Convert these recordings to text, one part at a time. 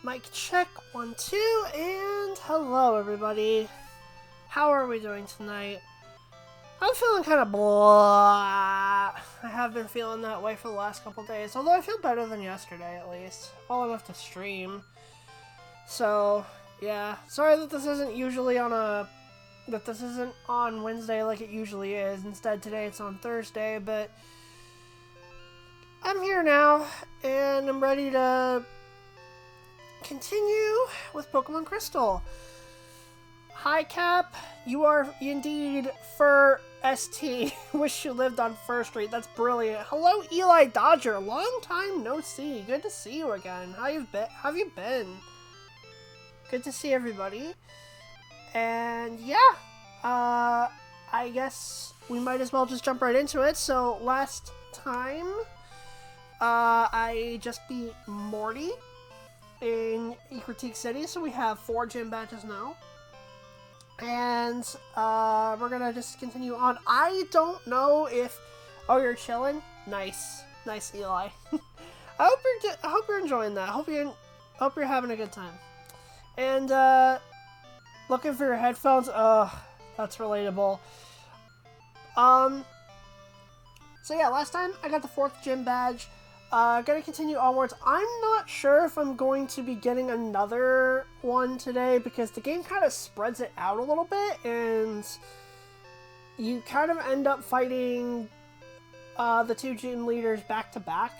Mic check, 1, 2, and hello everybody. How are we doing tonight? I'm feeling kind of blah. I have been feeling that way for the last couple days, although I feel better than yesterday at least. Well enough to stream. So, yeah. Sorry that this isn't usually on Wednesday like it usually is. Instead, today it's on Thursday, but I'm here now, and I'm ready to continue with Pokemon Crystal. Hi Cap, you are indeed Fur ST. Wish you lived on Fur Street. That's brilliant. Hello Eli Dodger, long time no see. Good to see you again. How have you been? Good to see everybody. And yeah, I guess we might as well just jump right into it. So last time, I just beat Morty in Critique City, so we have 4 gym badges now. And we're gonna just continue on. I don't know if... Oh, you're chilling? Nice. Nice, Eli. I hope you're enjoying that. Hope you're having a good time. And looking for your headphones? Ugh, that's relatable. So yeah, last time I got the 4th gym badge. Gonna continue onwards. I'm not sure if I'm going to be getting another one today because the game kind of spreads it out a little bit and you kind of end up fighting the 2 gym leaders back to back,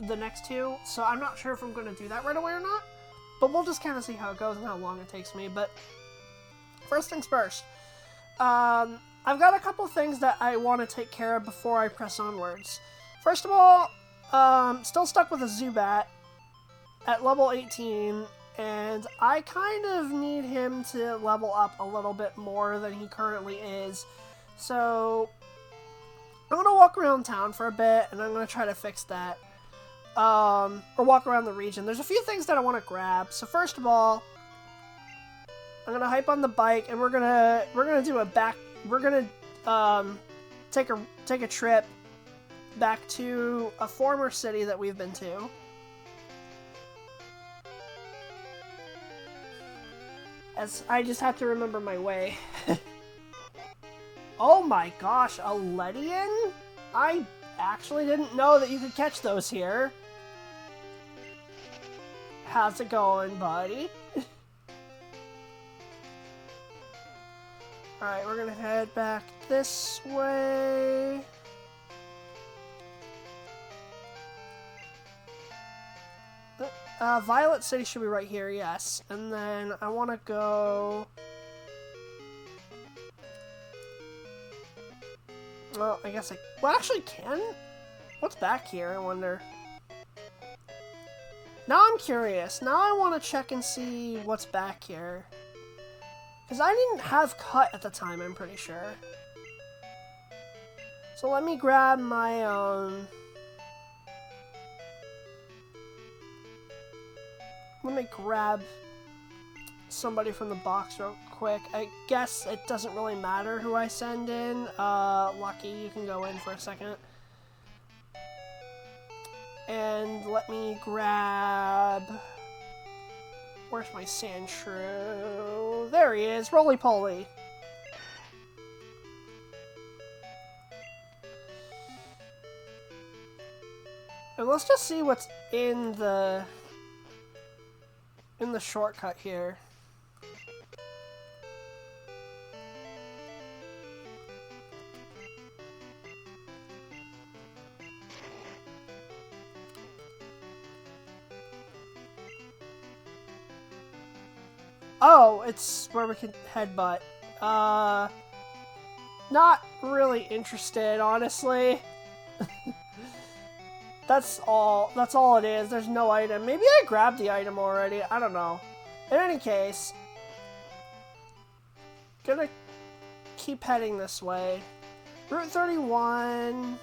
the next 2. So I'm not sure if I'm going to do that right away or not, but we'll just kind of see how it goes and how long it takes me. But first things first, I've got a couple things that I want to take care of before I press onwards. First of all, still stuck with a Zubat at level 18, and I kind of need him to level up a little bit more than he currently is. So I'm going to walk around town for a bit, and I'm going to try to fix that. Or walk around the region. There's a few things that I want to grab. So first of all, I'm going to hype on the bike, and we're going to take a trip back to a former city that we've been to. As I just have to remember my way. Oh my gosh, a Ledian? I actually didn't know that you could catch those here. How's it going, buddy? Alright, we're gonna head back this way. Violet City should be right here, yes. And then I want to go... Well, I guess I... Well, actually can? What's back here, I wonder? Now I'm curious. Now I want to check and see what's back here. Because I didn't have Cut at the time, I'm pretty sure. So let me grab my, Let me grab somebody from the box real quick. I guess it doesn't really matter who I send in. Lucky, you can go in for a second. And let me grab... Where's my Sandshrew? There he is, Roly-Poly. And let's just see what's in the shortcut here. Oh, it's where we can headbutt. Not really interested, honestly. That's all it is. There's no item. Maybe I grabbed the item already. I don't know. In any case, gonna keep heading this way. Route 31.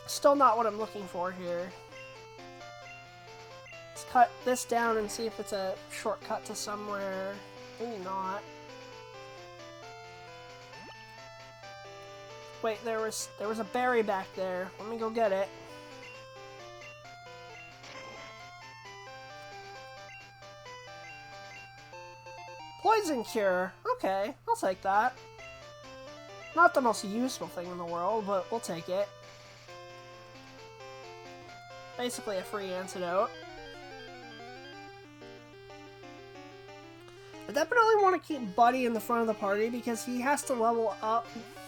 Still not what I'm looking for here. Let's cut this down and see if it's a shortcut to somewhere. Maybe not. Wait, there was a berry back there. Let me go get it. poison cure. Okay, I'll take that. Not the most useful thing in the world, but we'll take it. Basically a free antidote. I definitely want to keep Buddy in the front of the party because he has to level up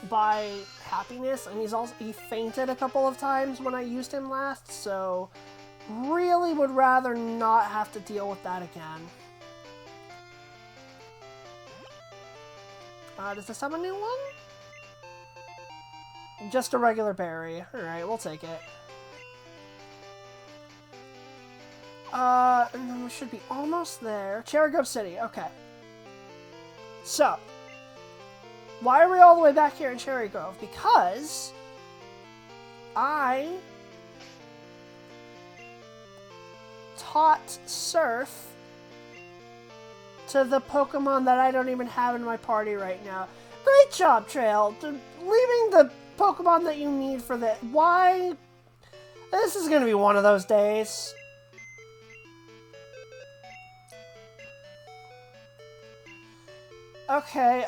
by happiness, and he fainted a couple of times when I used him last, so really would rather not have to deal with that again. Does this have a new one? Just a regular berry. Alright, we'll take it. And then we should be almost there. Cherry Grove City, okay. So, why are we all the way back here in Cherry Grove? Because I taught Surf to the Pokemon that I don't even have in my party right now. Great job, Trail. Leaving the Pokemon that you need for the... Why? This is gonna be one of those days. Okay,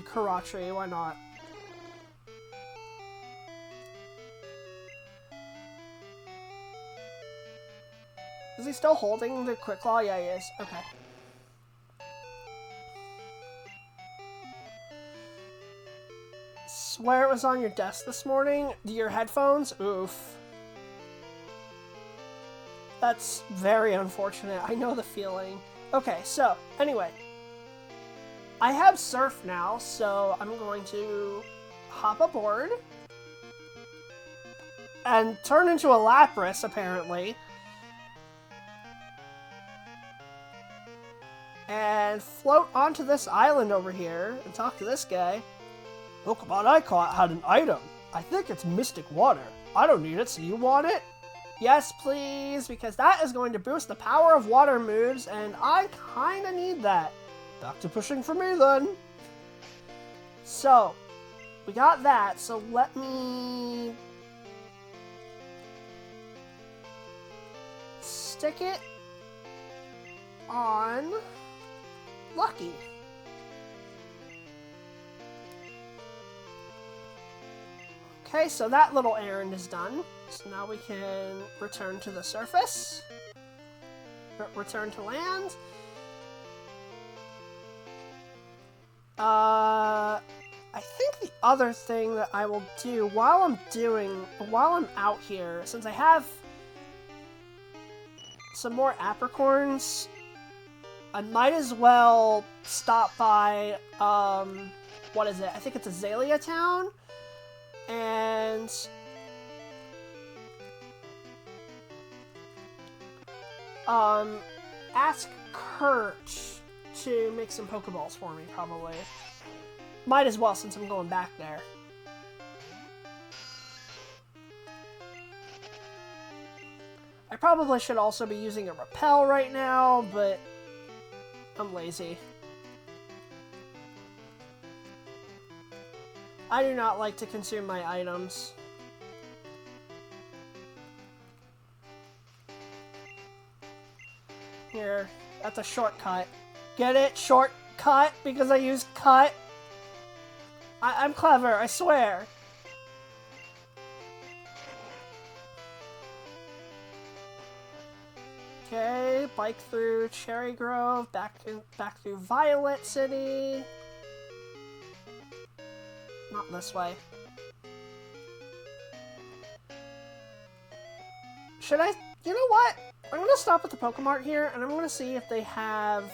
Karachi, why not? Is he still holding the Quick Claw? Yeah, he is. Okay. Swear it was on your desk this morning? Your headphones? Oof. That's very unfortunate. I know the feeling. Okay, so, anyway. I have Surf now, so I'm going to hop aboard. And turn into a Lapras, apparently. And float onto this island over here and talk to this guy. Pokemon I caught had an item. I think it's Mystic Water. I don't need it, so you want it? Yes, please, because that is going to boost the power of water moves, and I kinda need that. Back to pushing for me, then. So, we got that, so let me... stick it on Lucky. Okay, so that little errand is done. So now we can return to the surface. Return to land. I think the other thing that I will do while I'm out here, since I have some more apricorns, I might as well stop by, what is it? I think it's Azalea Town. And ask Kurt to make some Pokeballs for me, probably. Might as well, since I'm going back there. I probably should also be using a Repel right now, but I'm lazy. I do not like to consume my items. Here, that's a shortcut. Get it? Shortcut? Because I use cut? I'm clever, I swear. Okay, bike through Cherry Grove, back through Violet City. Not this way. Should I... You know what? I'm gonna stop at the Pokemart here, and I'm gonna see if they have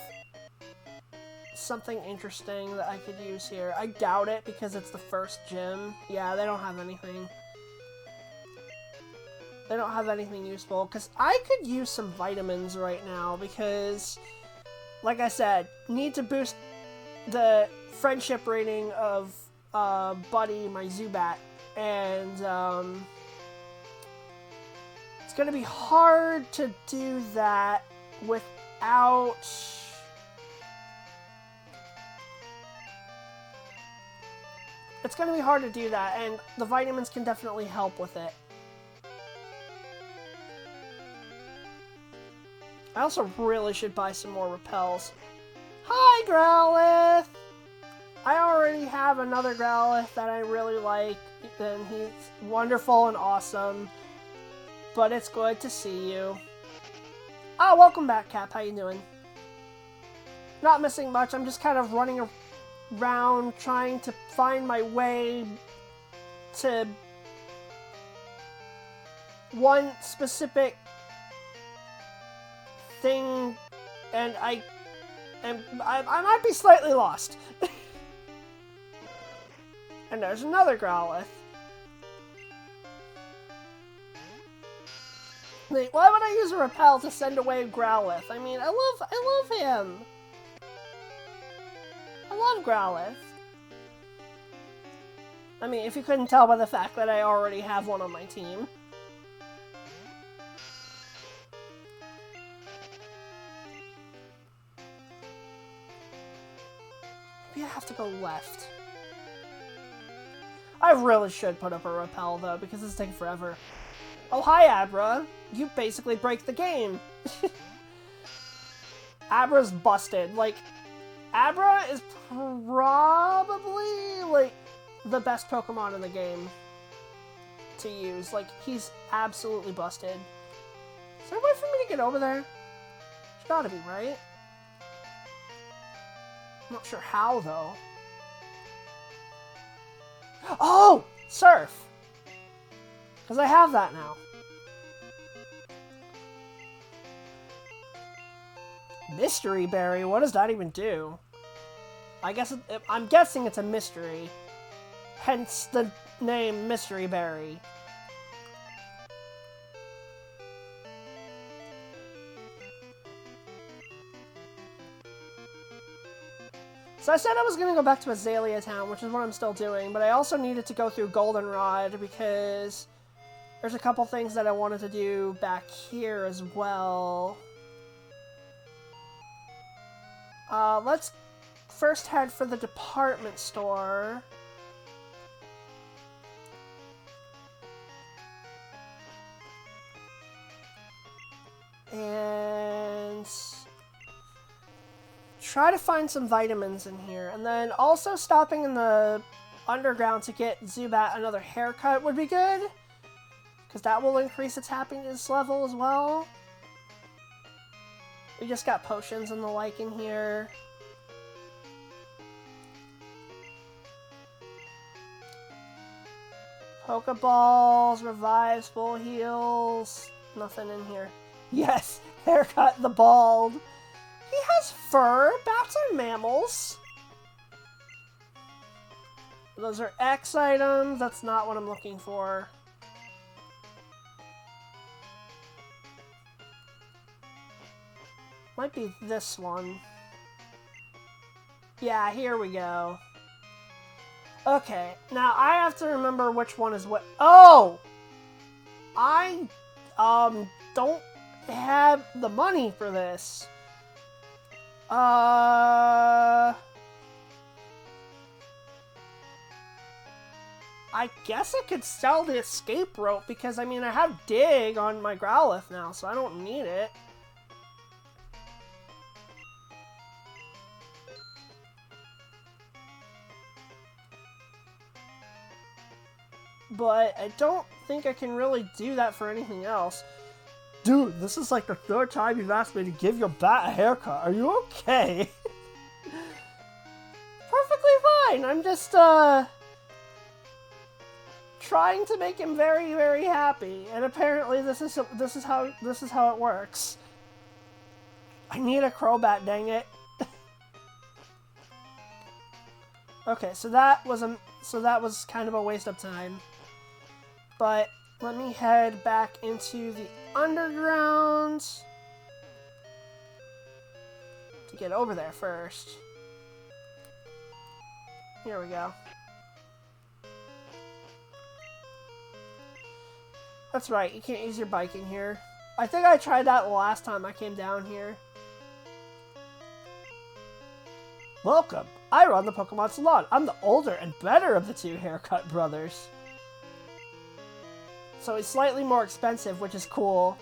something interesting that I could use here. I doubt it, because it's the first gym. Yeah, they don't have anything. They don't have anything useful, because I could use some vitamins right now, because, like I said, need to boost the friendship rating of Buddy, my Zubat, and it's gonna be hard to do that without and the vitamins can definitely help with it. I also really should buy some more repels. Hi, Growlithe! I already have another Growlithe that I really like, and he's wonderful and awesome. But it's good to see you. Oh, welcome back, Cap. How you doing? Not missing much. I'm just kind of running around trying to find my way to one specific thing, and I might be slightly lost. And there's another Growlithe. Wait, why would I use a repel to send away Growlithe? I mean, I love him. I love Growlithe. I mean, if you couldn't tell by the fact that I already have one on my team. Maybe I have to go left. I really should put up a repel, though, because it's taking forever. Oh, hi, Abra. You basically break the game. Abra's busted. Like, Abra is probably, like, the best Pokemon in the game to use. Like, he's absolutely busted. Is there a way for me to get over there? There's gotta be, right? I'm not sure how, though. Oh! Surf! Because I have that now. Mystery Berry? What does that even do? I guess I'm guessing it's a mystery. Hence the name Mystery Berry. So I said I was going to go back to Azalea Town, which is what I'm still doing, but I also needed to go through Goldenrod because there's a couple things that I wanted to do back here as well. Let's first head for the department store. And try to find some vitamins in here. And then also stopping in the underground to get Zubat another haircut would be good, because that will increase its happiness level as well. We just got potions and the like in here. Pokeballs, revives, full heals. Nothing in here. Yes! Haircut the bald. He has fur. Bats are mammals. Those are X items. That's not what I'm looking for. Might be this one. Yeah, here we go. Okay, now I have to remember which one is what. Oh! I, don't have the money for this. I guess I could sell the escape rope because, I mean, I have Dig on my Growlithe now, so I don't need it. But I don't think I can really do that for anything else. Dude, this is like the third time you've asked me to give your bat a haircut. Are you okay? Perfectly fine. I'm just, trying to make him very, very happy. And apparently this is how it works. I need a Crobat, dang it. Okay, so that was kind of a waste of time. But let me head back into the underground to get over there first. Here we go. That's right, you can't use your bike in here. I think I tried that last time I came down here. Welcome! I run the Pokemon Salon. I'm the older and better of the two haircut brothers. So he's slightly more expensive, which is cool.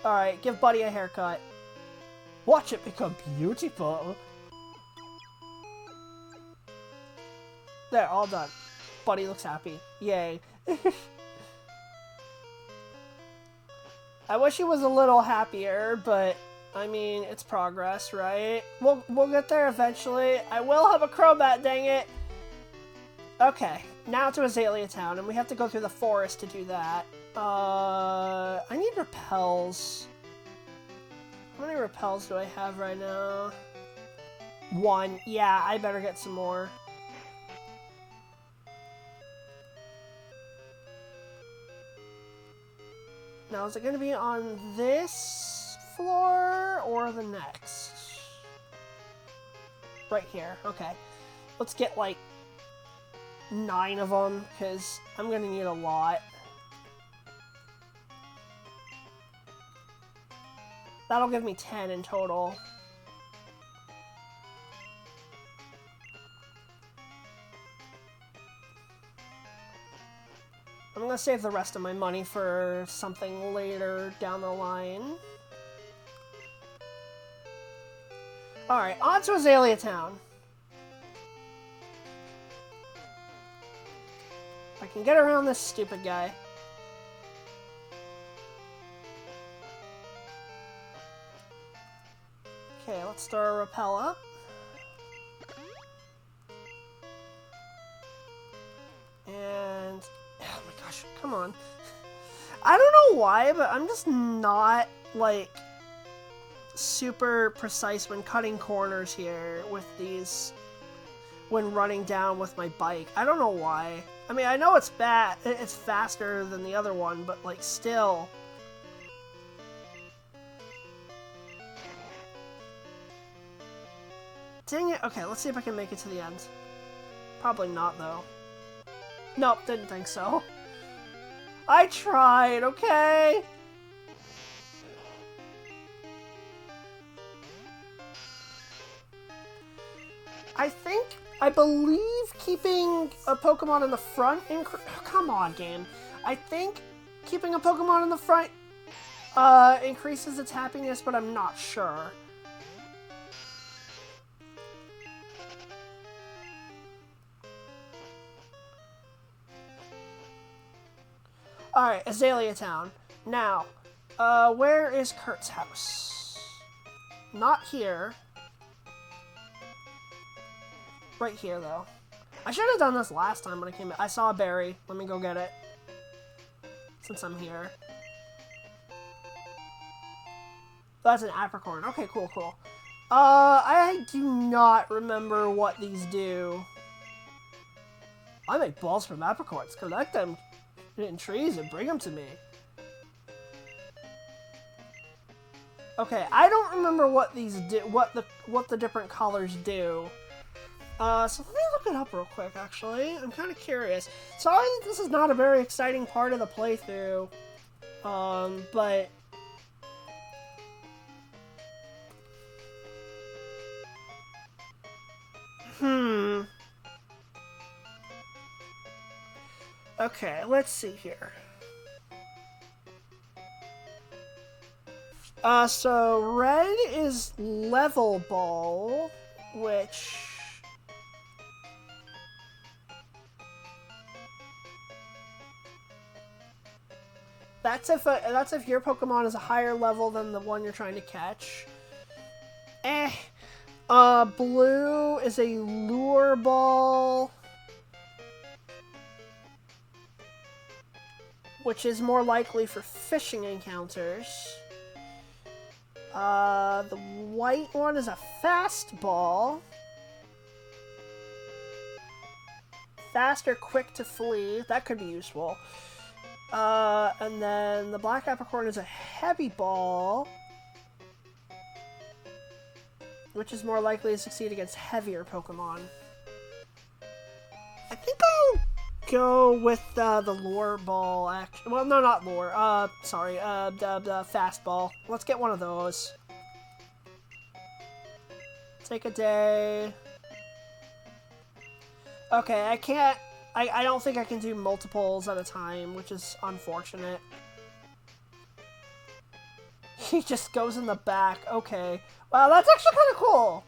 Alright, give Buddy a haircut. Watch it become beautiful. There, all done. Buddy looks happy. Yay. I wish he was a little happier, but I mean, it's progress, right? We'll get there eventually. I will have a Crobat, dang it. Okay, now to Azalea Town, and we have to go through the forest to do that. I need repels. How many repels do I have right now? 1. Yeah, I better get some more. Now, is it going to be on this floor or the next? Right here. Okay. Let's get, like, 9 of them, because I'm going to need a lot. That'll give me 10 in total. I'm gonna save the rest of my money for something later down the line. Alright, on to Azalea Town. If I can get around this stupid guy. Okay, let's throw a repel up. And... oh my gosh, come on. I don't know why, but I'm just not, like, super precise when cutting corners here with these... when running down with my bike. I don't know why. I mean, I know it's it's faster than the other one, but, like, still... dang it. Okay, let's see if I can make it to the end. Probably not, though. Nope, didn't think so. I tried, okay? I believe keeping a Pokemon in the front... come on, game. I think keeping a Pokemon in the front increases its happiness, but I'm not sure. Alright, Azalea Town. Now, where is Kurt's house? Not here. Right here, though. I should have done this last time when I came in. I saw a berry. Let me go get it. Since I'm here. That's an apricorn. Okay, cool, cool. I do not remember what these do. I make balls from apricorns. Collect them in trees and bring them to me. Okay, I don't remember what these do, what the different colors do. So let me look it up real quick, actually. I'm kind of curious. Sorry that this is not a very exciting part of the playthrough. But... okay, let's see here. So red is level ball, which... that's if your Pokemon is a higher level than the one you're trying to catch. Blue is a lure ball, which is more likely for fishing encounters. The white one is a fast ball. Fast or quick to flee. That could be useful. And then the black apricorn is a heavy ball, which is more likely to succeed against heavier Pokemon. I think I'll go with the lure ball, actually. Well, no, not lure. Sorry, the fast ball. Let's get one of those. Take a day. Okay, I can't... I don't think I can do multiples at a time, which is unfortunate. He just goes in the back. Okay. Wow, that's actually kind of cool.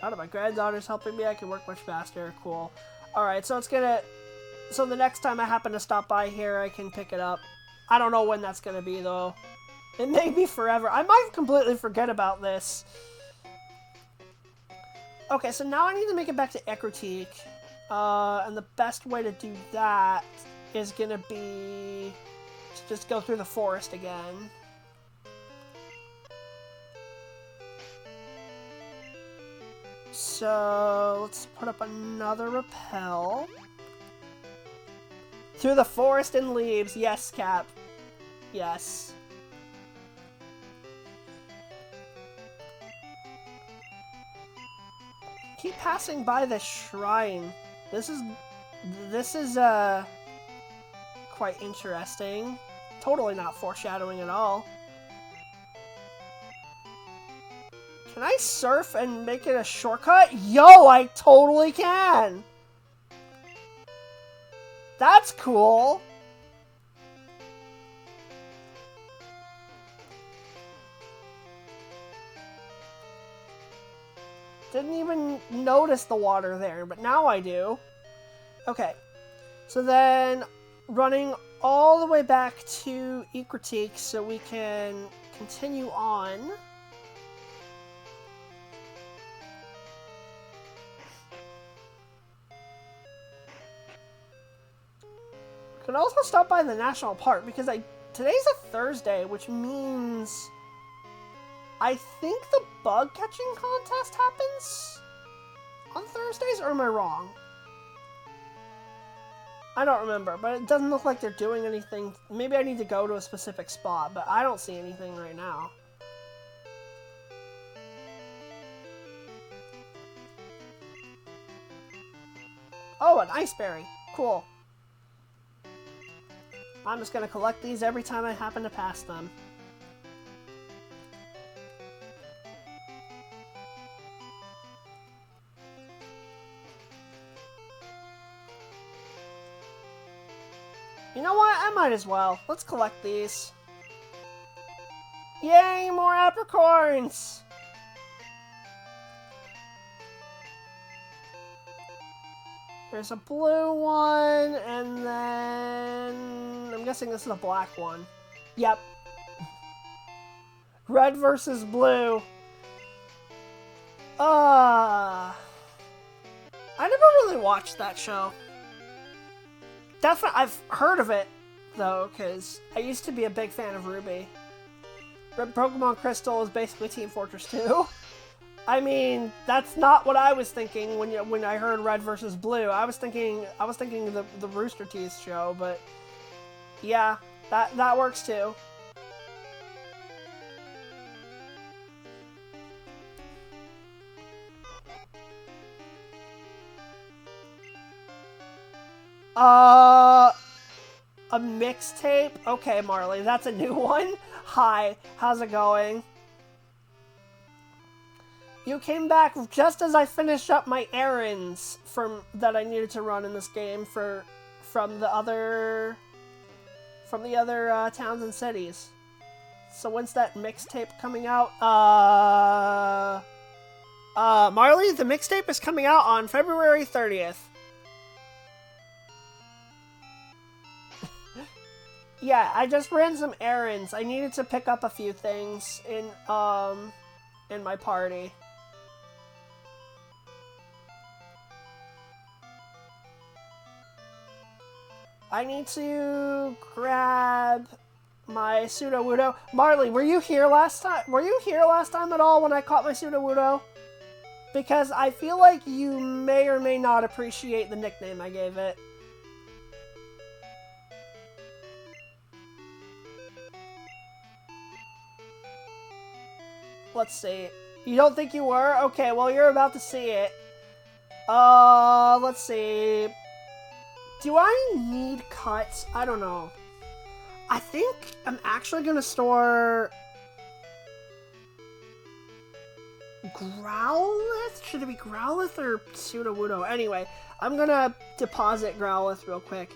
Out of my granddaughter's helping me, I can work much faster. Cool. Alright, so it's gonna... So the next time I happen to stop by here, I can pick it up. I don't know when that's gonna be, though. It may be forever. I might completely forget about this. Okay, so now I need to make it back to Ecruteak. And the best way to do that is gonna be to just go through the forest again. So let's put up another rappel. Through the forest and leaves. Yes, Cap. Yes. Keep passing by the shrine. This is quite interesting. Totally not foreshadowing at all. Can I surf and make it a shortcut? Yo, I totally can! That's cool! Didn't even notice the water there, but now I do. Okay, so then running all the way back to Ecruteak so we can continue on. We can also stop by the national park because today's a Thursday, which means I think the bug catching contest happens on Thursdays, or am I wrong? I don't remember, but it doesn't look like they're doing anything. Maybe I need to go to a specific spot, but I don't see anything right now. Oh, an ice berry. Cool. I'm just gonna collect these every time I happen to pass them. You know what? I might as well. Let's collect these. Yay, more apricorns! There's a blue one, and then... I'm guessing this is a black one. Yep. Red versus blue. I never really watched that show. Definitely, I've heard of it, though, because I used to be a big fan of Ruby. Pokemon Crystal is basically Team Fortress 2. I mean, that's not what I was thinking when I heard Red versus Blue. I was thinking the Rooster Teeth show, but yeah, that works too. A mixtape? Okay, Marley, that's a new one. Hi, how's it going? You came back just as I finished up my errands that I needed to run in this game from the other towns and cities. So when's that mixtape coming out? Marley, the mixtape is coming out on February 30th. Yeah, I just ran some errands. I needed to pick up a few things in my party. I need to grab my Sudowoodo. Marley, were you here last time? Were you here last time at all when I caught my Sudowoodo? Because I feel like you may or may not appreciate the nickname I gave it. Let's see. You don't think you were? Okay, well, you're about to see it. Let's see. Do I need cuts? I don't know. I think I'm actually gonna store Growlithe? Should it be Growlithe or Sudowoodo? Anyway, I'm gonna deposit Growlithe real quick.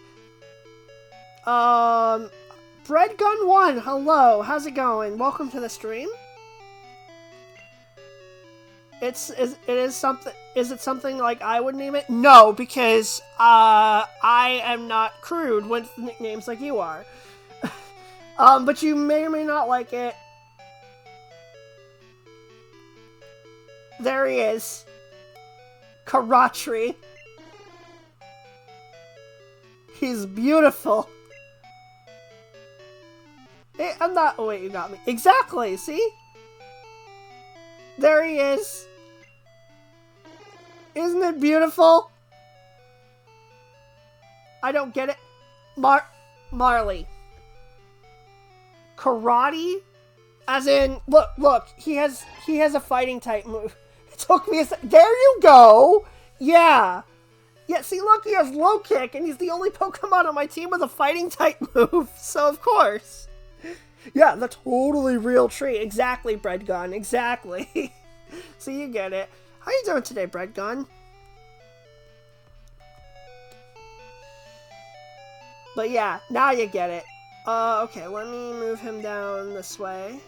Breadgun1, hello, how's it going? Welcome to the stream. Is it something like I would name it? No, because I am not crude with nicknames like you are. But you may or may not like it. There he is. Karatri. He's beautiful. Hey, I'm not... Oh, wait, you got me. Exactly, see? There he is. Isn't it beautiful? I don't get it. Marley. Karate? As in, look, he has a fighting type move. It took me a second. There you go! Yeah. Yeah, see, look, he has low kick, and he's the only Pokemon on my team with a fighting type move, so of course. Yeah, the totally real tree. Exactly, Breadgun, exactly. So you get it. How you doing today, Breadgun? But yeah, now you get it. Okay, let me move him down this way.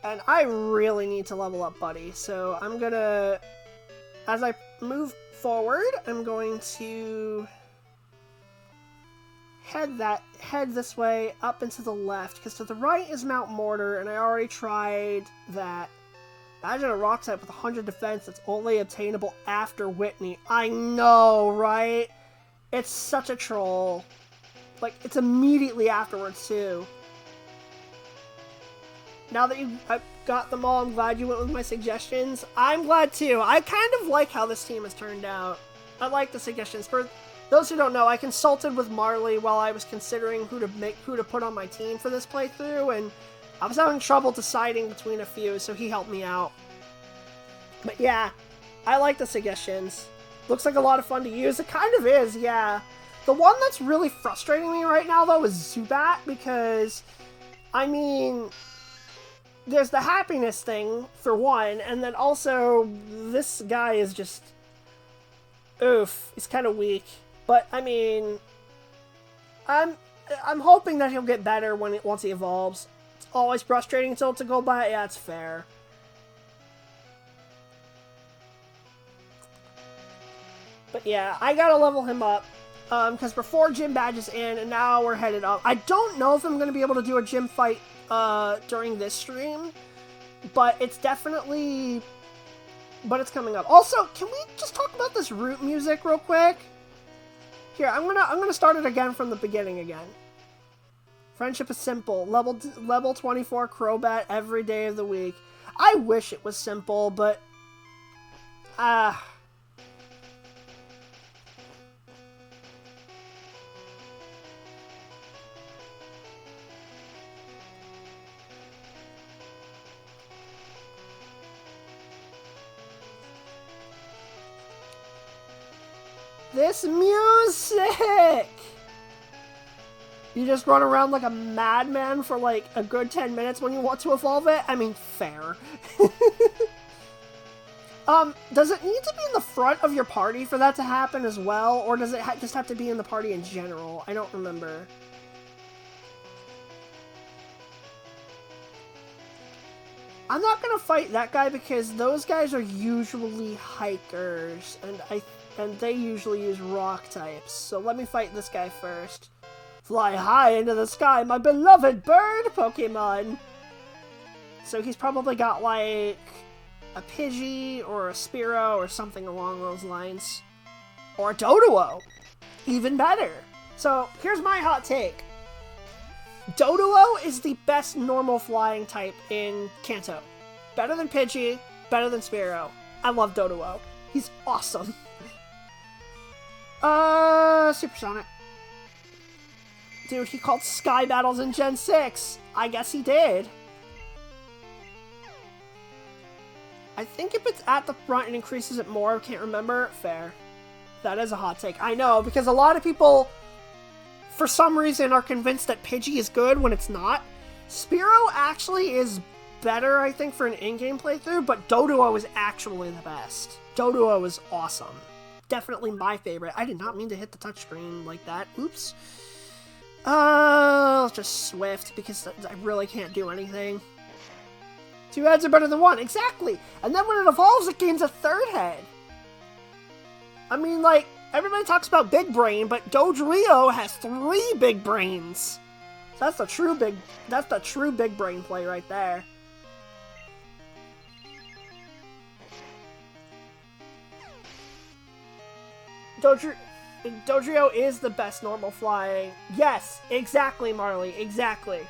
And I really need to level up Buddy, so I'm gonna... As I move forward, I'm going to head this way up and to the left, because to the right is Mount Mortar, and I already tried that. Imagine a rock type with 100 defense that's only obtainable after Whitney. I know, right? It's such a troll. Like, it's immediately afterwards, too. Now that I've got them all, I'm glad you went with my suggestions. I'm glad, too. I kind of like how this team has turned out. I like the suggestions. For those who don't know, I consulted with Marley while I was considering who to put on my team for this playthrough, and I was having trouble deciding between a few, so he helped me out. But yeah, I like the suggestions. Looks like a lot of fun to use. It kind of is, yeah. The one that's really frustrating me right now, though, is Zubat, because, I mean, there's the happiness thing, for one, and then also, this guy is just, oof, he's kind of weak. But, I mean, I'm hoping that he'll get better once he evolves. It's always frustrating until it's a Golbat. Yeah, it's fair. But yeah, I gotta level him up. Because before gym badges in, and now we're headed up. I don't know if I'm going to be able to do a gym fight during this stream, but it's definitely... But it's coming up. Also, can we just talk about this root music real quick? Here, I'm gonna start it again from the beginning again. Friendship is simple. Level 24 Crobat every day of the week. I wish it was simple, but... This music! You just run around like a madman for like a good 10 minutes when you want to evolve it? I mean, fair. Does it need to be in the front of your party for that to happen as well? Or does it just have to be in the party in general? I don't remember. I'm not gonna fight that guy because those guys are usually hikers, and they usually use rock types. So let me fight this guy first. Fly high into the sky, my beloved bird Pokemon! So he's probably got like a Pidgey or a Spearow or something along those lines. Or a Doduo! Even better! So here's my hot take. Doduo is the best normal flying type in Kanto. Better than Pidgey, better than Spearow. I love Doduo. He's awesome. Supersonic. Dude, he called Sky Battles in Gen 6. I guess he did. I think if it's at the front, it increases it more. I can't remember. Fair. That is a hot take. I know, because a lot of people, for some reason, are convinced that Pidgey is good when it's not. Spearow actually is better, I think, for an in-game playthrough, but Doduo is actually the best. Doduo is awesome. Definitely my favorite. I did not mean to hit the touchscreen like that. Oops. Let's just Swift, because I really can't do anything. 2 heads are better than 1, exactly! And then when it evolves, it gains a 3rd head. I mean, like, everybody talks about big brain, but Dodrio has 3 big brains. So that's the true big brain play right there. Dodrio is the best normal flying. Yes, exactly, Marley, exactly.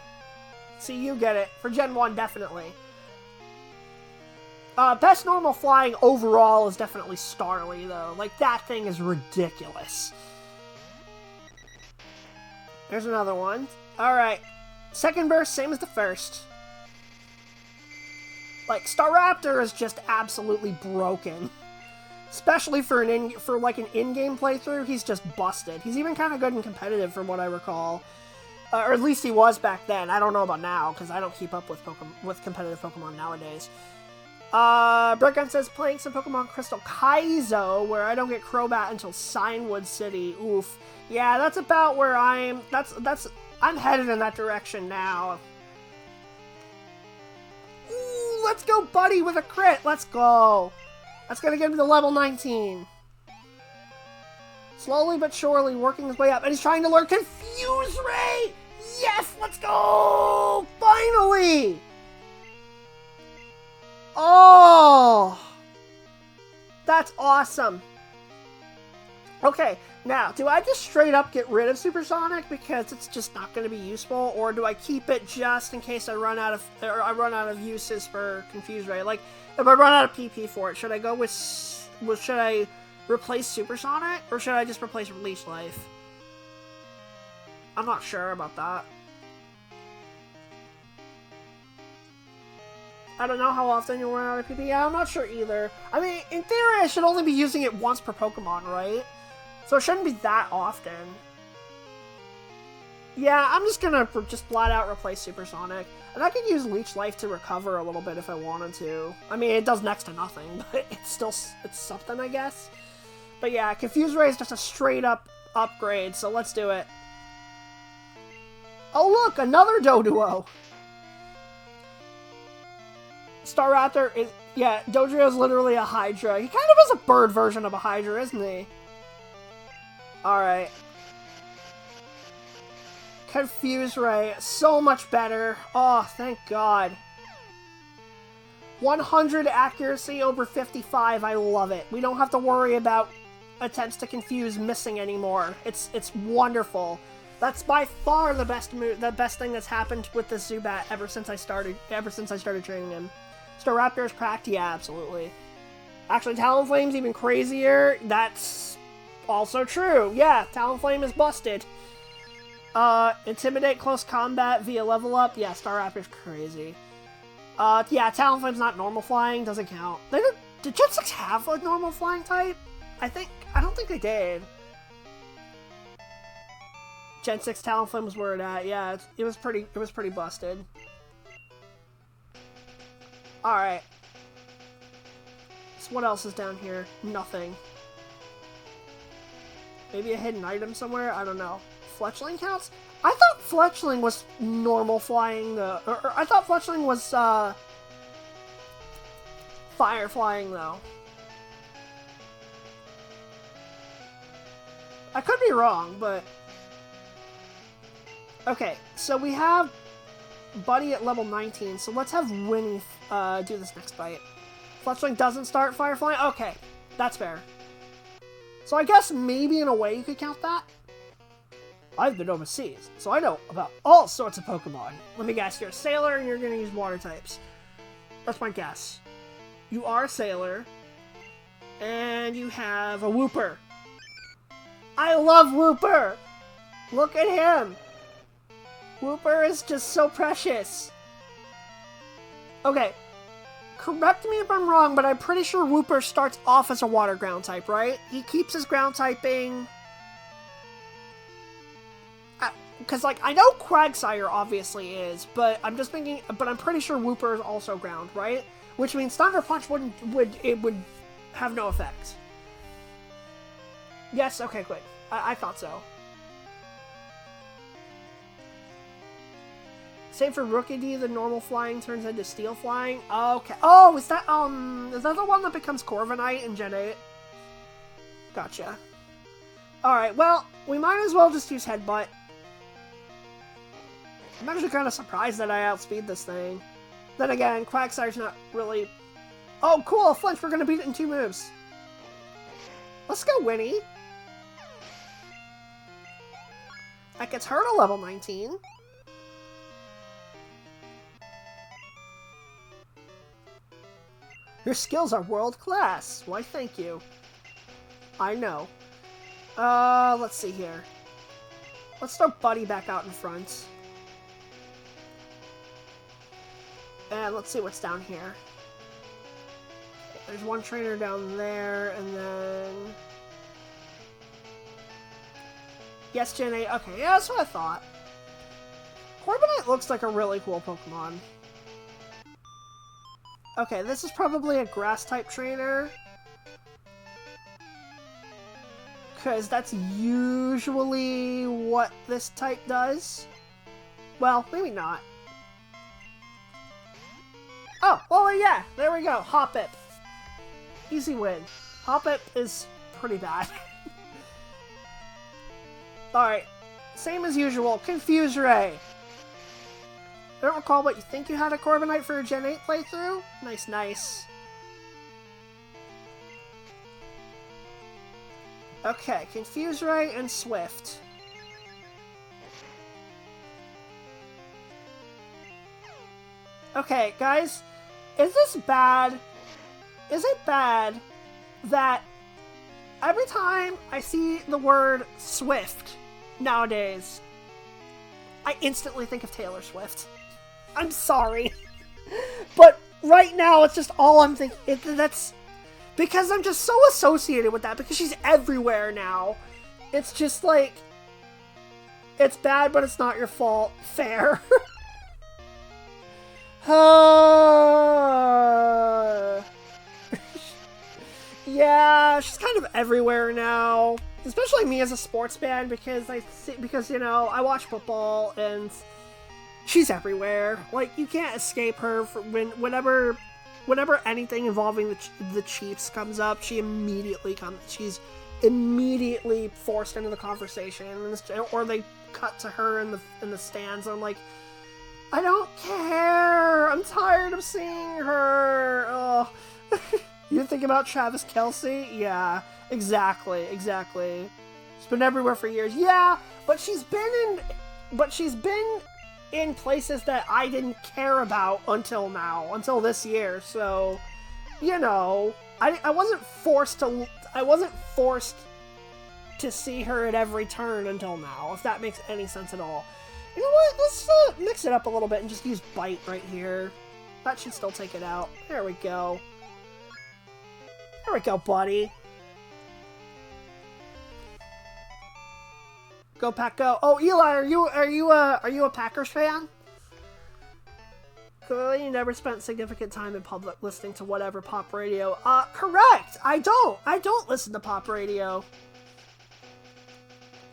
See, you get it. For Gen 1, definitely. Best normal flying overall is definitely Starly, though. Like, that thing is ridiculous. There's another one. Alright. Second burst, same as the first. Like, Staraptor is just absolutely broken. Especially for an in-game playthrough, he's just busted. He's even kind of good in competitive, from what I recall. Or at least he was back then. I don't know about now, because I don't keep up with competitive Pokemon nowadays. Brickgun says, playing some Pokemon Crystal Kaizo, where I don't get Crobat until Signwood City. Oof. Yeah, that's about where I'm headed in that direction now. Ooh, let's go, buddy, with a crit. Let's go. That's gonna get him to level 19. Slowly but surely working his way up, and he's trying to learn Confuse Ray! Yes, let's go! Finally! Oh! That's awesome. Okay, now, do I just straight up get rid of Supersonic because it's just not going to be useful, or do I keep it just in case I run out of uses for Confuse Ray? Like, if I run out of PP for it, should I go with should I replace Supersonic, or should I just replace Leech Life? I'm not sure about that. I don't know how often you'll run out of PP. Yeah, I'm not sure either. I mean, in theory, I should only be using it once per Pokemon, right? So it shouldn't be that often. Yeah, I'm just gonna just flat out replace Supersonic. And I could use Leech Life to recover a little bit if I wanted to. I mean, it does next to nothing, but it's something, I guess. But yeah, Confuse Ray is just a straight up upgrade, so let's do it. Oh look, another Doduo! Staraptor is... yeah, Dodrio is literally a Hydra. He kind of is a bird version of a Hydra, isn't he? Alright. Confuse Ray. So much better. Oh, thank God. 100 accuracy over 55. I love it. We don't have to worry about attempts to confuse missing anymore. It's wonderful. That's by far the best thing that's happened with the Zubat ever since I started training him. Staraptor is cracked? Yeah, absolutely. Actually, Talonflame's even crazier. That's also true. Yeah, Talonflame is busted. Intimidate close combat via level up. Yeah, Staraptor's crazy. Yeah, Talonflame's not normal flying. Doesn't count. Did Gen 6 have a normal flying type? I don't think they did. Gen 6 Talonflame was where it at. Yeah, it was pretty busted. Alright. So what else is down here? Nothing. Maybe a hidden item somewhere? I don't know. Fletchling counts? I thought Fletchling was normal flying, though. Or I thought Fletchling was, fire flying, though. I could be wrong, but... okay, so we have Buddy at level 19, so let's have Winnie do this next fight. Fletchling doesn't start fire flying? Okay, that's fair. So I guess maybe in a way you could count that. I've been overseas, so I know about all sorts of Pokemon. Let me guess, you're a sailor and you're going to use water types. That's my guess. You are a sailor, and you have a Wooper. I love Wooper! Look at him! Wooper is just so precious. Okay, correct me if I'm wrong, but I'm pretty sure Wooper starts off as a water ground type, right? He keeps his ground typing... because, like, I know Quagsire obviously is, but I'm just thinking... but I'm pretty sure Wooper is also ground, right? Which means Thunder Punch would have no effect. Yes, okay, quick. I thought so. Same for Rookie D, the normal flying turns into steel flying. Okay. Oh, is that the one that becomes Corviknight in Gen 8? Gotcha. Alright, well, we might as well just use Headbutt. I'm actually kind of surprised that I outspeed this thing. Then again, Quagsire's not really... Oh, cool, a flinch. We're going to beat it in 2 moves. Let's go, Winnie. That gets her to level 19. Your skills are world class. Why, thank you. I know. Let's see here. Let's throw Buddy back out in front. And let's see what's down here. There's one trainer down there, and then... Yes, Gen 8. Okay, yeah, that's what I thought. Corviknight looks like a really cool Pokemon. Okay, this is probably a Grass-type trainer. Because that's usually what this type does. Well, maybe not. Oh, well, yeah, there we go. Hoppip. Easy win. Hoppip is pretty bad. Alright, same as usual. Confuse Ray. I don't recall what you think you had a Corviknight for a Gen 8 playthrough. Nice, nice. Okay, Confuse Ray and Swift. Okay, guys, is this bad? Is it bad that every time I see the word Swift nowadays, I instantly think of Taylor Swift? I'm sorry. But right now, it's just all I'm thinking. That's because I'm just so associated with that, because she's everywhere now. It's just like, it's bad, but it's not your fault. Fair. Yeah, she's kind of everywhere now. Especially me as a sports fan, because you know, I watch football and she's everywhere. Like, you can't escape her whenever anything involving the Chiefs comes up, she's immediately forced into the conversation, or they cut to her in the stands. I'm like, I don't care. I'm tired of seeing her. Oh. You think about Travis Kelce? Yeah, exactly. She's been everywhere for years. Yeah, but she's been in places that I didn't care about until now, until this year. So, you know, I wasn't forced to see her at every turn until now, if that makes any sense at all. You know what? Let's mix it up a little bit and just use Bite right here. That should still take it out. There we go. There we go, buddy. Go Pack, go! Oh, Eli, are you a Packers fan? Clearly, you never spent significant time in public listening to whatever pop radio. Correct. I don't listen to pop radio.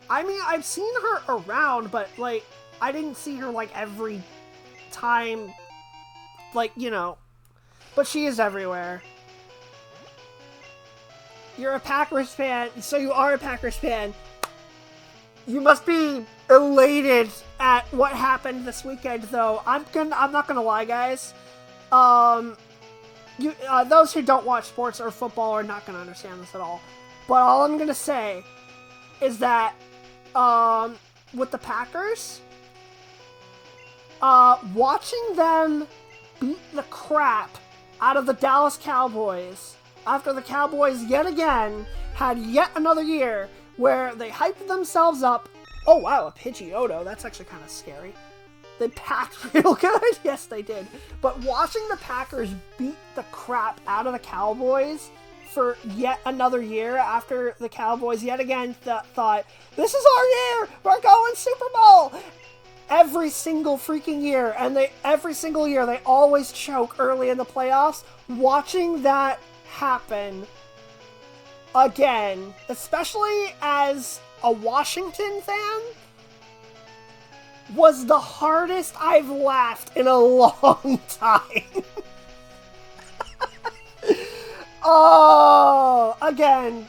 I mean, I've seen her around, but like, I didn't see her like every time. Like, you know, but she is everywhere. You're a Packers fan, so you are a Packers fan. You must be elated at what happened this weekend, though. I'm not gonna lie, guys. Those who don't watch sports or football are not gonna understand this at all. But all I'm gonna say is that, with the Packers, watching them beat the crap out of the Dallas Cowboys after the Cowboys yet again had yet another year where they hyped themselves up. Oh wow, a Pidgeotto. That's actually kind of scary. They packed real good. Yes, they did. But watching the Packers beat the crap out of the Cowboys for yet another year after the Cowboys yet again thought, this is our year, we're going Super Bowl. Every single freaking year, and every single year they always choke early in the playoffs. Watching that happen again, especially as a Washington fan, was the hardest I've laughed in a long time. Oh, again,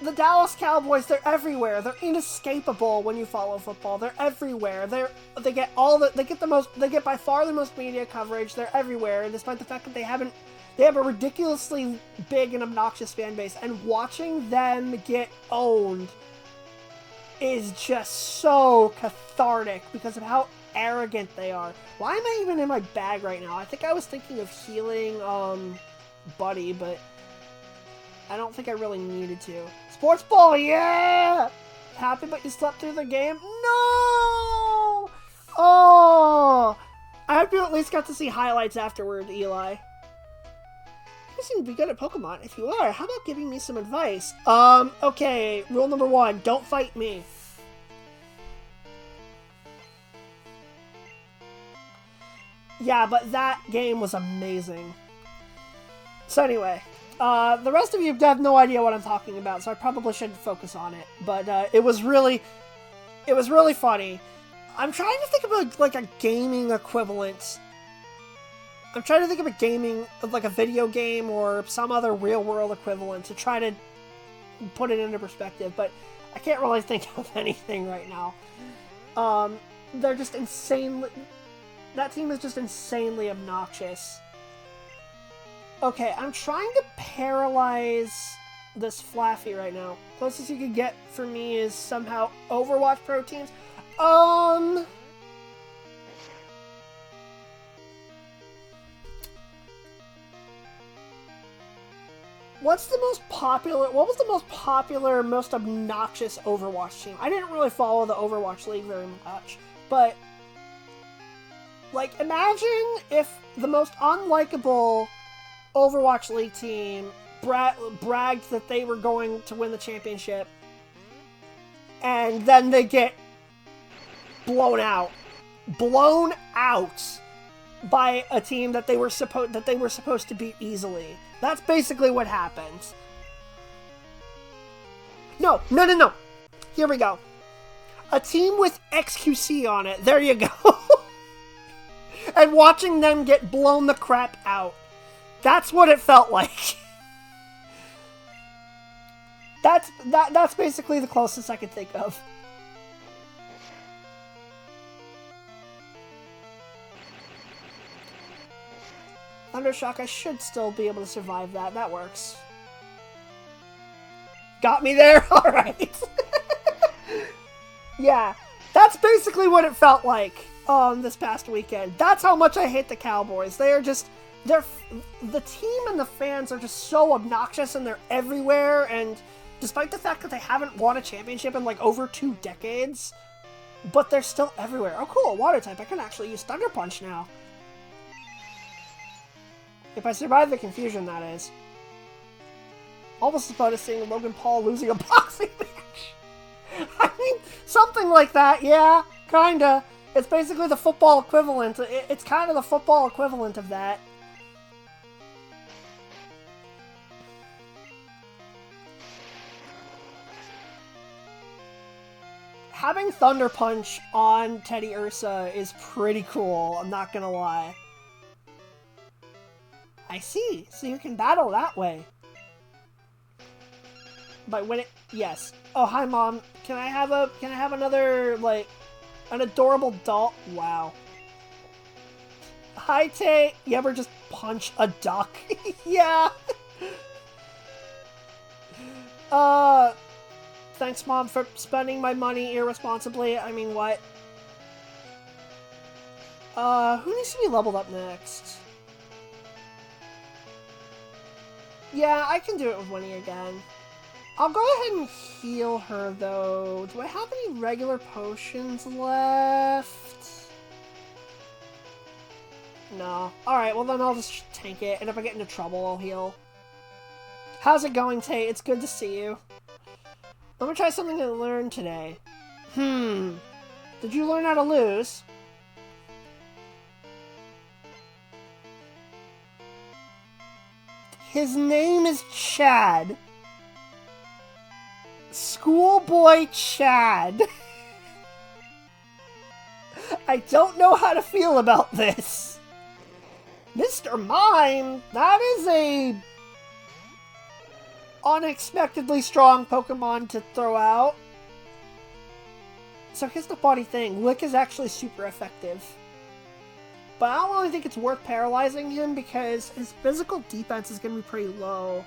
the Dallas Cowboys, they're everywhere. They're inescapable when you follow football. They're everywhere. They get by far the most media coverage. They're everywhere, despite the fact that they have a ridiculously big and obnoxious fan base, and watching them get owned is just so cathartic because of how arrogant they are. Why am I even in my bag right now? I think I was thinking of healing, Buddy, but I don't think I really needed to. Sports ball, yeah! Happy but you slept through the game? No! Oh! I hope you at least got to see highlights afterward, Eli. You seem to be good at Pokemon. If you are, how about giving me some advice? Okay, rule number 1, don't fight me. Yeah, but that game was amazing. So anyway, the rest of you have no idea what I'm talking about, so I probably shouldn't focus on it. But it was really funny. I'm trying to think of like a gaming equivalent. I'm trying to think of a gaming, like a video game or some other real-world equivalent to try to put it into perspective, but I can't really think of anything right now. They're just insanely... That team is just insanely obnoxious. Okay, I'm trying to paralyze this Flaffy right now. Closest you could get for me is somehow Overwatch proteins. What was the most popular, most obnoxious Overwatch team? I didn't really follow the Overwatch League very much, but, like, imagine if the most unlikable Overwatch League team bragged that they were going to win the championship, and then they get blown out by a team that they were supposed to beat easily. That's basically what happens. No. Here we go. A team with XQC on it. There you go. And watching them get blown the crap out. That's what it felt like. That's basically the closest I could think of. Thundershock, I should still be able to survive that. That works. Got me there? Alright. Yeah, that's basically what it felt like this past weekend. That's how much I hate the Cowboys. The team and the fans are just so obnoxious, and they're everywhere, and despite the fact that they haven't won a championship in like over 2 decades, but they're still everywhere. Oh cool, water type. I can actually use Thunder Punch now. If I survive the confusion, that is. Almost about as seeing Logan Paul losing a boxing match. I mean, something like that, yeah, kinda. It's basically the football equivalent. It's kind of the football equivalent of that. Having Thunder Punch on Teddy Ursa is pretty cool, I'm not gonna lie. I see. So you can battle that way. But when it... Yes. Oh, hi, Mom. Can I have another, like, an adorable doll? Wow. Hi, Tay. You ever just punch a duck? Yeah. Thanks, Mom, for spending my money irresponsibly. I mean, what? Who needs to be leveled up next? Yeah, I can do it with Winnie again. I'll go ahead and heal her, though. Do I have any regular potions left? No. Alright, well then I'll just tank it, and if I get into trouble, I'll heal. How's it going, Tate? It's good to see you. Let me try something I learned today. Did you learn how to lose? His name is Chad. Schoolboy Chad. I don't know how to feel about this. Mr. Mime, that is a unexpectedly strong Pokemon to throw out. So here's the funny thing. Lick is actually super effective. But I don't really think it's worth paralyzing him because his physical defense is going to be pretty low.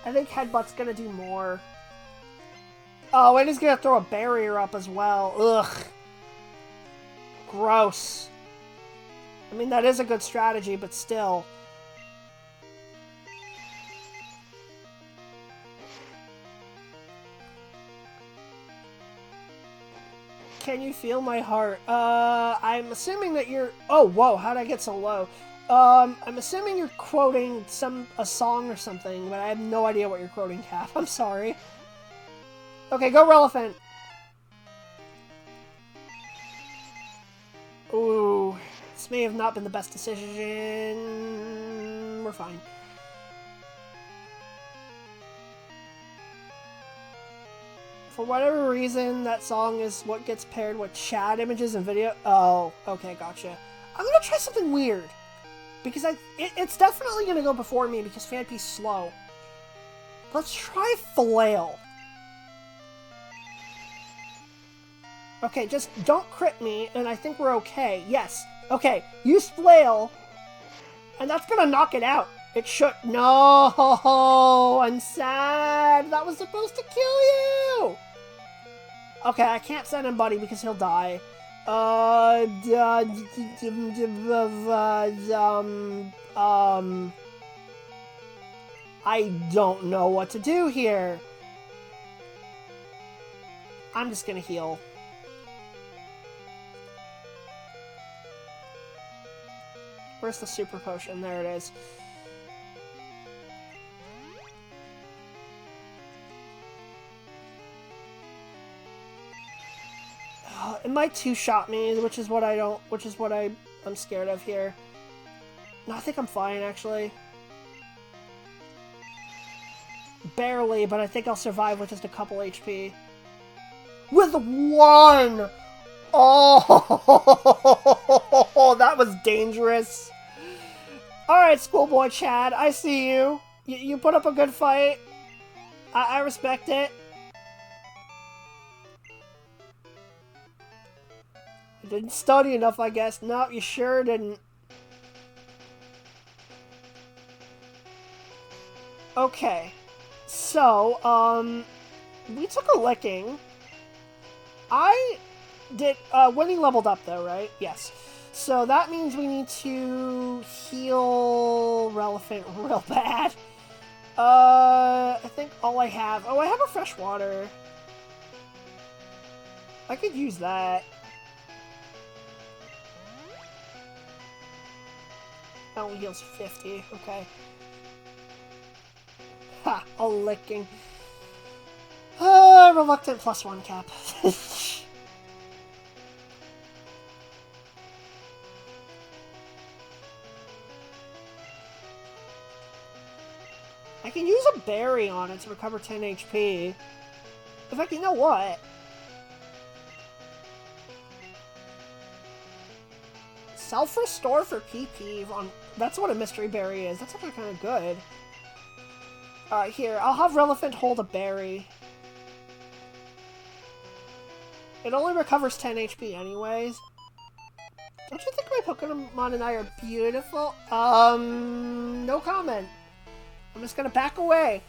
I think Headbutt's going to do more. Oh, and he's going to throw a barrier up as well. Ugh. Gross. I mean, that is a good strategy, but still. Can you feel my heart? I'm assuming that you're... Oh, whoa, how'd I get so low? I'm assuming you're quoting a song or something, but I have no idea what you're quoting, Cap. I'm sorry. Okay, go Relevant. Ooh, this may have not been the best decision. We're fine. For whatever reason, that song is what gets paired with chat images and video. Oh, okay, gotcha. I'm gonna try something weird. Because it's definitely gonna go before me because Fanpi's slow. Let's try Flail. Okay, just don't crit me, and I think we're okay. Yes. Okay, use Flail, and that's gonna knock it out. It should... No! I'm sad! That was supposed to kill you! Okay, I can't send him Buddy because he'll die. I don't know what to do here. I'm just gonna heal. Where's the super potion? There it is. It might two-shot me, which is what I'm scared of here. No, I think I'm fine, actually. Barely, but I think I'll survive with just a couple HP. With one! Oh, that was dangerous. Alright, Schoolboy Chad, I see you. You put up a good fight. I respect it. You didn't study enough, I guess. No, you sure didn't. Okay. So, we took a licking. I did, Winnie leveled up though, right? Yes. So that means we need to heal Relevant real bad. I think all I have... Oh, I have a fresh water. I could use that. That only heals 50. Okay. Ha! A licking. Reluctant +1 cap. I can use a berry on it to recover 10 HP. In fact, you know what? Self-restore for PP on... That's what a mystery berry is. That's actually kind of good. Alright, here. I'll have Relevant hold a berry. It only recovers 10 HP anyways. Don't you think my Pokemon and I are beautiful? No comment. I'm just gonna back away.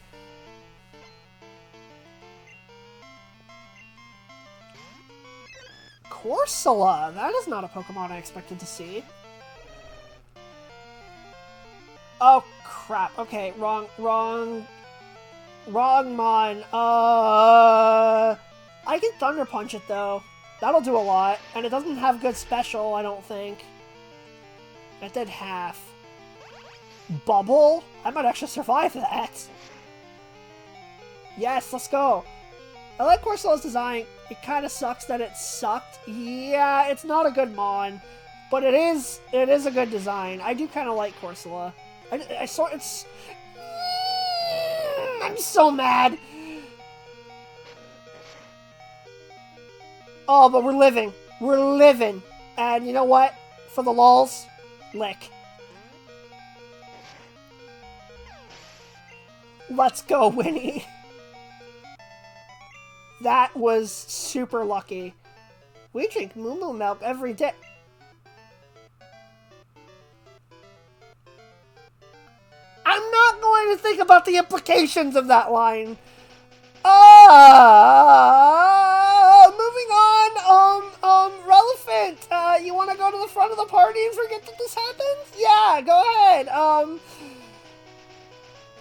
Corsola! That is not a Pokemon I expected to see. Oh, crap. Okay, wrong mon. I can Thunder Punch it, though. That'll do a lot. And it doesn't have good special, I don't think. It did half. Bubble? I might actually survive that. Yes, let's go. I like Corsola's design. It kind of sucks that it sucked. Yeah, it's not a good mon. But it is a good design. I do kind of like Corsola. I saw it's... I'm so mad. Oh, but we're living. We're living. And you know what? For the lulz, lick. Let's go, Winnie. That was super lucky. We drink Moo Moo milk every day. I'm not going to think about the implications of that line. Moving on. Relevant. You want to go to the front of the party and forget that this happened? Yeah, go ahead.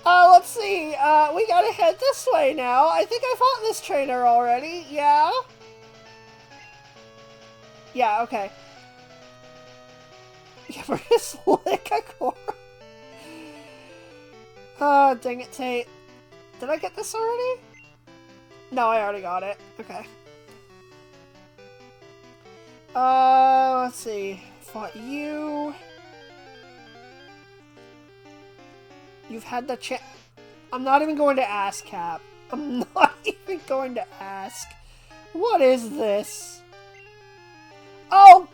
Let's see. We gotta head this way now. I think I fought this trainer already. Yeah? Yeah, okay. Yeah, we're just lick a core. Oh, dang it, Tate. Did I get this already? No, I already got it. Okay. Let's see. Fought you. You've had the chance. I'm not even going to ask, Cap. I'm not even going to ask. What is this? Oh!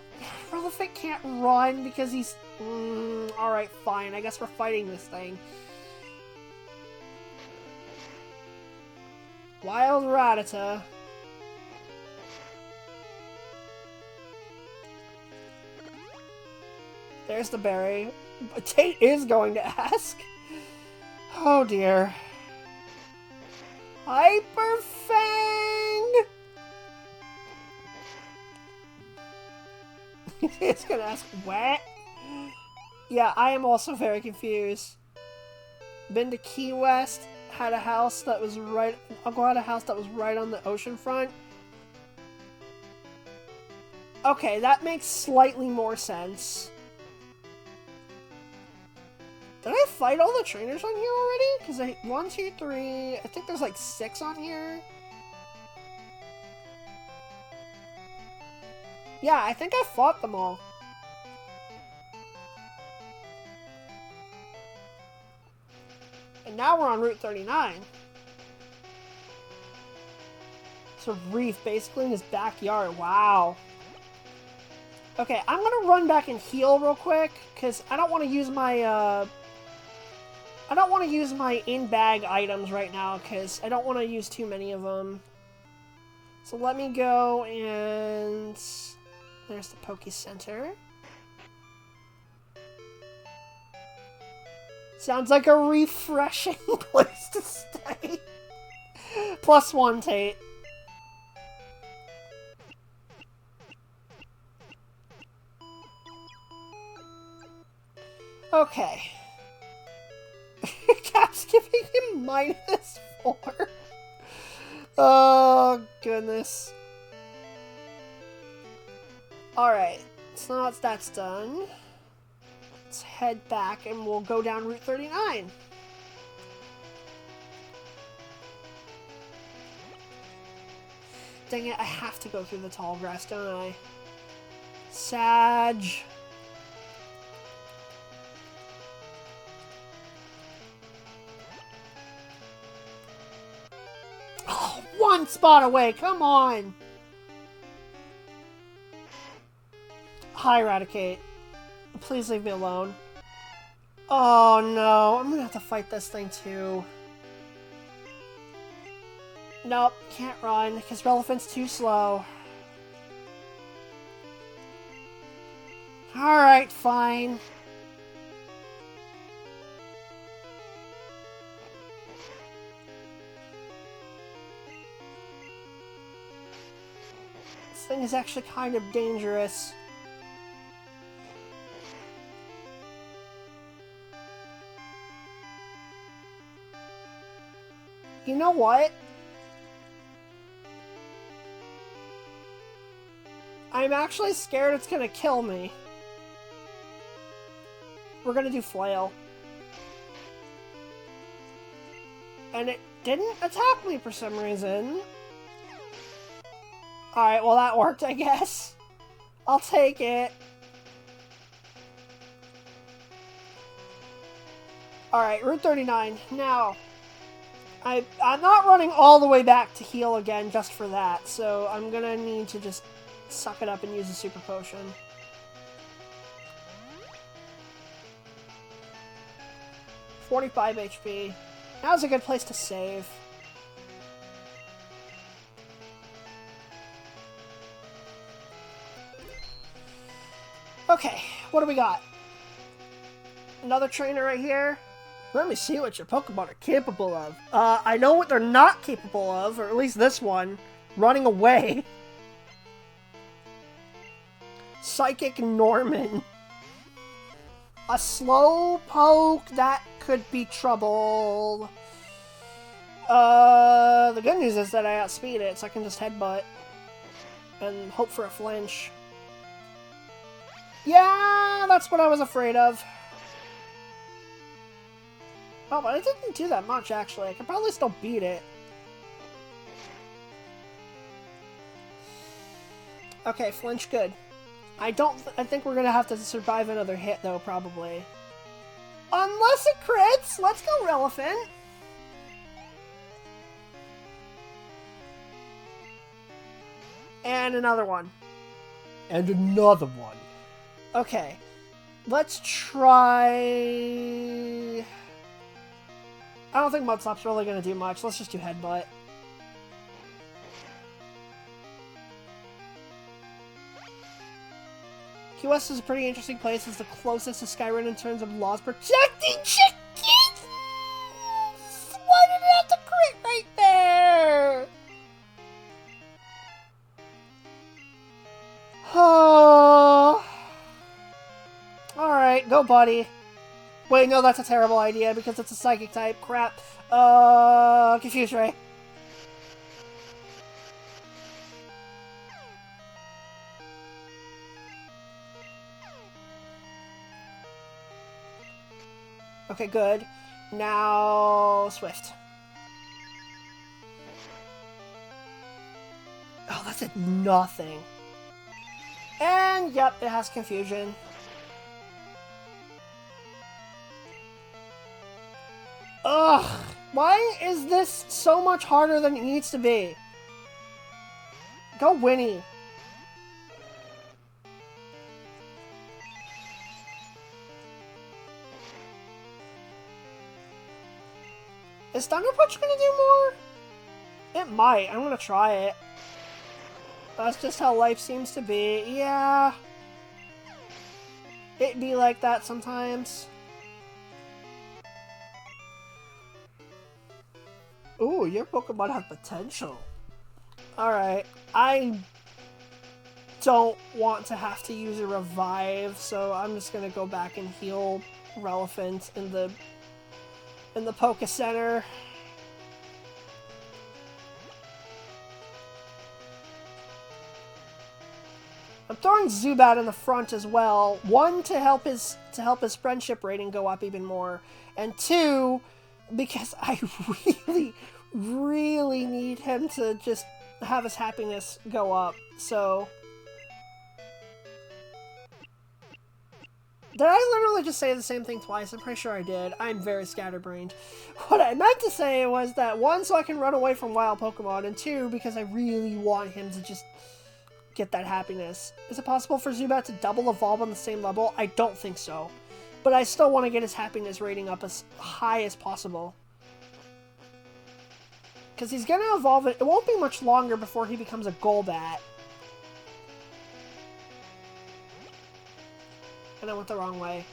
Relevant can't run because he's... Alright, fine. I guess we're fighting this thing. Wild Rattata. There's the berry. But Tate is going to ask. Oh dear. Hyper Fang! It's gonna ask, what? Yeah, I am also very confused. Been to Key West, had a house that was right... Uncle had a house that was right on the ocean front. Okay, that makes slightly more sense. Did I fight all the trainers on here already? Because 1, 2, 3... I think there's like 6 on here. Yeah, I think I fought them all. And now we're on Route 39. It's a reef basically in his backyard. Wow. Okay, I'm gonna run back and heal real quick, because I don't want to use my, I don't want to use my in-bag items right now, because I don't want to use too many of them. So let me go and... There's the Poke Center. Sounds like a refreshing place to stay. +1, Tate. Okay. Cap's giving him -4. Oh, goodness. Alright, so now that's done. Let's head back and we'll go down Route 39. Dang it, I have to go through the tall grass, don't I? Sag. Oh, 1 spot away, come on! Hi, Eradicate. Please leave me alone. Oh no, I'm gonna have to fight this thing too. Nope, can't run, because Relevant's too slow. Alright, fine. This thing is actually kind of dangerous. You know what? I'm actually scared it's gonna kill me. We're gonna do Flail. And it didn't attack me for some reason. Alright, well that worked, I guess. I'll take it. Alright, Route 39. Now... I'm not running all the way back to heal again just for that, so I'm gonna need to just suck it up and use a super potion. $45 HP. Now's a good place to save. Okay, what do we got? Another trainer right here. Let me see what your Pokemon are capable of. I know what they're not capable of, or at least this one. Running away. Psychic Norman. A slow poke, that could be trouble. The good news is that I outspeed it, so I can just headbutt. And hope for a flinch. Yeah, that's what I was afraid of. Oh, but I didn't do that much, actually. I could probably still beat it. Okay, flinch good. I think we're gonna have to survive another hit, though, probably. Unless it crits! Let's go, Relevant! And another one. And another one. Okay. Let's try... I don't think Mudslap's really gonna do much. Let's just do Headbutt. Key West is a pretty interesting place. It's the closest to Skyrim in terms of laws protecting chickens! Why did it have to crit right there? Oh. Alright, go buddy. Wait, no, that's a terrible idea because it's a psychic type. Crap. Confuse Ray. Okay, good. Now, Swift. Oh, that's at nothing. And, yep, it has confusion. Ugh! Why is this so much harder than it needs to be? Go Winnie. Is Thunder Punch gonna do more? It might. I'm gonna try it. That's just how life seems to be. Yeah. It be like that sometimes. Ooh, your Pokemon have potential. Alright. I don't want to have to use a revive, so I'm just gonna go back and heal Relevant in the Poké Center. I'm throwing Zubat in the front as well. One, to help his friendship rating go up even more, and two, because I really need him to just have his happiness go up. So, did I literally just say the same thing twice? I'm pretty sure I did. I'm very scatterbrained. What I meant to say was that, one, so I can run away from wild Pokemon, and two, because I really want him to just get that happiness. Is it possible for Zubat to double evolve on the same level? I don't think so. But I still want to get his happiness rating up as high as possible. Because he's going to evolve it. It won't be much longer before he becomes a Golbat. And I went the wrong way.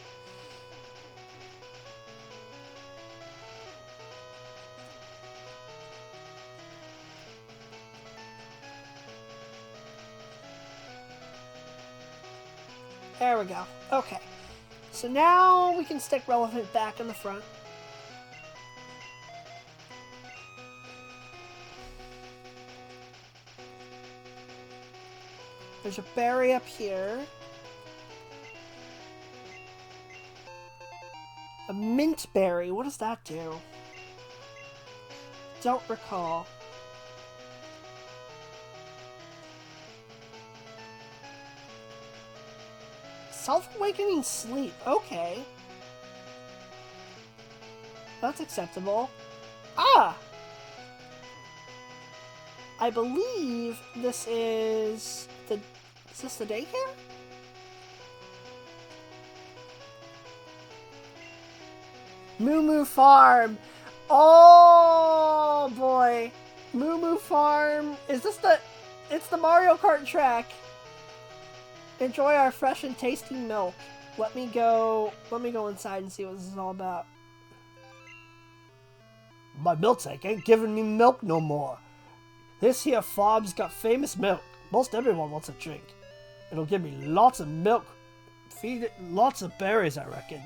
There we go. Okay. So now we can stick Relevant back in the front. There's a berry up here. A mint berry. What does that do? Don't recall. Self-awakening sleep. Okay. That's acceptable. Ah! I believe this is the Is this the daycare? Moo Moo Farm. Oh boy. Moo Moo Farm. Is this the... It's the Mario Kart track. Enjoy our fresh and tasty milk. Let me go inside and see what this is all about. My milk tank ain't giving me milk no more. This here farm's got famous milk. Most everyone wants a drink. It'll give me lots of milk. Feed it lots of berries, I reckon.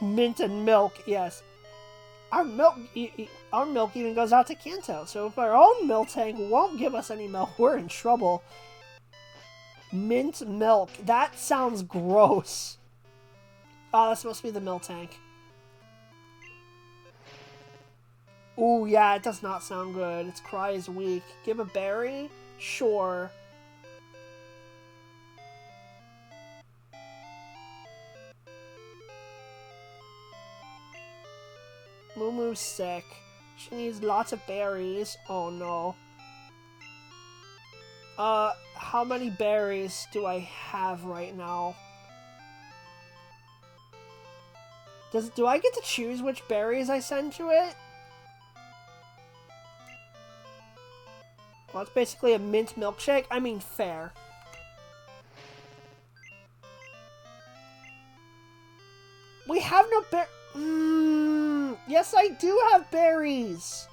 Mint and milk, yes. Our milk even goes out to Kanto, so if our own milk tank won't give us any milk, we're in trouble. Mint milk. That sounds gross. Oh, that's supposed to be the milk tank. Ooh, yeah, it does not sound good. Its cry is weak. Give a berry? Sure. Moo Moo's sick. She needs lots of berries. Oh no. How many berries do I have right now? Do I get to choose which berries I send to it? Well, it's basically a mint milkshake. I mean, fair. We have no yes, I do have berries.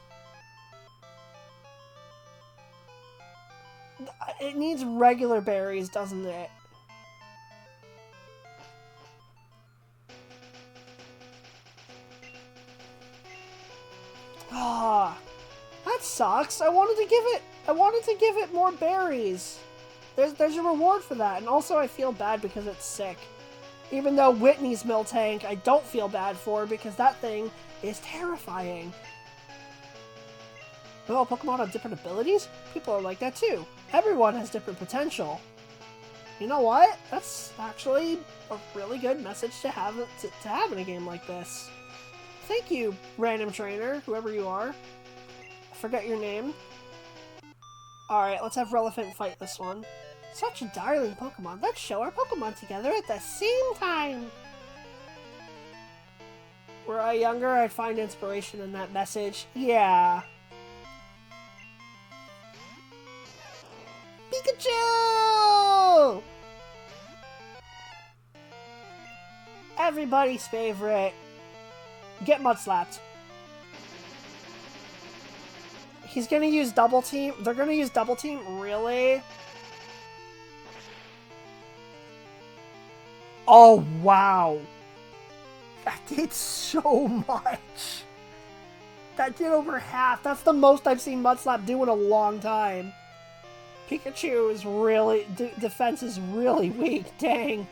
It needs regular berries, doesn't it? Ah, that sucks. I wanted to give it more berries. There's a reward for that, and also I feel bad because it's sick. Even though Whitney's milk tank, I don't feel bad for because that thing is terrifying. Oh, Pokemon have different abilities? People are like that too. Everyone has different potential. You know what? That's actually a really good message to have in a game like this. Thank you, random trainer, whoever you are. I forget your name. Alright, let's have Relevant fight this one. Such a darling Pokemon. Let's show our Pokemon together at the same time. Were I younger, I'd find inspiration in that message. Yeah. Pikachu! Everybody's favorite. Get mud slapped. He's gonna use double team. They're gonna use double team? Really? Oh, wow. That did so much. That did over half. That's the most I've seen Mudslap do in a long time. Pikachu is really... defense is really weak. Dang.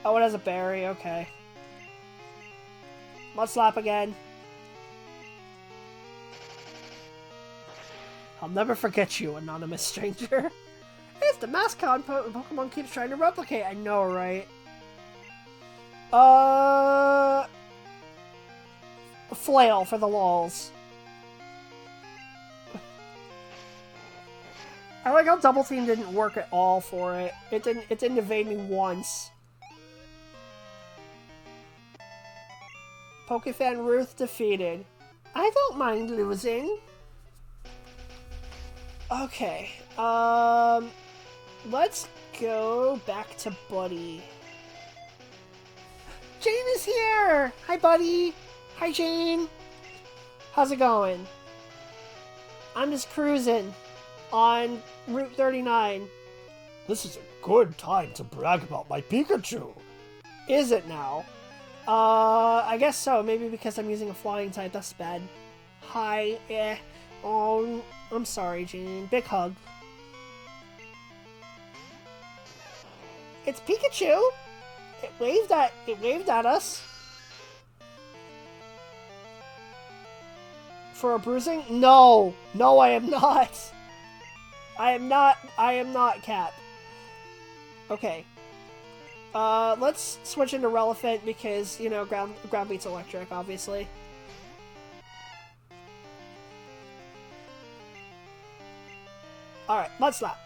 Oh, it has a berry. Okay. Mudslap again. I'll never forget you, anonymous stranger. It's the mascot Pokemon keeps trying to replicate. I know, right? Flail for the lols. I like how Double Team didn't work at all for it. It didn't evade me once. Pokefan Ruth defeated. I don't mind losing. Okay. Let's go back to Buddy. Jane is here! Hi, Buddy! Hi, Jane! How's it going? I'm just cruising on Route 39. This is a good time to brag about my Pikachu. Is it now? I guess so. Maybe because I'm using a flying type. That's bad. Hi. Oh, I'm sorry, Jane. Big hug. It's Pikachu! It waved at us. For a bruising? No! No, I am not! I am not Cap. Okay. Let's switch into Relevant because, you know, ground beats electric, obviously. Alright, Mud Slap.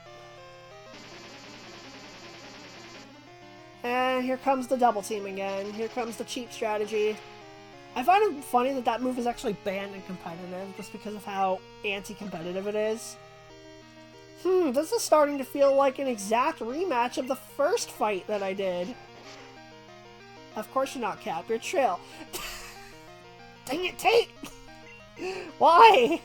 And here comes the double team again. Here comes the cheap strategy. I find it funny that that move is actually banned in competitive, just because of how anti-competitive it is. This is starting to feel like an exact rematch of the first fight that I did. Of course you're not, Cap. You're Trail. Dang it, Tate! Why?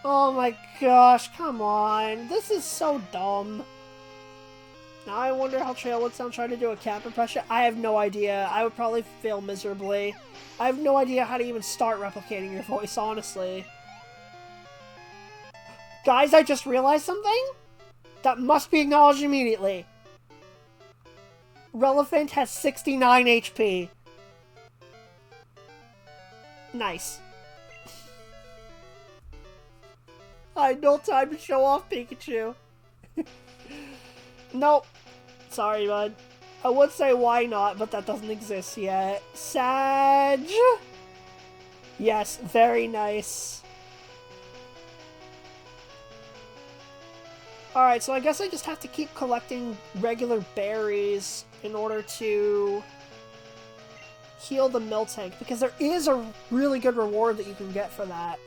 Oh my gosh, come on. This is so dumb. Now I wonder how Trail would sound trying to do a Cap impression. I have no idea. I would probably fail miserably. I have no idea how to even start replicating your voice, honestly. Guys, I just realized something that must be acknowledged immediately. Relevant has 69 HP. Nice. I had no time to show off Pikachu. Nope. Sorry, bud. I would say why not, but that doesn't exist yet. Sag! Yes, very nice. Alright, so I guess I just have to keep collecting regular berries in order to heal the Miltank, because there is a really good reward that you can get for that.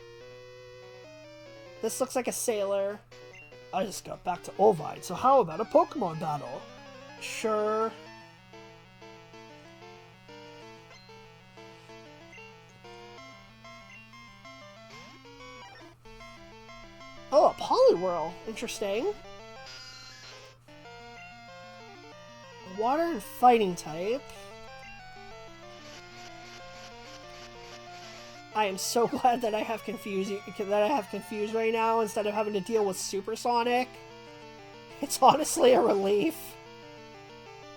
This looks like a sailor. I just got back to Ovide, so how about a Pokemon battle? Sure. Oh, a Poliwhirl. Interesting. Water and fighting type. I am so glad that I have confused right now instead of having to deal with Supersonic. It's honestly a relief.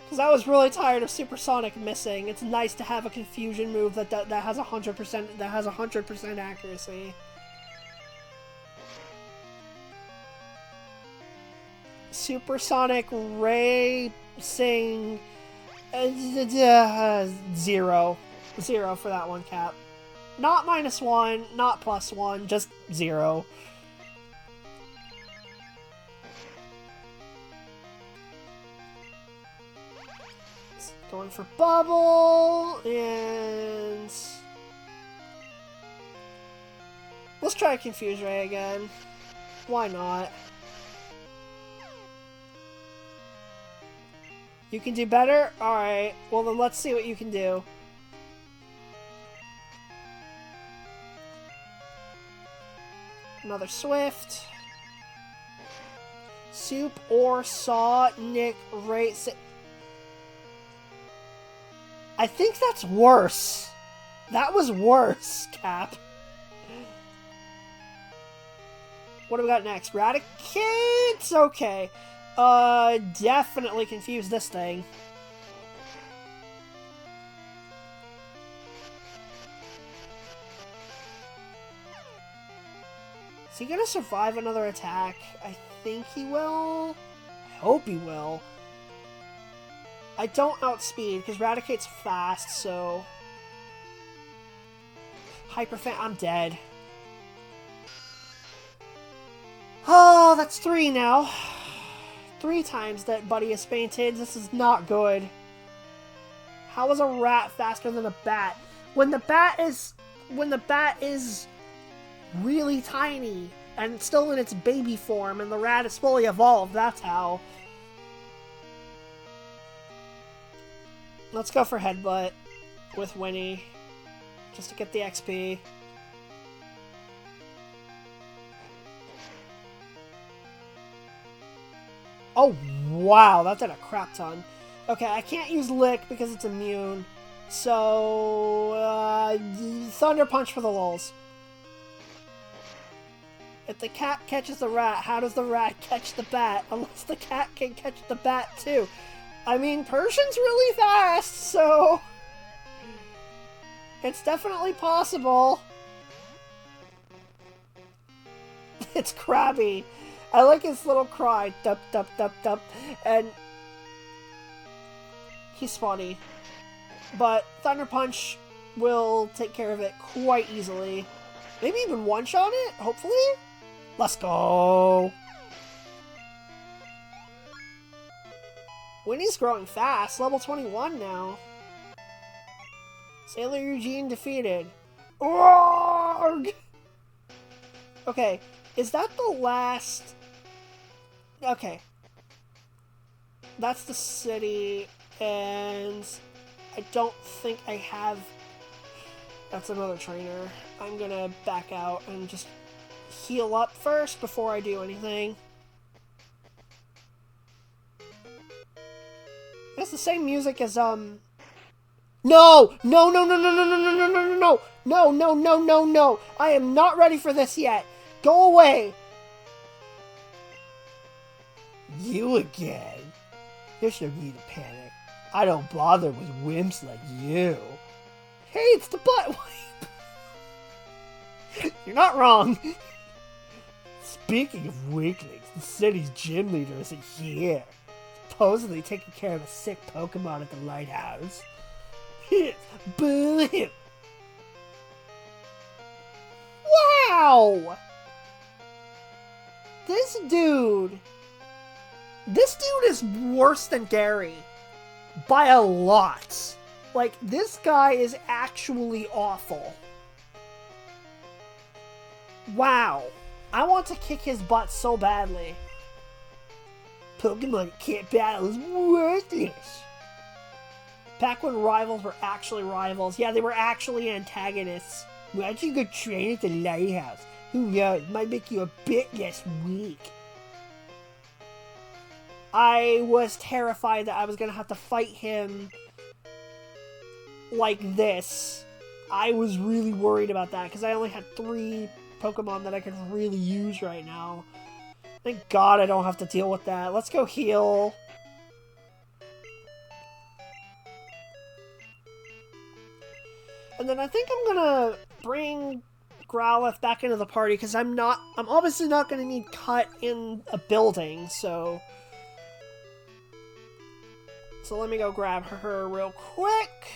Because I was really tired of Supersonic missing. It's nice to have a confusion move that has 100% accuracy. Supersonic Racing 0. 0 for that one, Cap. Not -1, not +1, just 0. Going for Bubble, and let's try Confuse Ray again. Why not? You can do better? Alright, well then let's see what you can do. Another Swift. Soup or Saw Nick Race. I think that's worse. That was worse, Cap. What do we got next? Raticate's okay. Definitely confuse this thing. Is he gonna survive another attack? I think he will. I hope he will. I don't outspeed, because Raticate's fast, so... Hyperfan, I'm dead. Oh, that's 3 now. 3 times that Buddy has fainted. This is not good. How is a rat faster than a bat? When the bat is really tiny and still in its baby form and the rat is fully evolved, that's how. Let's go for Headbutt with Winnie, just to get the XP. Oh, wow, that did a crap ton. Okay, I can't use Lick because it's immune. So, Thunder Punch for the lulz. If the cat catches the rat, how does the rat catch the bat? Unless the cat can catch the bat, too. I mean, Persian's really fast, so... It's definitely possible. It's Krabby. I like his little cry, dup, dup, dup, dup, and he's funny. But Thunder Punch will take care of it quite easily. Maybe even one-shot it, hopefully? Let's go. Winnie's growing fast. Level 21 now. Sailor Eugene defeated. Roarg! Okay, is that the last... Okay. That's the city, and I don't think I have... That's another trainer. I'm gonna back out and just heal up first before I do anything. It's the same music as, No! No, no, no, no, no, no, no, no, no, no, no, no, no, no, no, no. I am not ready for this yet. Go away. You again. There's no need to panic. I don't bother with wimps like you. Hey, it's the butt wipe. You're not wrong. Speaking of weaklings, the city's gym leader isn't here. Supposedly taking care of a sick Pokemon at the lighthouse. Boo! Wow! This dude is worse than Gary. By a lot. Like, this guy is actually awful. Wow. I want to kick his butt so badly. Pokemon can't battle is worthless. Back when rivals were actually rivals. Yeah, they were actually antagonists. Why don't you go train at the lighthouse? Who knows? Might make you a bit less weak. I was terrified that I was going to have to fight him like this. I was really worried about that because I only had 3 Pokemon that I could really use right now. Thank God I don't have to deal with that. Let's go heal. And then I think I'm gonna bring Growlithe back into the party because I'm obviously not gonna need Cut in a building, so let me go grab her real quick.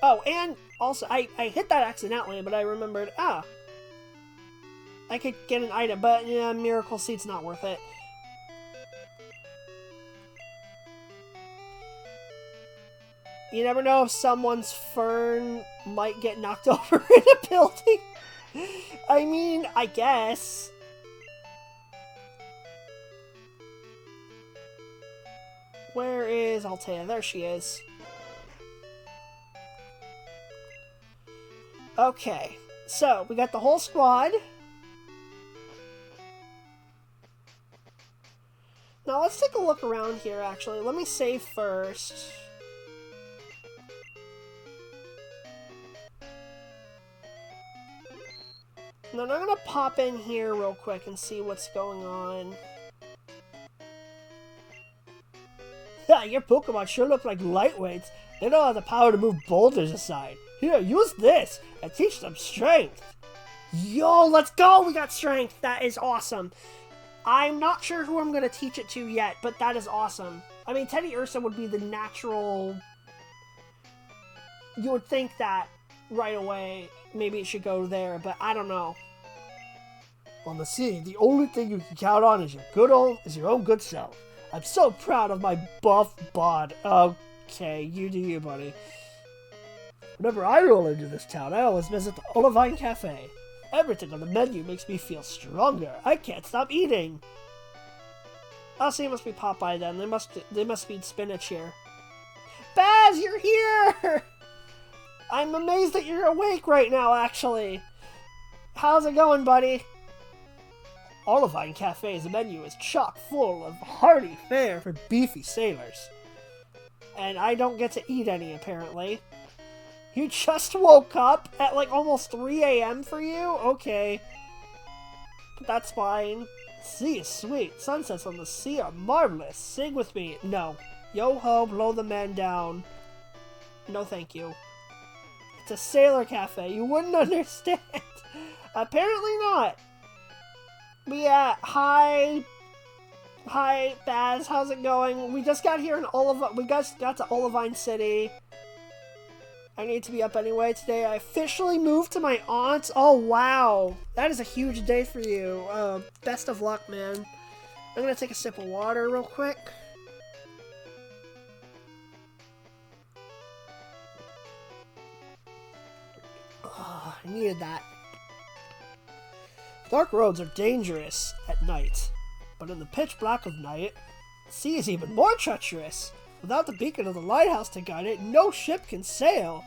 Oh, and also I hit that accidentally, but I remembered, I could get an item, but yeah, Miracle Seed's not worth it. You never know if someone's fern might get knocked over in a building. I mean, I guess. Where is Altea? There she is. Okay, so we got the whole squad. Now let's take a look around here, actually. Let me save first. And then I'm going to pop in here real quick and see what's going on. Yeah, your Pokemon sure look like lightweights. They don't have the power to move boulders aside. Here, use this and teach them strength. Yo, let's go! We got strength. That is awesome. I'm not sure who I'm going to teach it to yet, but that is awesome. I mean, Teddy Ursa would be the natural... You would think that right away, maybe it should go there, but I don't know. On the sea, the only thing you can count on is your own good self. I'm so proud of my buff bod. Okay, you do you, buddy. Whenever I roll into this town, I always visit the Olivine Cafe. Everything on the menu makes me feel stronger. I can't stop eating. Oh, so you must be Popeye then. They must feed spinach here. Baz, you're here! I'm amazed that you're awake right now, actually. How's it going, buddy? Olivine Cafe's menu is chock full of hearty fare for beefy sailors. And I don't get to eat any, apparently. You just woke up at like almost 3 a.m. for you? Okay. But that's fine. Sea is sweet. Sunsets on the sea are marvelous. Sing with me. No. Yo-ho, blow the man down. No, thank you. It's a sailor cafe. You wouldn't understand. Apparently not. But yeah, hi, Baz. How's it going? We just got here in we just got to Olivine City. I need to be up anyway today. I officially moved to my aunt's. Oh, wow. That is a huge day for you. Best of luck, man. I'm going to take a sip of water real quick. Oh, I needed that. Dark roads are dangerous at night, but in the pitch black of night, the sea is even more treacherous. Without the beacon of the lighthouse to guide it, no ship can sail.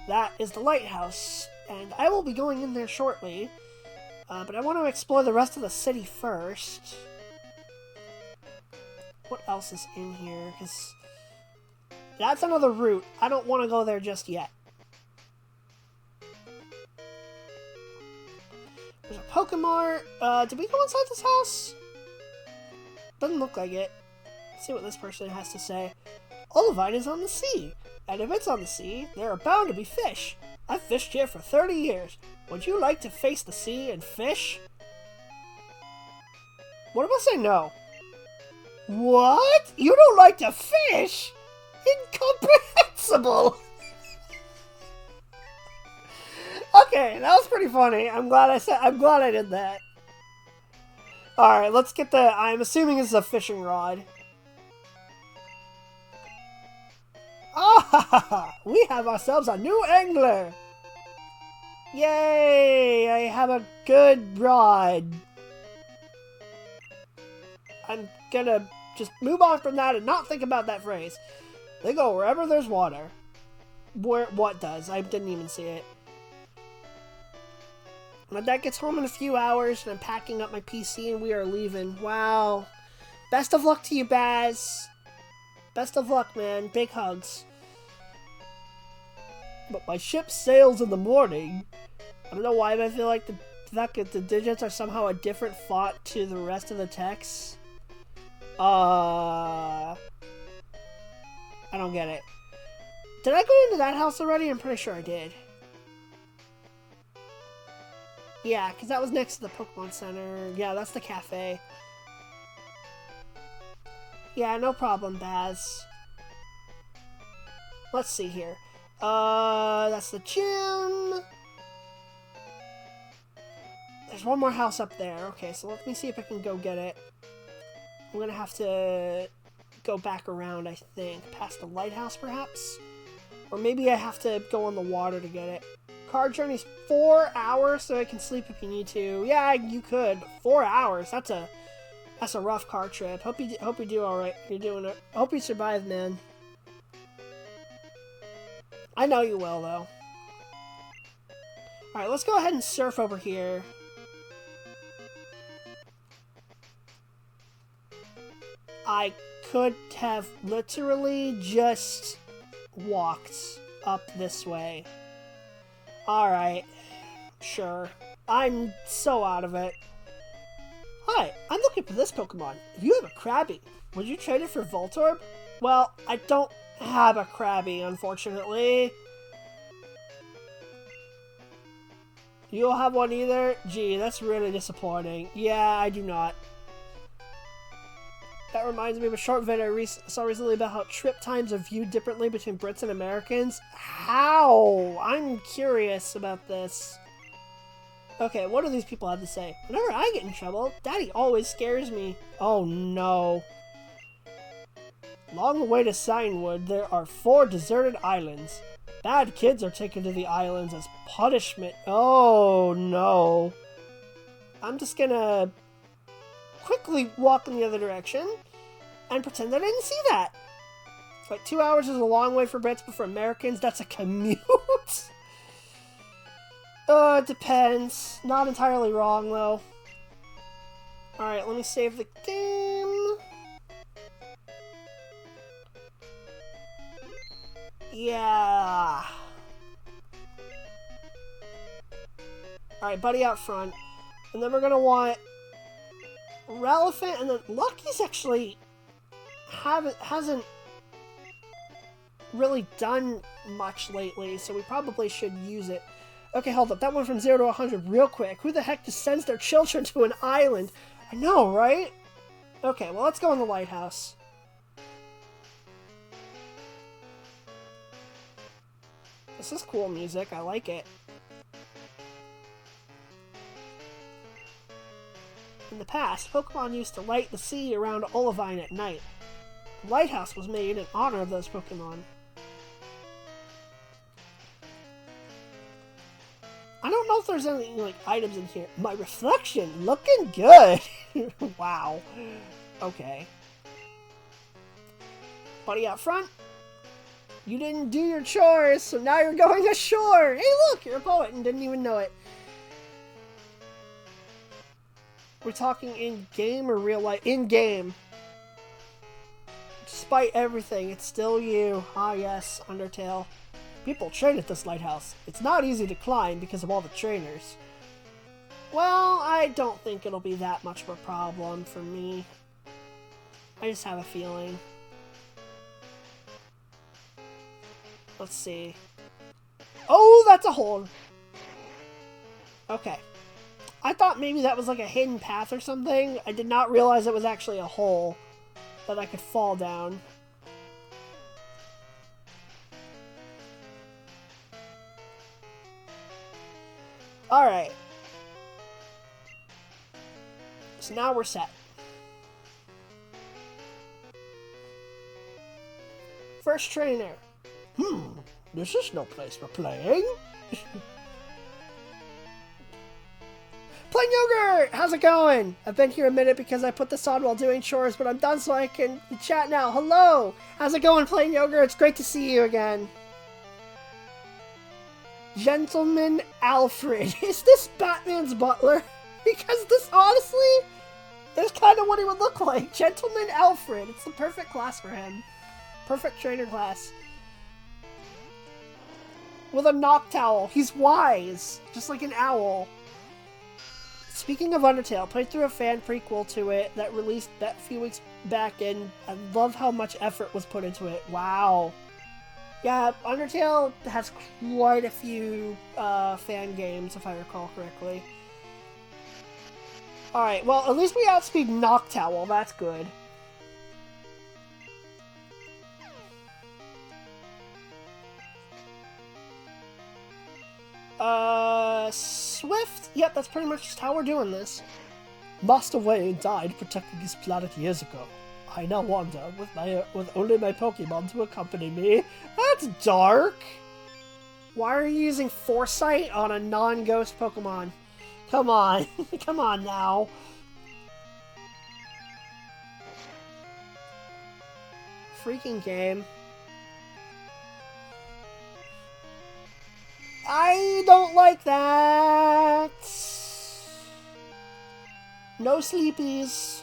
That is the lighthouse, and I will be going in there shortly. But I want to explore the rest of the city first. What else is in here? Because that's another route. I don't want to go there just yet. There's a Pokemart. Did we go inside this house? Doesn't look like it. Let's see what this person has to say. Olivine is on the sea, and if it's on the sea, there are bound to be fish. I've fished here for 30 years. Would you like to face the sea and fish? What if I say no? What? You don't like to fish? Incomprehensible! Okay, that was pretty funny. I'm glad I did that. Alright, let's get the... I'm assuming this is a fishing rod. Ah! We have ourselves a new angler! Yay! I have a good rod. I'm gonna just move on from that and not think about that phrase. They go wherever there's water. What does? I didn't even see it. My dad gets home in a few hours, and I'm packing up my PC, and we are leaving. Wow. Best of luck to you, Baz. Best of luck, man. Big hugs. But my ship sails in the morning. I don't know why, but I feel like the digits are somehow a different font to the rest of the text. I don't get it. Did I go into that house already? I'm pretty sure I did. Yeah, because that was next to the Pokemon Center. Yeah, that's the cafe. Yeah, no problem, Baz. Let's see here. That's the gym. There's one more house up there. Okay, so let me see if I can go get it. I'm gonna have to go back around, I think. Past the lighthouse, perhaps? Or maybe I have to go on the water to get it. Car journey's 4 hours, so I can sleep if you need to. Yeah, you could. 4 hours. That's a rough car trip. Hope you do all right. You're doing it. Hope you survive, man. I know you will, though. All right, let's go ahead and surf over here. I could have literally just walked up this way. Alright, sure. I'm so out of it. Hi, I'm looking for this Pokemon. If you have a Krabby, would you trade it for Voltorb? Well, I don't have a Krabby, unfortunately. You don't have one either? Gee, that's really disappointing. Yeah, I do not. That reminds me of a short video I saw recently about how trip times are viewed differently between Brits and Americans. How? I'm curious about this. Okay, what do these people have to say? Whenever I get in trouble, Daddy always scares me. Oh no. Along the way to Signwood, there are 4 deserted islands. Bad kids are taken to the islands as punishment. Oh no. I'm just gonna quickly walk in the other direction and pretend I didn't see that. Like 2 hours is a long way for Brits, but for Americans, that's a commute. It depends. Not entirely wrong, though. Alright, let me save the game. Yeah. Alright, buddy out front. And then we're gonna want Relevant, and then Lucky's actually hasn't really done much lately, so we probably should use it. Okay, hold up. That went from 0 to 100 real quick. Who the heck just sends their children to an island? I know, right? Okay, well, let's go in the lighthouse. This is cool music. I like it. In the past, Pokemon used to light the sea around Olivine at night. The lighthouse was made in honor of those Pokemon. I don't know if there's any like items in here. My reflection looking good. Wow. Okay. Buddy out front. You didn't do your chores, so now you're going ashore. Hey, look, you're a poet and didn't even know it. We're talking in-game or real life? In-game. Despite everything, it's still you. Ah, yes, Undertale. People train at this lighthouse. It's not easy to climb because of all the trainers. Well, I don't think it'll be that much of a problem for me. I just have a feeling. Let's see. Oh, that's a hole. Okay. I thought maybe that was like a hidden path or something. I did not realize it was actually a hole that I could fall down. Alright. So now we're set. First trainer. This is no place for playing. Plain Yogurt! How's it going? I've been here a minute because I put this on while doing chores, but I'm done so I can chat now. Hello! How's it going, Plain Yogurt? It's great to see you again. Gentleman Alfred. Is this Batman's butler? Because this, honestly, is kind of what he would look like. Gentleman Alfred. It's the perfect class for him. Perfect trainer class. With a Noctowl. He's wise. Just like an owl. Speaking of Undertale, played through a fan prequel to it that released that a few weeks back, and I love how much effort was put into it. Wow. Yeah, Undertale has quite a few fan games, if I recall correctly. Alright, well, at least we outspeed Noctowl. That's good. Swift? Yep, that's pretty much just how we're doing this. Master Wayne died protecting his planet years ago. I now wander with only my Pokemon to accompany me. That's dark! Why are you using Foresight on a non-ghost Pokemon? Come on. Come on now. Freaking game. I don't like that. No sleepies.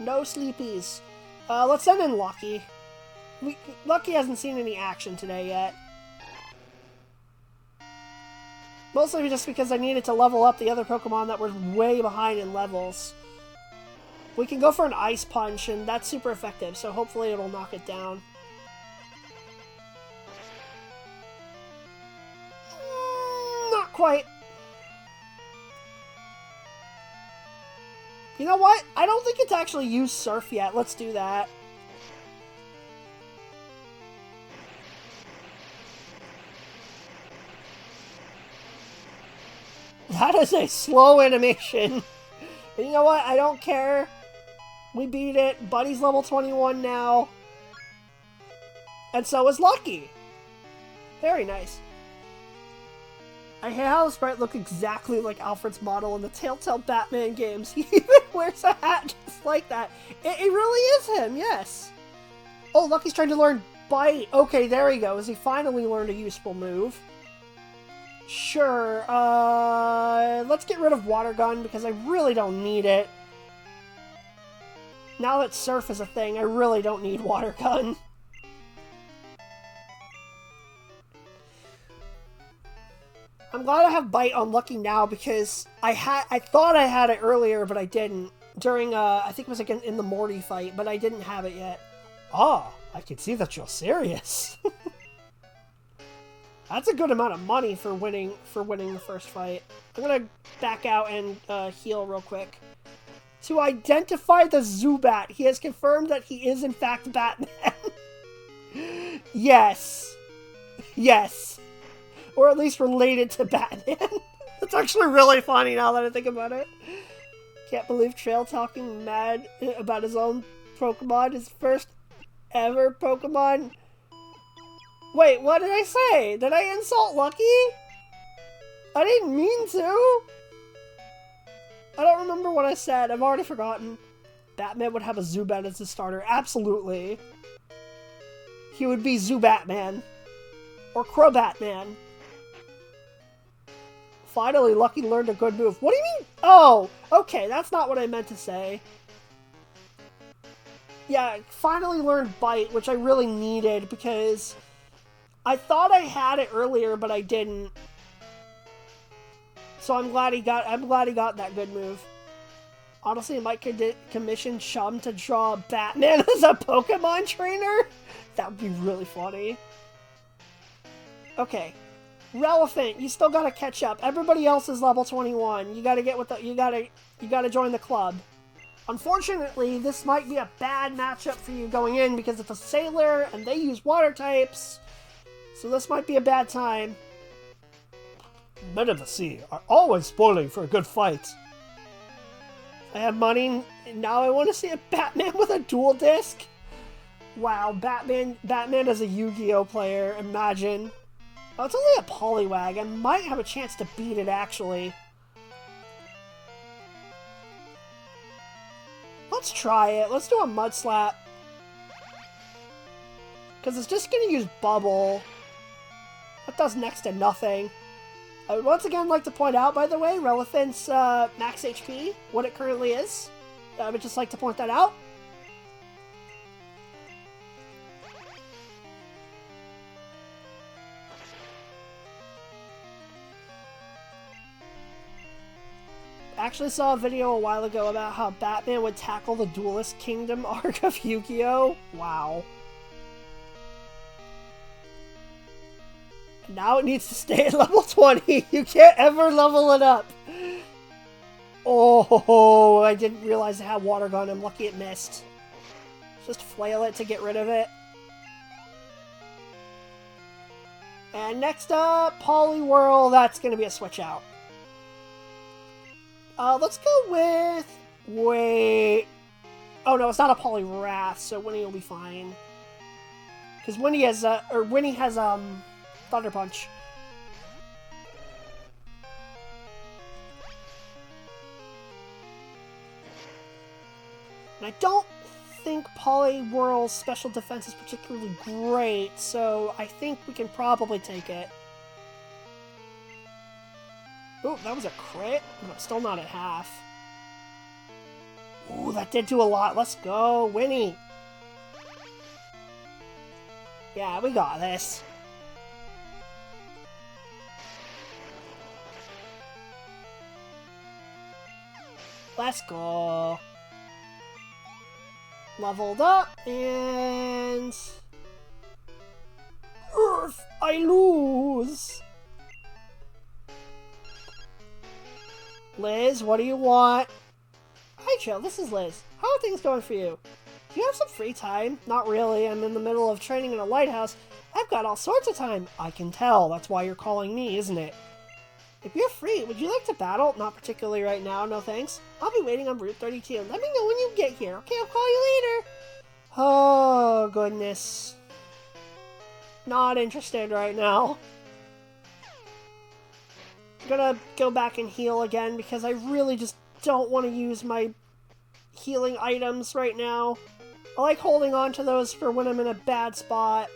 No sleepies. Let's send in Lucky. Lucky hasn't seen any action today yet. Mostly just because I needed to level up the other Pokemon that were way behind in levels. We can go for an Ice Punch, and that's super effective, so hopefully it'll knock it down. Not quite. You know what? I don't think it's actually used Surf yet. Let's do that. That is a slow animation. And you know what? I don't care. We beat it. Buddy's level 21 now. And so is Lucky. Very nice. I hate how the sprite look exactly like Alfred's model in the Telltale Batman games. He even wears a hat just like that. It really is him, yes. Oh, Lucky's trying to learn Bite. Okay, there he goes. He finally learned a useful move. Sure, let's get rid of Water Gun because I really don't need it. Now that Surf is a thing, I really don't need Water Gun. I'm glad I have Bite on Lucky now because I thought I had it earlier, but I didn't. During, I think it was again in the Morty fight, but I didn't have it yet. Ah, I can see that you're serious. That's a good amount of money for winning the first fight. I'm gonna back out and heal real quick. To identify the Zubat, he has confirmed that he is in fact Batman. Yes. Yes. Or at least related to Batman. That's actually really funny now that I think about it. Can't believe Trail talking mad about his own Pokemon. His first ever Pokemon. Wait, what did I say? Did I insult Lucky? I didn't mean to. I don't remember what I said. I've already forgotten. Batman would have a Zubat as his starter. Absolutely. He would be Zubatman. Or Crobatman. Finally, Lucky learned a good move. What do you mean? Oh, okay, that's not what I meant to say. Yeah, finally learned Bite, which I really needed because I thought I had it earlier, but I didn't. So I'm glad he got that good move. Honestly, I might commission Chum to draw Batman as a Pokemon trainer. That would be really funny. Okay. Relevant, you still gotta catch up. Everybody else is level 21. You gotta get with the you gotta join the club. Unfortunately, this might be a bad matchup for you going in because it's a sailor and they use water types. So this might be a bad time. Men of the sea are always spoiling for a good fight. I have money and now I want to see a Batman with a dual disc. Wow, Batman as a Yu-Gi-Oh player, imagine. Oh, it's only a Poliwag. I might have a chance to beat it, actually. Let's try it. Let's do a Mud Slap. Because it's just going to use Bubble. That does next to nothing. I would once again like to point out, by the way, Relithant's max HP, what it currently is. I would just like to point that out. Actually saw a video a while ago about how Batman would tackle the Duelist Kingdom arc of Yu-Gi-Oh! Wow. Now it needs to stay at level 20. You can't ever level it up. Oh, I didn't realize it had Water Gun. I'm lucky it missed. Just flail it to get rid of it. And next up, Poliwhirl. That's going to be a switch out. Let's go with... Wait... Oh no, it's not a Poliwrath, so Winnie will be fine. Because Winnie has, Thunder Punch. And I don't think Poliwhirl's special defense is particularly great, so I think we can probably take it. Ooh, that was a crit, but I'm still not at half. Ooh, that did do a lot. Let's go, Winnie. Yeah, we got this. Let's go. Leveled up, and... Earth, I lose! Liz, what do you want? Hi, Chill, this is Liz. How are things going for you? Do you have some free time? Not really, I'm in the middle of training in a lighthouse. I've got all sorts of time. I can tell, that's why you're calling me, isn't it? If you're free, would you like to battle? Not particularly right now, no thanks. I'll be waiting on Route 32. Let me know when you get here, okay? I'll call you later. Oh, goodness. Not interested right now. I'm gonna go back and heal again because I really just don't want to use my healing items right now. I like holding on to those for when I'm in a bad spot.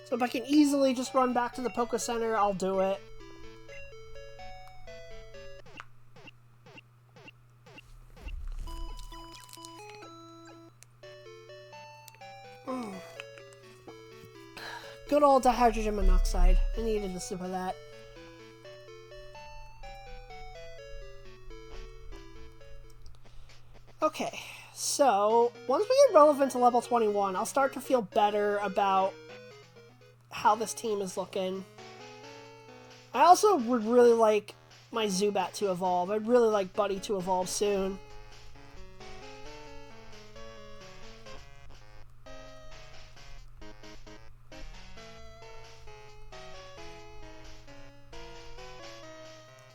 So if I can easily just run back to the Poké Center, I'll do it. Good old dihydrogen monoxide. I needed a sip of that. Okay, so once we get relevant to level 21, I'll start to feel better about how this team is looking. I also would really like my Zubat to evolve. I'd really like Buddy to evolve soon.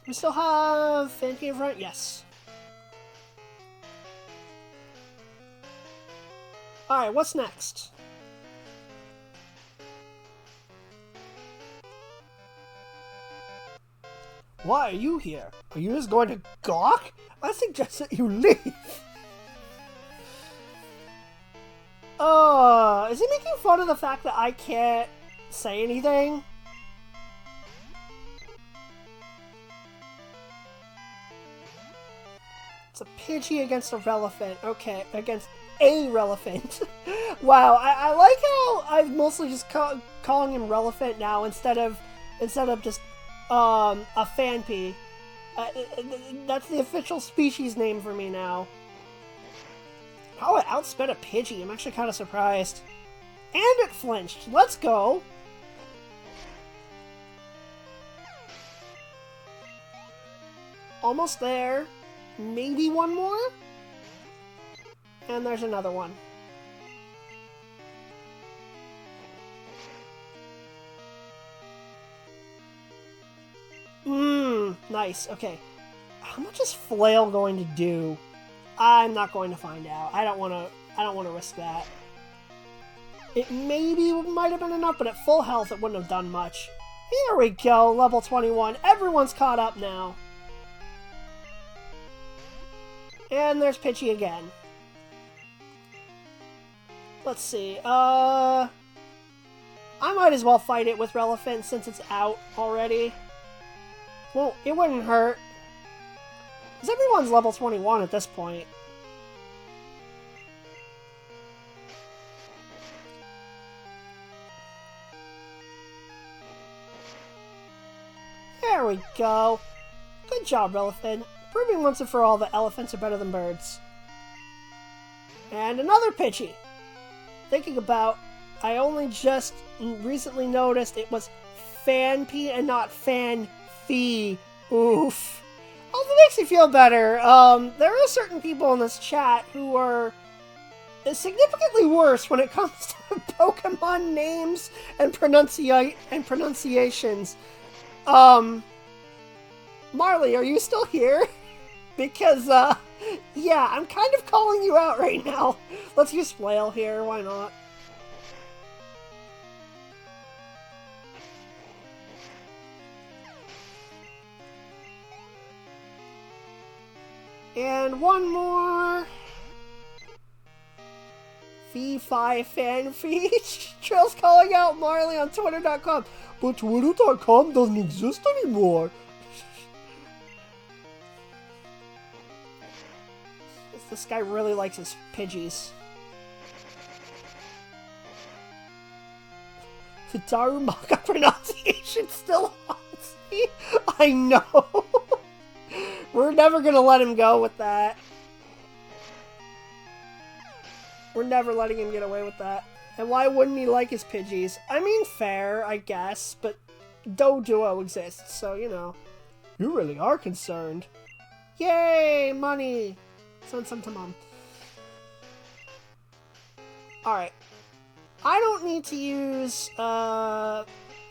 We still have Fanpy in front? Yes. Alright, what's next? Why are you here? Are you just going to gawk? I suggest that you leave. Is he making fun of the fact that I can't say anything? It's a Pidgey against a Relevant. Okay, against a Relevant. Wow, I like how I'm mostly just calling him Relevant now instead of just a Fanpy. That's the official species name for me now. Oh, it outsped a Pidgey. I'm actually kind of surprised. And it flinched. Let's go. Almost there. Maybe one more? And there's another one. Nice. Okay. How much is Flail going to do? I'm not going to find out. I don't want to risk that. It maybe might have been enough, but at full health it wouldn't have done much. Here we go, level 21. Everyone's caught up now. And there's Pidgey again. Let's see. I might as well fight it with Relevant since it's out already. Well, it wouldn't hurt. Because everyone's level 21 at this point. There we go. Good job, Relevant. Proving once and for all that elephants are better than birds. And another Pidgey. Thinking about, I only just recently noticed it was Fanpy and not Fanfy. Oof. Well, if it makes you feel better, there are certain people in this chat who are significantly worse when it comes to Pokemon names and pronunciations. Marley, are you still here? Because, yeah, I'm kind of calling you out right now. Let's use Flail here, why not? And one more. Fee-fi Fanfy. Trail's calling out Marley on Twitter.com. But Twitter.com doesn't exist anymore. This guy really likes his Pidgeys. The Darumaka pronunciation still haunts me. I know. We're never gonna let him go with that. We're never letting him get away with that. And why wouldn't he like his Pidgeys? I mean, fair, I guess, but Doduo exists, so, you know. You really are concerned. Yay, money! Send some to Mom. Alright. I don't need to use,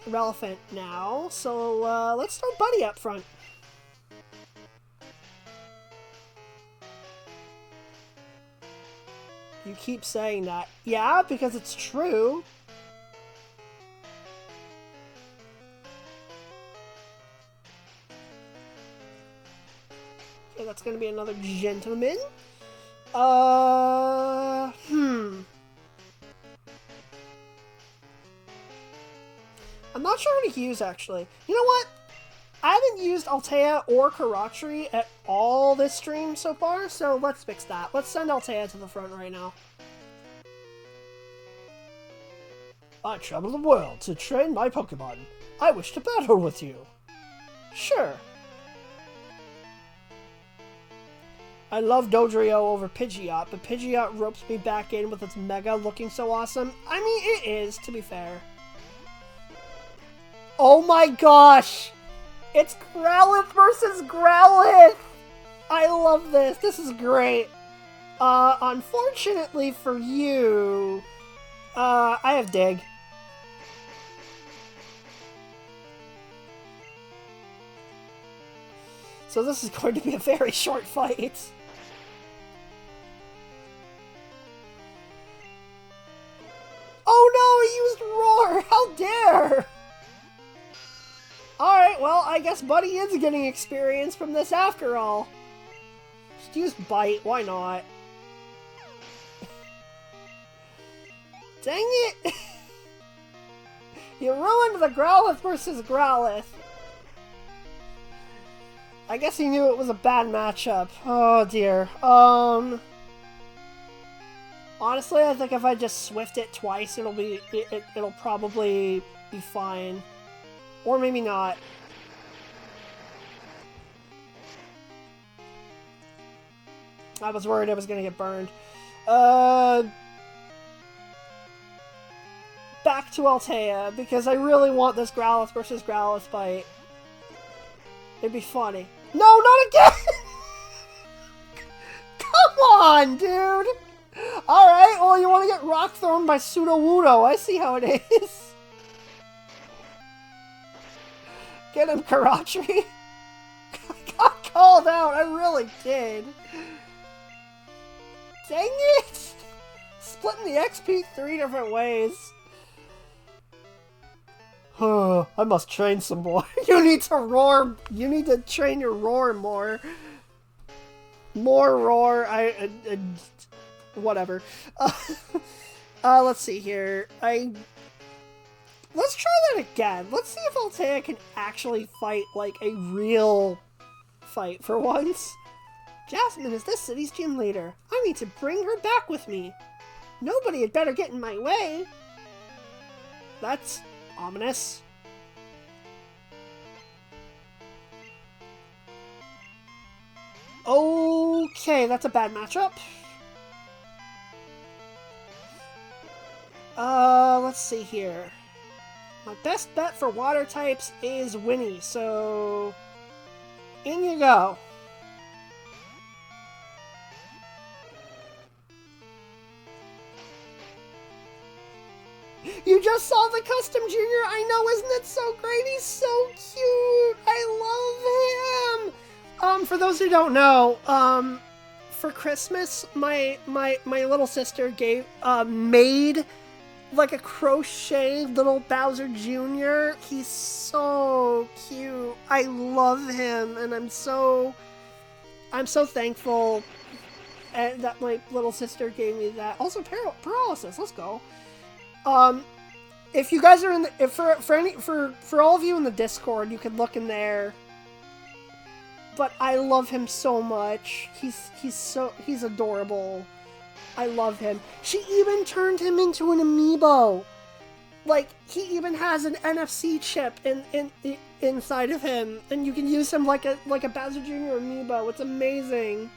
Relevant now, so, let's throw Buddy up front. You keep saying that. Yeah, because it's true. Okay, that's gonna be another gentleman. I'm not sure who to use, actually. You know what? I haven't used Altea or Karachi at all this stream so far, so let's fix that. Let's send Altea to the front right now. I travel the world to train my Pokemon. I wish to battle with you. Sure. I love Dodrio over Pidgeot, but Pidgeot ropes me back in with its Mega looking so awesome. I mean, it is, to be fair. Oh my gosh! It's Growlithe versus Growlithe! I love this. This is great. Unfortunately for you, I have Dig. So this is going to be a very short fight. Oh no, he used Roar! How dare! Alright, well, I guess Buddy is getting experience from this after all. Just use Bite, why not? Dang it! You ruined the Growlithe versus Growlithe. I guess he knew it was a bad matchup. Oh dear. Honestly, I think if I just Swift it twice, it'll probably be fine. Or maybe not. I was worried I was gonna get burned. Back to Altea, because I really want this Growlithe versus Growlithe fight. It'd be funny. No, not again! Come on, dude! Alright, well, you want to get rock thrown by Sudowoodo. I see how it is. Get him, Karachi. I got called out. I really did. Dang it! Splitting the XP 3 different ways. I must train some more. You need to roar. You need to train your roar more. More roar. Whatever. Let's see here. Let's try that again. Let's see if Altea can actually fight like a real fight for once. Jasmine is this city's gym leader. I need to bring her back with me. Nobody had better get in my way. That's ominous. Okay, that's a bad matchup. Let's see here. My best bet for water types is Winnie, so in you go. You just saw the Custom Junior? I know, isn't it so great? He's so cute. I love him. For those who don't know, for Christmas, my little sister made like a crochet little Bowser Jr. He's so cute. I love him, and I'm so thankful that my little sister gave me that. Also, paralysis. Let's go. If you guys are in the, for all of you in the Discord, you can look in there. But I love him so much. He's adorable. I love him. She even turned him into an amiibo. Like, he even has an NFC chip inside of him, and you can use him like a Bowser Jr. amiibo. It's amazing.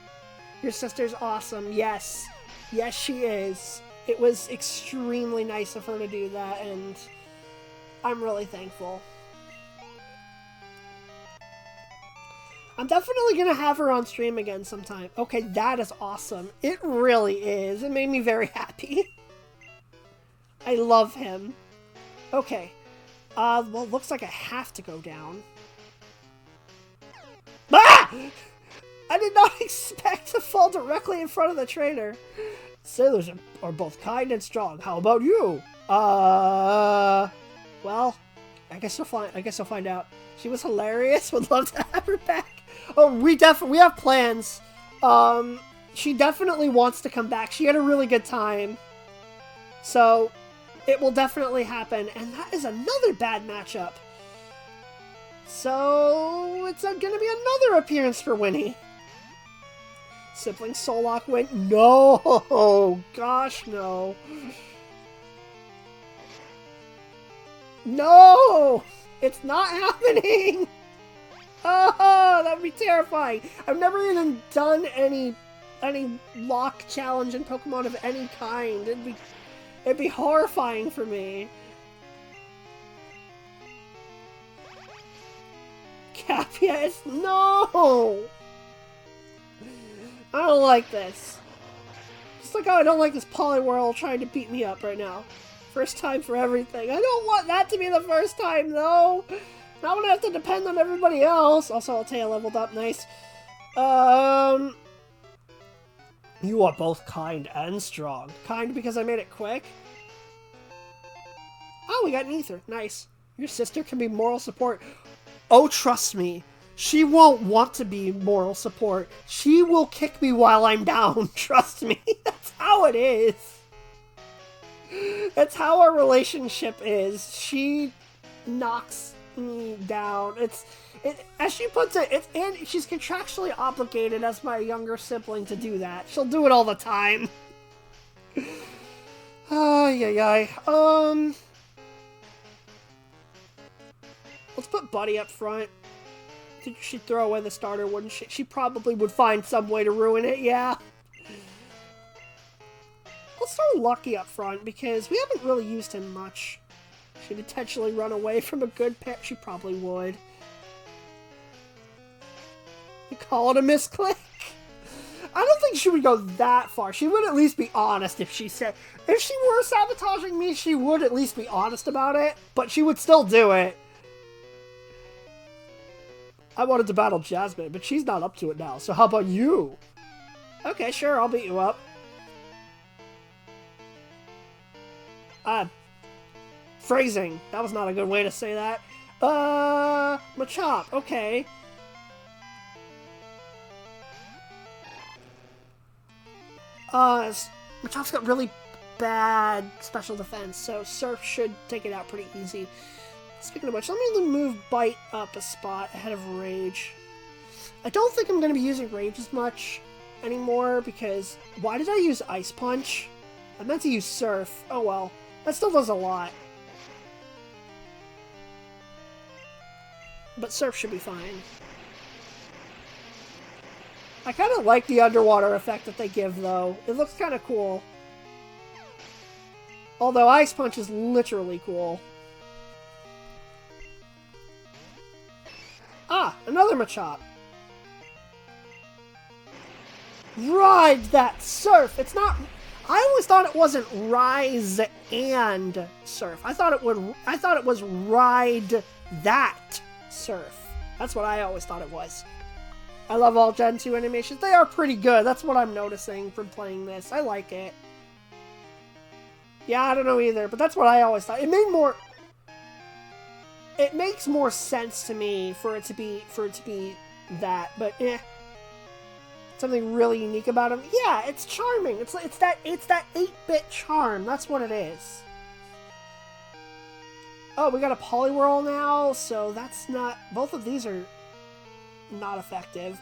Your sister's awesome. Yes. Yes, she is. It was extremely nice of her to do that, and I'm really thankful. I'm definitely going to have her on stream again sometime. Okay, that is awesome. It really is. It made me very happy. I love him. Okay. Well, looks like I have to go down. Ah! I did not expect to fall directly in front of the trainer. Sailors are both kind and strong. How about you? Well, I guess you'll find out. She was hilarious. Would love to have her back. Oh, we have plans. She definitely wants to come back. She had a really good time. So, it will definitely happen. And that is another bad matchup. So, it's gonna be another appearance for Winnie. Sibling Solok went. No! Gosh, no. No! It's not happening! Oh, that would be terrifying. I've never even done any lock challenge in Pokemon of any kind. It'd be horrifying for me. Capias, no! I don't like this. Just like how I don't like this Poliwhirl trying to beat me up right now. First time for everything. I don't want that to be the first time, though. Not when I have to depend on everybody else. Also, Altea leveled up. Nice. You are both kind and strong. Kind because I made it quick. Oh, we got an ether. Nice. Your sister can be moral support. Oh, trust me. She won't want to be moral support. She will kick me while I'm down. Trust me. That's how it is. That's how our relationship is. She knocks me down. As she puts it, and she's contractually obligated as my younger sibling to do that. She'll do it all the time. Ay. Let's put Buddy up front. She'd throw away the starter, wouldn't she? She probably would find some way to ruin it, yeah. Let's throw Lucky up front, because we haven't really used him much. She'd intentionally run away from a good pet. She probably would. You call it a misclick? I don't think she would go that far. She would at least be honest if she said... If she were sabotaging me, she would at least be honest about it. But she would still do it. I wanted to battle Jasmine, but she's not up to it now. So how about you? Okay, sure, I'll beat you up. Phrasing. That was not a good way to say that. Machop. Okay. Machop's got really bad special defense, so Surf should take it out pretty easy. Speaking of which, let me move Bite up a spot ahead of Rage. I don't think I'm going to be using Rage as much anymore, because... Why did I use Ice Punch? I meant to use Surf. Oh well. That still does a lot. But Surf should be fine. I kind of like the underwater effect that they give, though. It looks kind of cool. Although Ice Punch is literally cool. Ah, another Machop. Ride that Surf! It's not... I always thought it wasn't Rise and Surf. I thought it was Ride that Surf. That's what I always thought it was. I love all Gen 2 animations. They are pretty good. That's what I'm noticing from playing this. I like it. Yeah, I don't know either, but that's what I always thought. It makes more sense to me for it to be that, but something really unique about him. Yeah, it's charming. It's that 8-bit charm. That's what it is. Oh, we got a Poliwhirl now, so that's not... Both of these are not effective.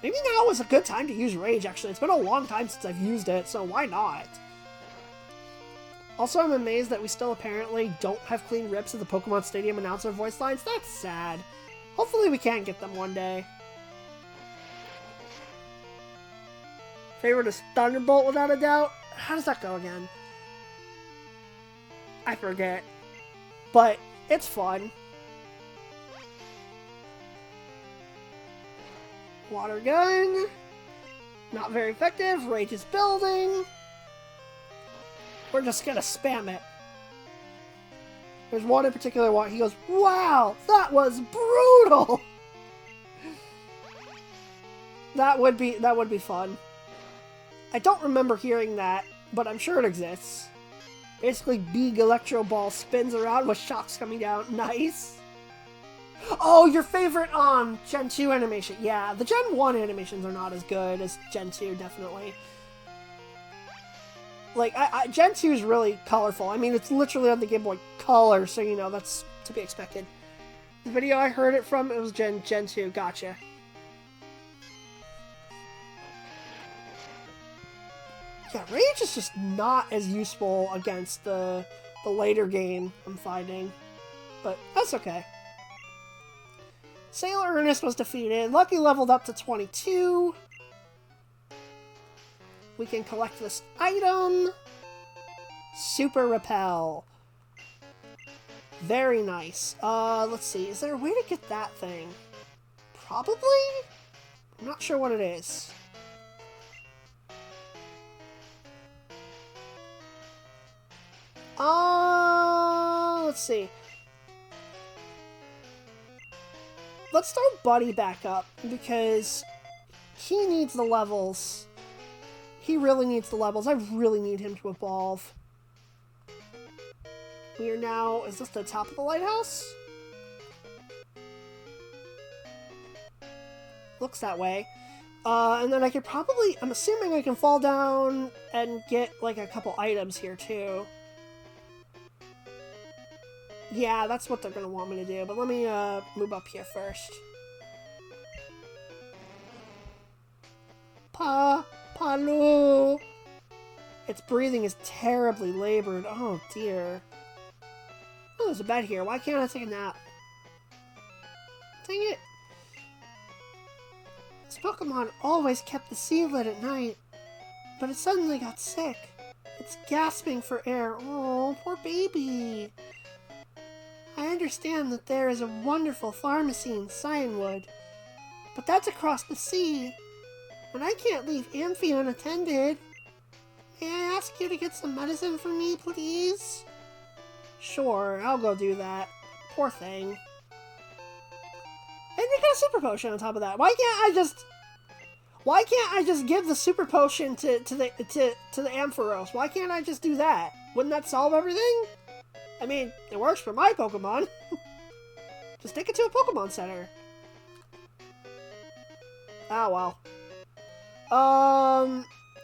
Maybe now is a good time to use Rage, actually. It's been a long time since I've used it, so why not? Also, I'm amazed that we still apparently don't have clean rips of the Pokemon Stadium announcer voice lines. That's sad. Hopefully we can get them one day. Favorite is Thunderbolt, without a doubt. How does that go again? I forget. But it's fun. Water Gun. Not very effective. Rage is building. We're just gonna spam it. There's one in particular one. He goes, "Wow, that was brutal." That would be fun. I don't remember hearing that, but I'm sure it exists. Basically, Big Electro Ball spins around with shocks coming down. Nice. Oh, your favorite Gen 2 animation. Yeah, the Gen 1 animations are not as good as Gen 2, definitely. Like, Gen 2 is really colorful. I mean, it's literally on the Game Boy Color, so, you know, that's to be expected. The video I heard it from, it was Gen 2. Gotcha. Yeah, Rage is just not as useful against the later game, I'm finding. But that's okay. Sailor Ernest was defeated. Lucky leveled up to 22. We can collect this item. Super Repel. Very nice. Let's see. Is there a way to get that thing? Probably? I'm not sure what it is. Let's see. let's start Buddy back up, because he needs the levels. He really needs the levels. I really need him to evolve. We are now... Is this the top of the lighthouse? Looks that way. And then I could probably... I'm assuming I can fall down and get, like, a couple items here, too. Yeah, that's what they're going to want me to do. But let me move up here first. Palu! Its breathing is terribly labored. Oh, dear. Oh, there's a bed here. Why can't I take a nap? Dang it. This Pokemon always kept the sea lit at night, but it suddenly got sick. It's gasping for air. Oh, poor baby. I understand that there is a wonderful pharmacy in Cyanwood, but that's across the sea, and I can't leave Amphi unattended. May I ask you to get some medicine for me, please? Sure, I'll go do that. Poor thing. And you got a super potion on top of that. Why can't I just give the super potion to the Ampharos? Why can't I just do that? Wouldn't that solve everything? I mean, it works for my Pokemon. Just take it to a Pokemon Center. Ah, well.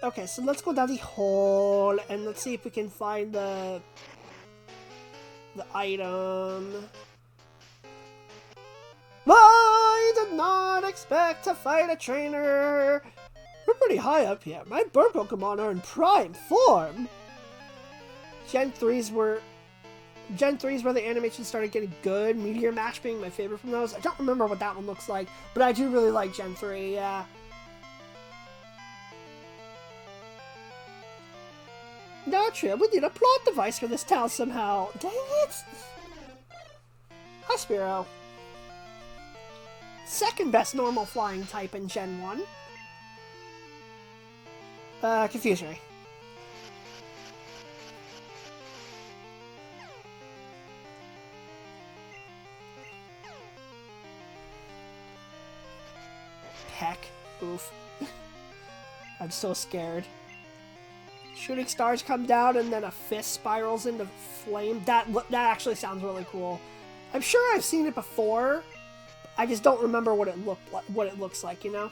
Okay, so let's go down the hole, and let's see if we can find the item. I did not expect to fight a trainer. We're pretty high up here. My bird Pokemon are in prime form. Gen 3's where the animation started getting good. Meteor Match being my favorite from those. I don't remember what that one looks like, but I do really like Gen 3, yeah. Gotcha, we need a plot device for this town somehow. Dang it! Hi, Spearow. Second best normal flying type in Gen 1. Confusory. Heck. Oof. I'm so scared. Shooting stars come down and then a fist spirals into flame. That actually sounds really cool. I'm sure I've seen it before. I just don't remember what it looks like, you know?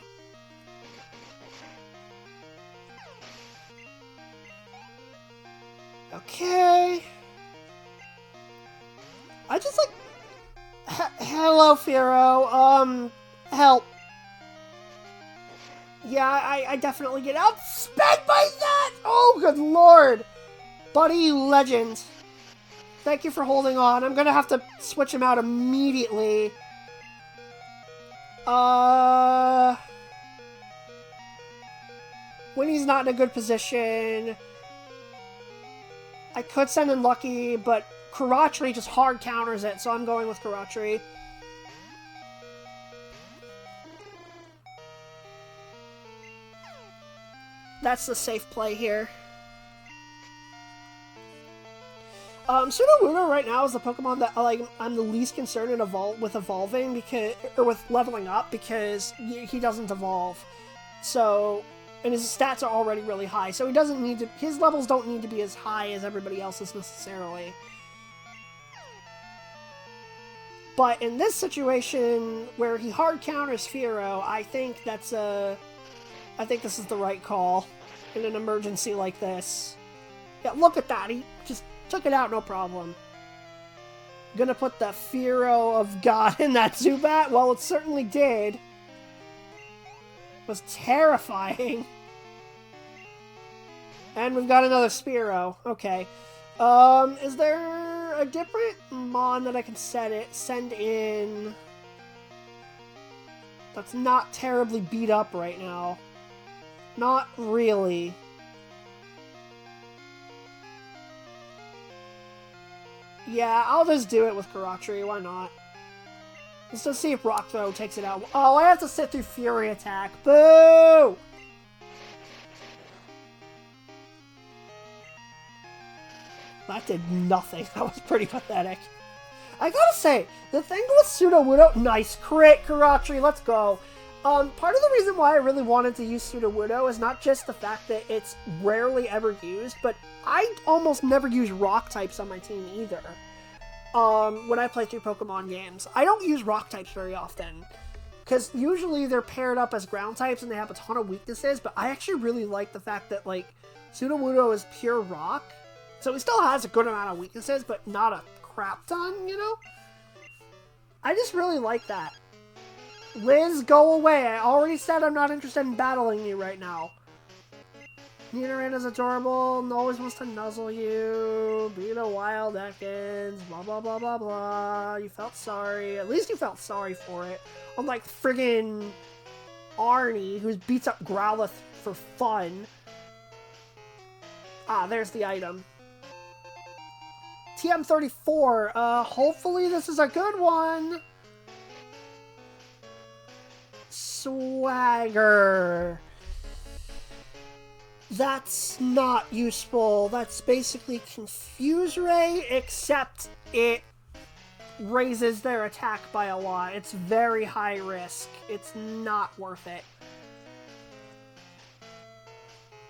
Okay. I just like... Hello, Firo. Help. Yeah, I definitely get outspanked by that! Oh, good lord! Buddy, you legend. Thank you for holding on. I'm gonna have to switch him out immediately. When he's not in a good position... I could send in Lucky, but Karatri just hard counters it, so I'm going with Karatri. That's the safe play here. Sudowoodo right now is the Pokemon that I'm the least concerned in evolving with leveling up because he doesn't evolve. So, and his stats are already really high, so his levels don't need to be as high as everybody else's necessarily. But in this situation where he hard counters Firo, I think this is the right call in an emergency like this. Yeah, look at that. He just took it out, no problem. Gonna put the Firo of God in that Zubat? Well, it certainly did. It was terrifying. And we've got another Spearow. Okay. Is there a different Mon that I can send in that's not terribly beat up right now? Not really. Yeah, I'll just do it with Karatri, why not? Let's just see if Rock Throw takes it out. Oh, I have to sit through Fury Attack. Boo! That did nothing. That was pretty pathetic. I gotta say, the thing with Sudowoodo, nice crit, Karachi, let's go. Part of the reason why I really wanted to use Sudowoodo is not just the fact that it's rarely ever used, but I almost never use rock types on my team either. When I play through Pokemon games, I don't use rock types very often, because usually they're paired up as ground types and they have a ton of weaknesses, but I actually really like the fact that, like, Sudowoodo is pure rock, so he still has a good amount of weaknesses, but not a crap ton, you know? I just really like that. Liz, go away. I already said I'm not interested in battling you right now. Nidorina's adorable, always wants to nuzzle you, beat a wild Ekans, blah blah blah blah blah. You felt sorry. At least you felt sorry for it. Unlike friggin' Arnie, who beats up Growlithe for fun. Ah, there's the item. TM34, hopefully this is a good one. Swagger. That's not useful. That's basically Confuse Ray, except it raises their attack by a lot. It's very high risk. It's not worth it.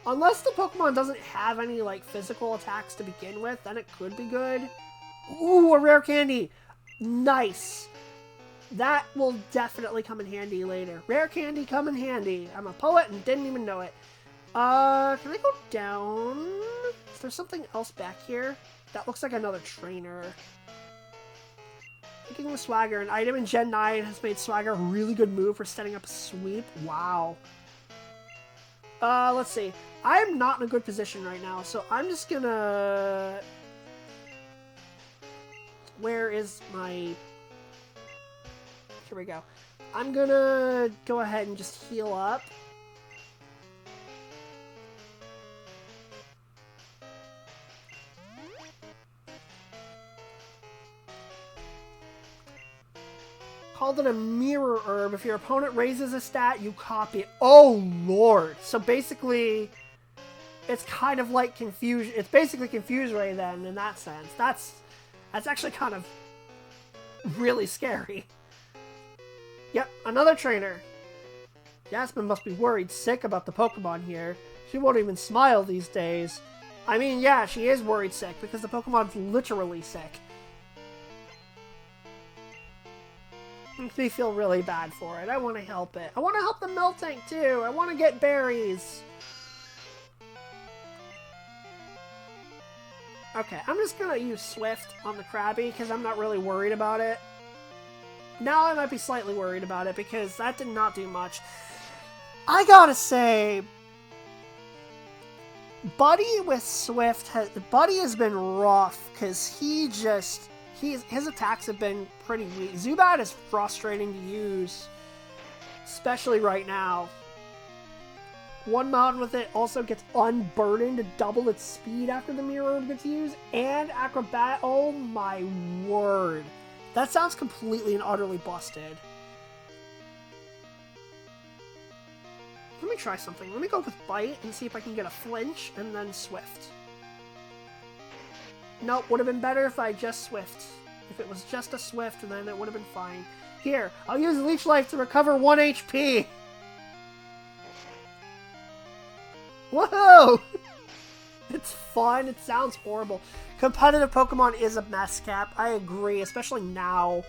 Unless the Pokemon doesn't have any, like, physical attacks to begin with, then it could be good. Ooh, a rare candy! Nice! That will definitely come in handy later. Rare candy come in handy. I'm a poet and didn't even know it. Can I go down? Is there something else back here? That looks like another trainer. Thinking with Swagger, an item in Gen 9 has made Swagger a really good move for setting up a sweep. Wow. Let's see. I'm not in a good position right now, so I'm just gonna... Where is my... Here we go. I'm gonna go ahead and just heal up. Called it a mirror herb. If your opponent raises a stat, you copy it. Oh, Lord. So basically, it's kind of like Confuse... It's basically Confuse Ray then, in that sense. That's actually kind of really scary. Yep, another trainer. Jasmine must be worried sick about the Pokemon here. She won't even smile these days. I mean, yeah, she is worried sick, because the Pokemon's literally sick. Makes me feel really bad for it. I want to help it. I want to help the Miltank too. I want to get berries. Okay, I'm just going to use Swift on the Krabby because I'm not really worried about it. Now I might be slightly worried about it because that did not do much. I gotta say, Buddy with Swift Buddy has been rough because his attacks have been pretty weak. Zubat is frustrating to use, especially right now. One mountain with it also gets unburdened to double its speed after the mirror orb gets used, and acrobat. Oh my word. That sounds completely and utterly busted. Let me try something. Let me go with Bite and see if I can get a flinch and then Swift. Nope, would have been better if I just Swift. If it was just a Swift, then it would have been fine. Here, I'll use Leech Life to recover 1 HP! Whoa! It's fun, it sounds horrible. Competitive Pokemon is a mess, Cap. I agree, especially now.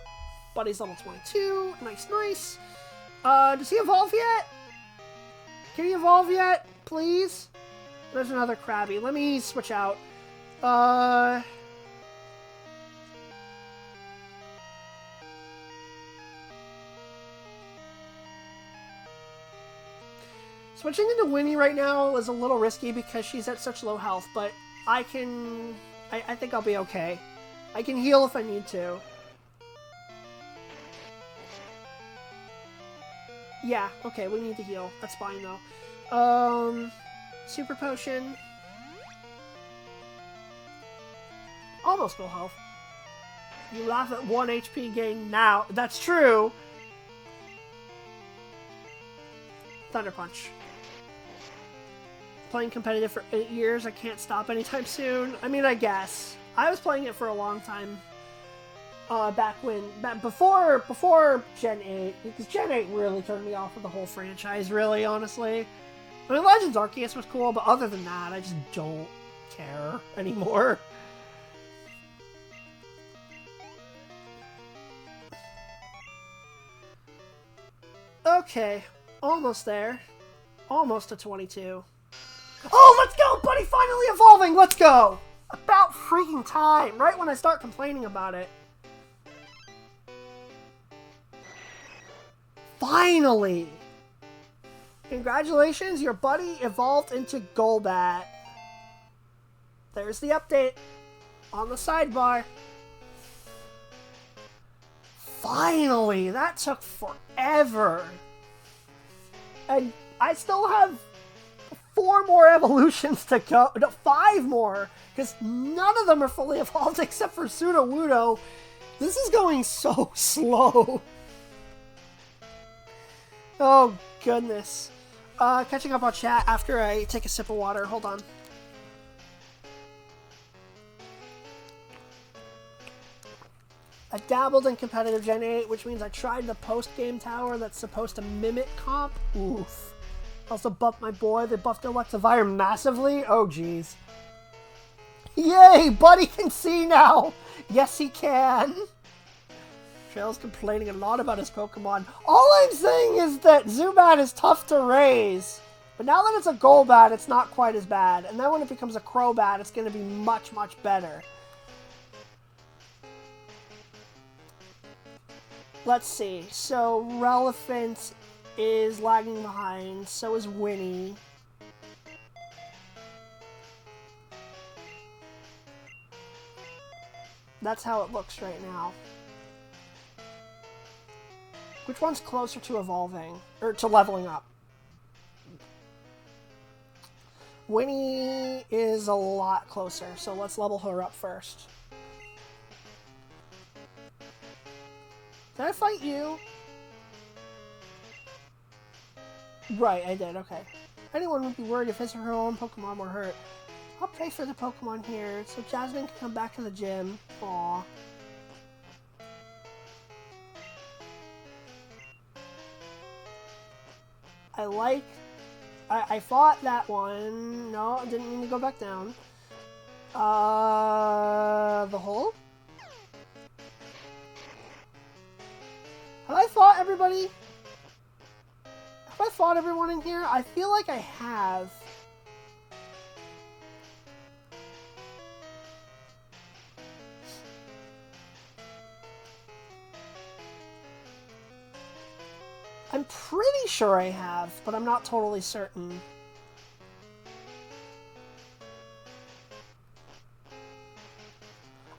Buddy's level 22. Nice, nice. Does he evolve yet? Can he evolve yet? Please? There's another Krabby. Let me switch out. Switching into Winnie right now is a little risky because she's at such low health, but I think I'll be okay. I can heal if I need to. Yeah, okay, we need to heal. That's fine, though. Super Potion. Almost full health. You laugh at 1 HP gain now. That's true! Thunder Punch. Playing competitive for 8 years, I can't stop anytime soon. I mean, I guess. I was playing it for a long time. before Gen 8, because Gen 8 really turned me off of the whole franchise, really, honestly. I mean, Legends Arceus was cool, but other than that, I just don't care anymore. Okay, almost there. Almost to 22. Oh, let's go, buddy! Finally evolving! Let's go! About freaking time, right when I start complaining about it. Finally! Congratulations, your buddy evolved into Golbat. There's the update on the sidebar. Finally! That took forever. And I still have 4 more evolutions to go. No, 5 more. Because none of them are fully evolved except for Sudowoodo. This is going so slow. Oh, goodness. Catching up on chat after I take a sip of water. Hold on. I dabbled in competitive Gen 8, which means I tried the post-game tower that's supposed to mimic comp. Oof. Also buffed my boy. They buffed Electivire massively. Oh, jeez. Yay! Buddy can see now! Yes, he can! Trail's complaining a lot about his Pokemon. All I'm saying is that Zubat is tough to raise. But now that it's a Golbat, it's not quite as bad. And then when it becomes a Crobat, it's going to be much, much better. Let's see. So, Relevant is lagging behind. So is Winnie. That's how it looks right now. Which one's closer to evolving? Or to leveling up? Winnie is a lot closer, so let's level her up first. Did I fight you? Right, I did, okay. Anyone would be worried if his or her own Pokemon were hurt. I'll pray for the Pokemon here, so Jasmine can come back to the gym. Aww. I fought that one. No, I didn't mean to go back down. The hole? Have I fought everybody? Have I fought everyone in here? I feel like I have. I'm pretty sure I have, but I'm not totally certain.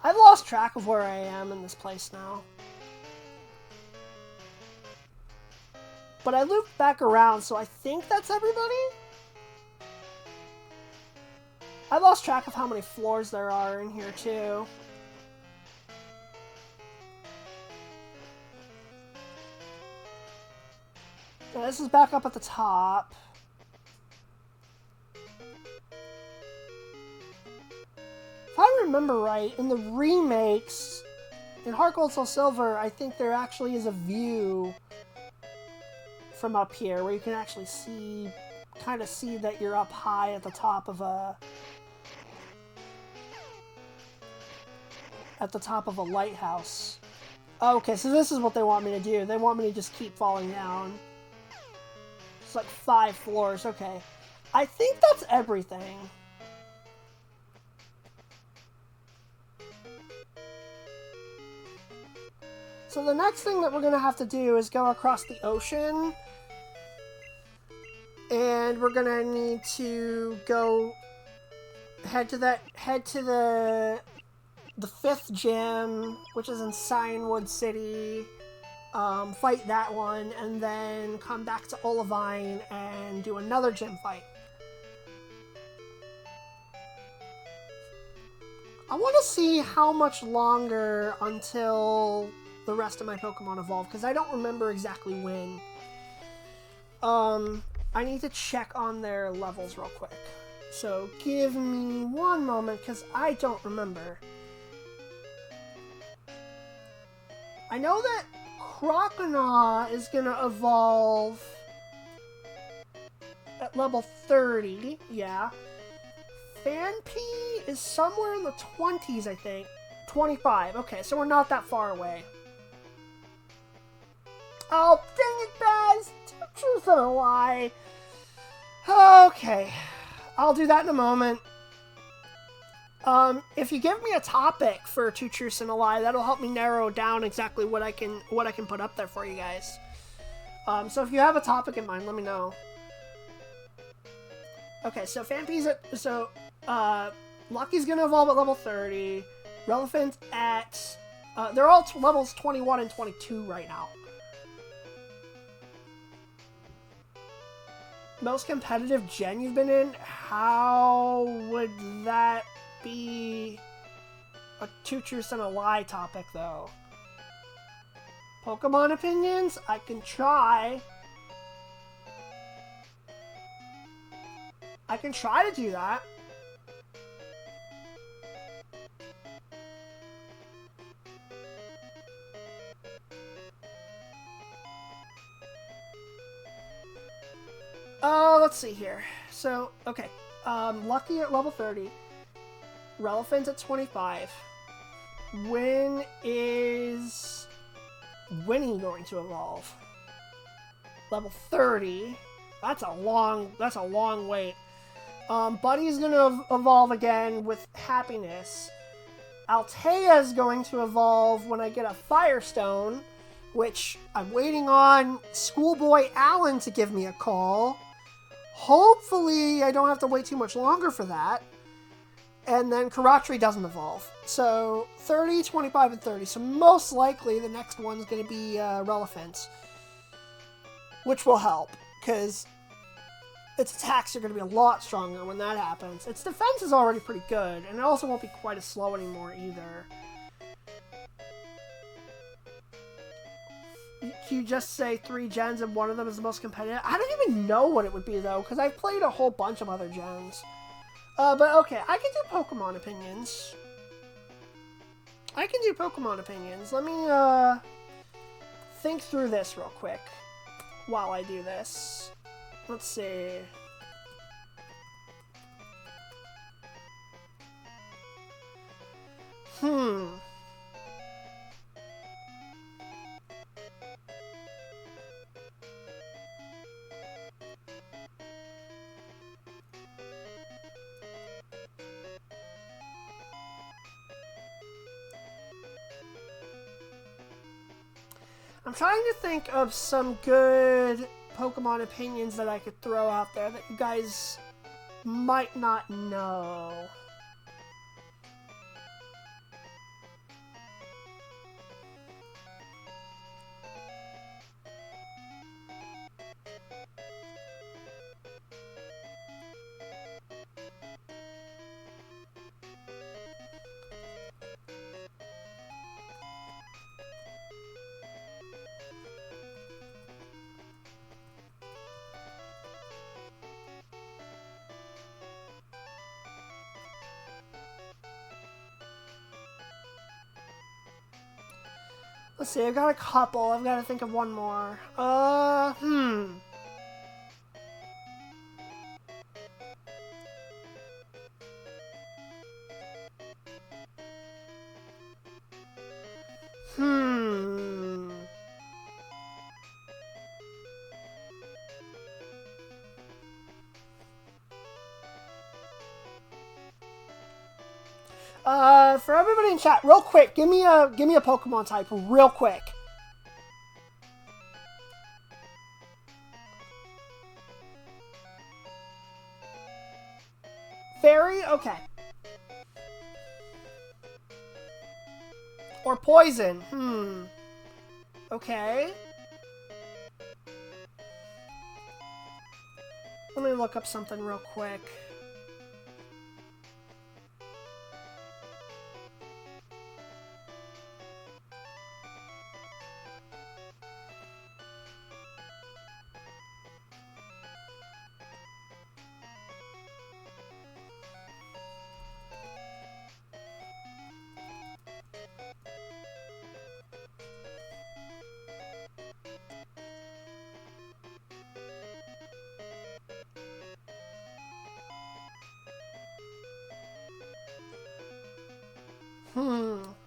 I've lost track of where I am in this place now. But I looped back around, so I think that's everybody? I lost track of how many floors there are in here, too. Yeah, this is back up at the top. If I remember right, in the remakes, in Heart Gold Soul Silver, I think there actually is a view from up here where you can actually see, kind of see that you're up high at the top of a lighthouse. Okay, so this is what they want me to do. They want me to just keep falling down. It's like 5 floors, okay. I think that's everything. So the next thing that we're going to have to do is go across the ocean. And we're going to need to go head to the 5th gym, which is in Cianwood City. Fight that one, and then come back to Olivine and do another gym fight. I want to see how much longer until the rest of my Pokemon evolve, because I don't remember exactly when. I need to check on their levels real quick. So give me one moment, because I don't remember. I know that Croconaw is going to evolve at level 30. Yeah. Phanpy is somewhere in the 20s, I think. 25. Okay, so we're not that far away. Oh, dang it, Baz! Truth and a lie. Okay. I'll do that in a moment. If you give me a topic for Two Truths and a Lie, that'll help me narrow down exactly what I can put up there for you guys. So if you have a topic in mind, let me know. Okay, so Phanpy's Lucky's gonna evolve at level 30. Relevant at they're all levels 21 and 22 right now. Most competitive gen you've been in? How would that be a Two Truths and a Lie topic, though? Pokemon opinions? I can try. I can try to do that. Let's see here. So, okay. Lucky at level 30. Relevant at 25. When is Winnie going to evolve? Level 30. That's a long wait. Buddy's gonna evolve again with Happiness. Altea's going to evolve when I get a Firestone, which I'm waiting on Schoolboy Alan to give me a call. Hopefully, I don't have to wait too much longer for that. And then Karatri doesn't evolve. So, 30, 25, and 30. So, most likely, the next one's going to be Relevant. Which will help, because its attacks are going to be a lot stronger when that happens. Its defense is already pretty good, and it also won't be quite as slow anymore either. You just say 3 gens and one of them is the most competitive? I don't even know what it would be, though, because I've played a whole bunch of other gens. But okay, I can do Pokemon opinions. Let me, think through this real quick while I do this. Let's see. I'm trying to think of some good Pokemon opinions that I could throw out there that you guys might not know. Let's see, I've got a couple. I've got to think of one more. For everybody in chat, real quick, give me a Pokemon type, real quick. Fairy? Okay. Or poison? Okay. Let me look up something real quick.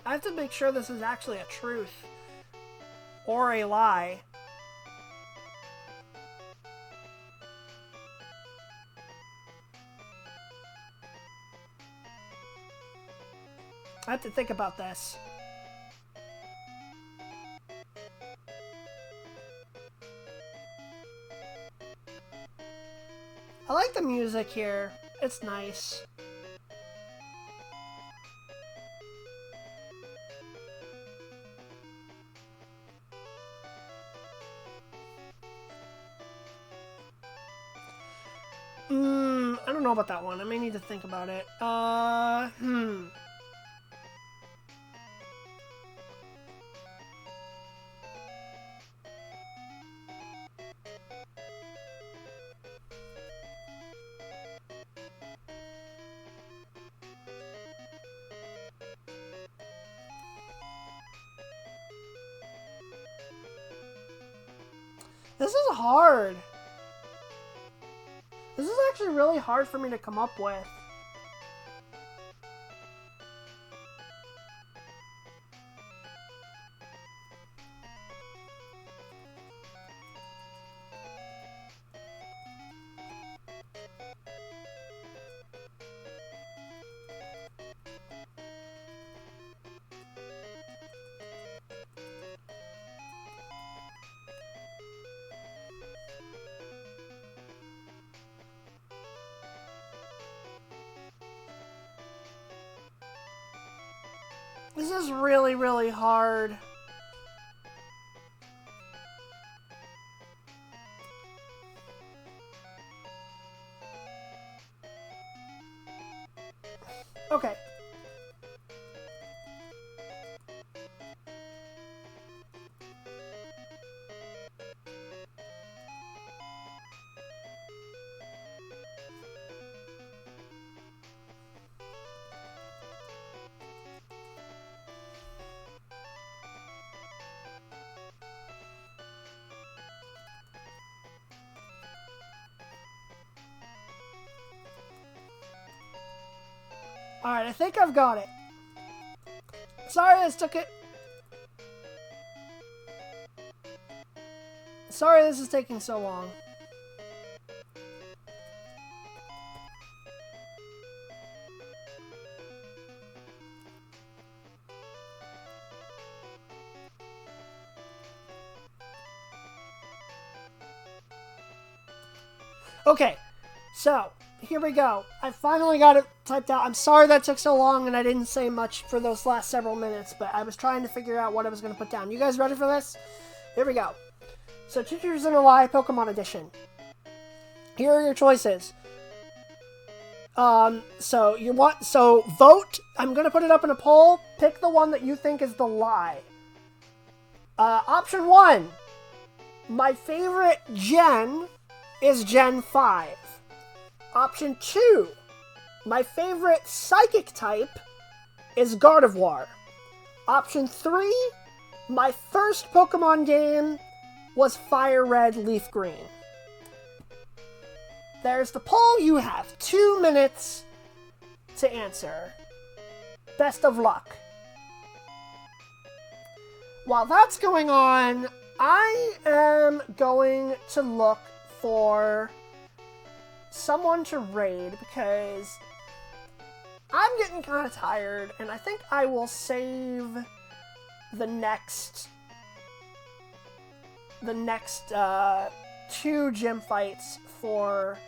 I have to make sure this is actually a truth. Or a lie. I have to think about this. I like the music here. It's nice. I don't know about that one. I may need to think about it. This is hard. This is actually really hard for me to come up with. This is really, really hard. Okay. Alright, I think I've got it. Sorry this took it. Sorry this is taking so long. Okay, so here we go. I finally got it typed out. I'm sorry that took so long and I didn't say much for those last several minutes, but I was trying to figure out what I was going to put down. You guys ready for this? Here we go. So, Two Truths and a Lie, Pokemon Edition. Here are your choices. So vote. I'm going to put it up in a poll. Pick the one that you think is the lie. Option 1. My favorite gen is Gen 5. Option 2. My favorite psychic type is Gardevoir. Option 3. My first Pokemon game was Fire Red, Leaf Green. There's the poll. You have 2 minutes to answer. Best of luck. While that's going on, I am going to look for someone to raid because I'm getting kind of tired and I think I will save the next 2 gym fights for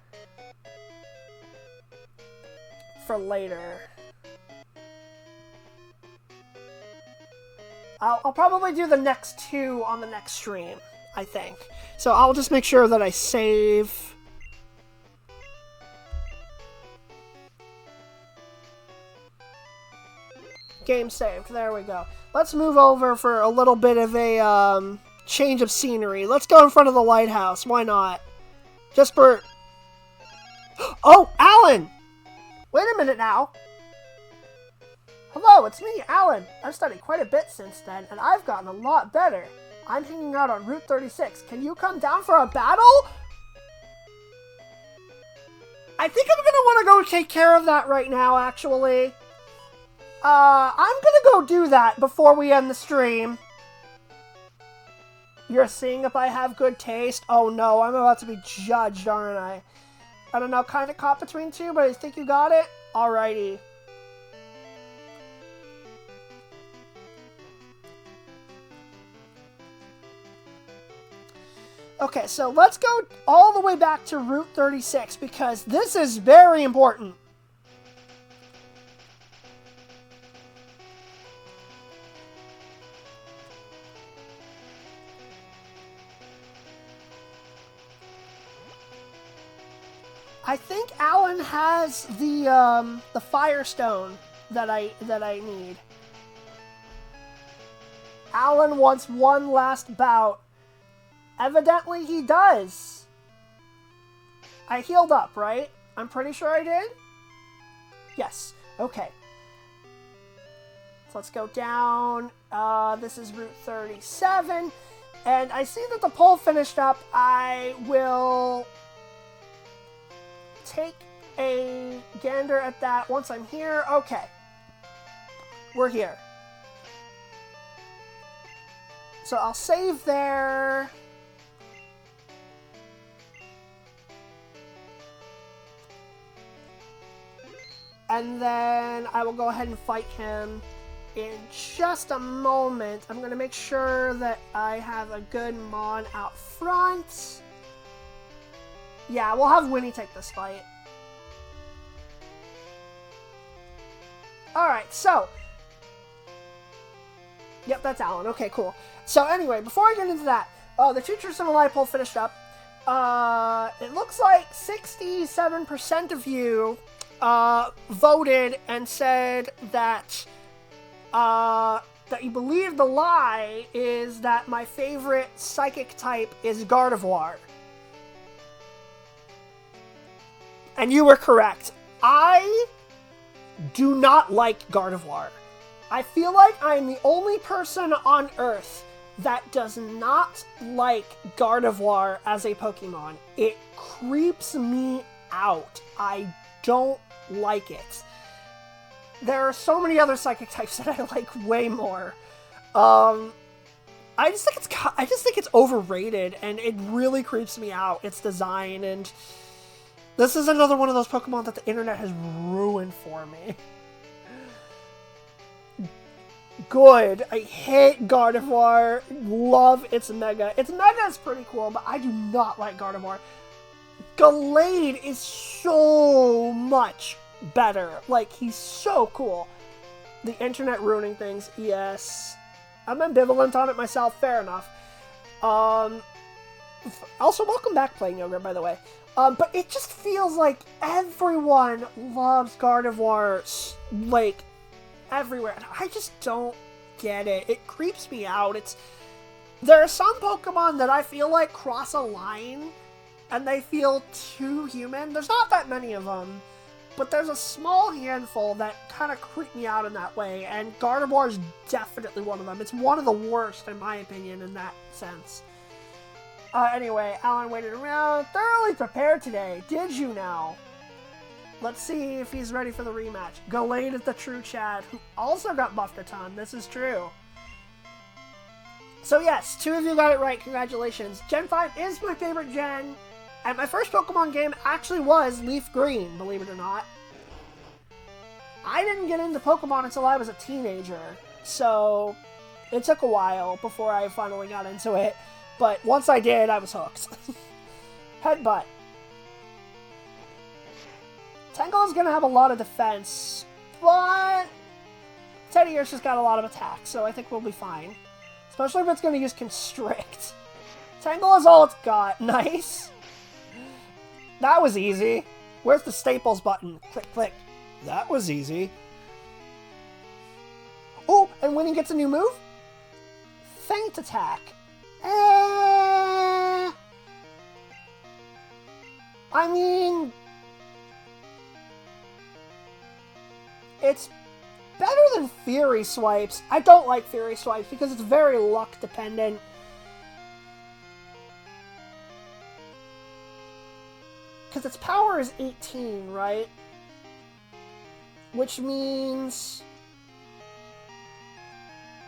later. I'll probably do the next 2 on the next stream, I think. So I'll just make sure that I save. Game saved. There we go. Let's move over for a little bit of a change of scenery. Let's go in front of the lighthouse. Why not? Just for... Oh, Alan! Wait a minute now. Hello, it's me, Alan. I've studied quite a bit since then, and I've gotten a lot better. I'm hanging out on Route 36. Can you come down for a battle? I think I'm going to want to go take care of that right now, actually. I'm gonna go do that before we end the stream. You're seeing if I have good taste? Oh no, I'm about to be judged, aren't I? I don't know, kind of caught between two, but I think you got it? Alrighty. Okay, so let's go all the way back to Route 36, because this is very important. I think Alan has the Firestone that I need. Alan wants one last bout. Evidently he does. I healed up, right? I'm pretty sure I did. Yes. Okay. So let's go down. This is Route 37. And I see that the poll finished up. I will take a gander at that once I'm here. Okay. We're here. So I'll save there. And then I will go ahead and fight him in just a moment. I'm going to make sure that I have a good Mon out front. Yeah, we'll have Winnie take this fight. Alright, so. Yep, that's Alan. Okay, cool. So anyway, before I get into that, the Two Truths and a Lie poll finished up. It looks like 67% of you voted and said that that you believe the lie is that my favorite psychic type is Gardevoir. And you were correct. I do not like Gardevoir. I feel like I'm the only person on Earth that does not like Gardevoir as a Pokemon. It creeps me out. I don't like it. There are so many other psychic types that I like way more. I just think it's overrated, and it really creeps me out. Its design, and this is another one of those Pokemon that the internet has ruined for me. Good. I hate Gardevoir. Love its Mega. Its Mega is pretty cool, but I do not like Gardevoir. Gallade is so much better. Like, he's so cool. The internet ruining things, yes. I'm ambivalent on it myself, fair enough. Also, welcome back, Playing Yogurt, by the way. But it just feels like everyone loves Gardevoir, like, everywhere. And I just don't get it. It creeps me out. There are some Pokemon that I feel like cross a line, and they feel too human. There's not that many of them, but there's a small handful that kind of creep me out in that way, and Gardevoir is definitely one of them. It's one of the worst, in my opinion, in that sense. Anyway, Alan waited around, thoroughly prepared today. Did you now? Let's see if he's ready for the rematch. Gallade is the true Chad, who also got buffed a ton. This is true. So yes, 2 of you got it right. Congratulations. Gen 5 is my favorite gen. And my first Pokemon game actually was Leaf Green, believe it or not. I didn't get into Pokemon until I was a teenager, so it took a while before I finally got into it. But once I did, I was hooked. Headbutt. Tangle is going to have a lot of defense, but Teddiurse has got a lot of attack, so I think we'll be fine. Especially if it's going to use Constrict. Tangle is all it's got. Nice. That was easy. Where's the Staples button? Click, click. That was easy. Oh, and when he gets a new move? Feint Attack. I mean, it's better than Fury Swipes. I don't like Fury Swipes because it's very luck dependent. Because its power is 18, right? Which means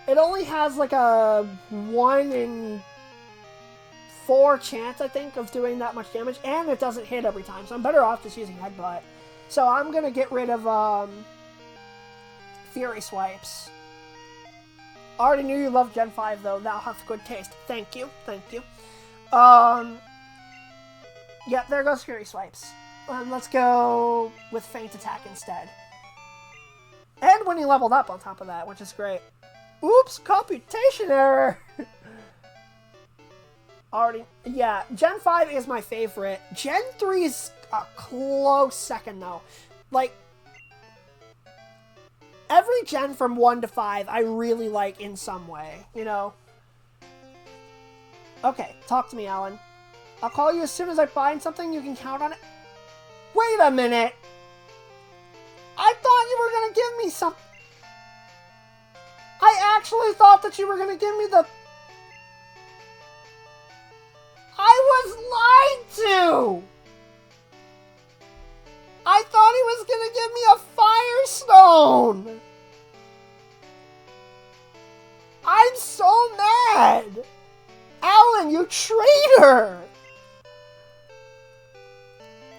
It only has like a 1 in 4 chance, I think, of doing that much damage, and it doesn't hit every time, so I'm better off just using Headbutt. So I'm gonna get rid of Fury Swipes. Already knew you loved Gen 5, though. That'll have good taste. Thank you. Thank you. Yeah, there goes Fury Swipes. And let's go with Feint Attack instead. And when he leveled up on top of that, which is great. Oops, computation error! Yeah, Gen 5 is my favorite. Gen 3 is a close second, though. Like, every gen from 1 to 5 I really like in some way, you know? Okay, talk to me, Alan. I'll call you as soon as I find something you can count on it. Wait a minute! I thought you were gonna give me some... I actually thought that you were gonna give me the... I was lied to! I thought he was gonna give me a Firestone! I'm so mad! Alan, you traitor!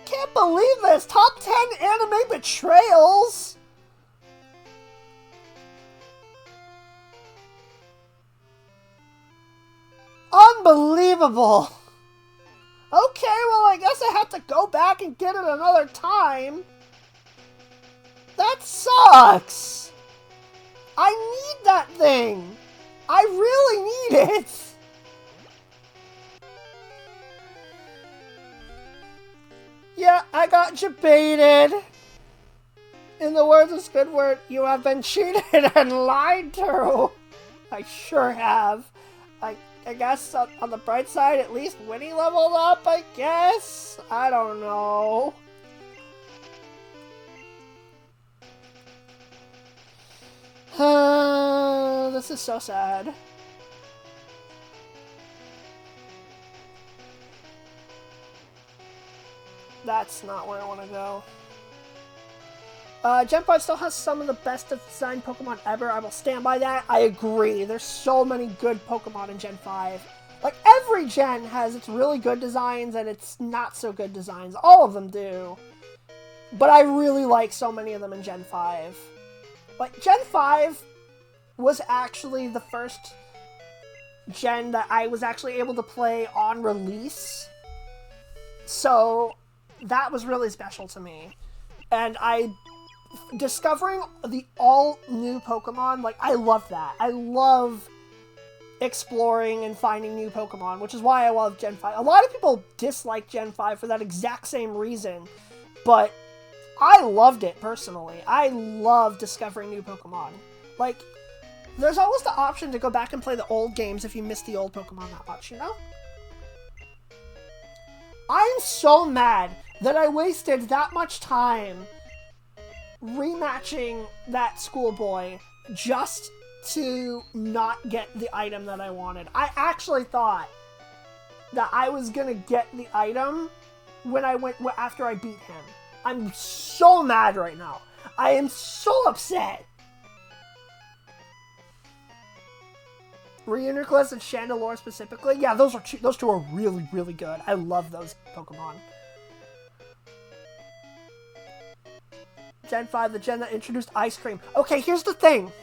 Can't believe this! Top 10 anime betrayals! Unbelievable! Okay, well, I guess I have to go back and get it another time. That sucks! I need that thing! I really need it! Yeah, I got jebaited. In the words of Squidward, you have been cheated and lied to. I sure have. I guess on the bright side, at least Winnie leveled up, I guess? I don't know. This is so sad. That's not where I want to go. Gen 5 still has some of the best designed Pokemon ever. I will stand by that. I agree. There's so many good Pokemon in Gen 5. Like, every gen has its really good designs and its not so good designs. All of them do. But I really like so many of them in Gen 5. Like, Gen 5 was actually the first gen that I was actually able to play on release. So, that was really special to me. And discovering the all-new Pokemon, like, I love that. I love exploring and finding new Pokemon, which is why I love Gen 5. A lot of people dislike Gen 5 for that exact same reason, but I loved it, personally. I love discovering new Pokemon. Like, there's always the option to go back and play the old games if you miss the old Pokemon that much, you know? I'm so mad that I wasted that much time rematching that schoolboy just to not get the item that I wanted. I actually thought that I was gonna get the item when after I beat him. I'm so mad right now. I am so upset. Reuniclus and Chandelure specifically, yeah, those two are really, really good. I love those Pokemon. Gen 5, the gen that introduced ice cream. Okay, here's the thing,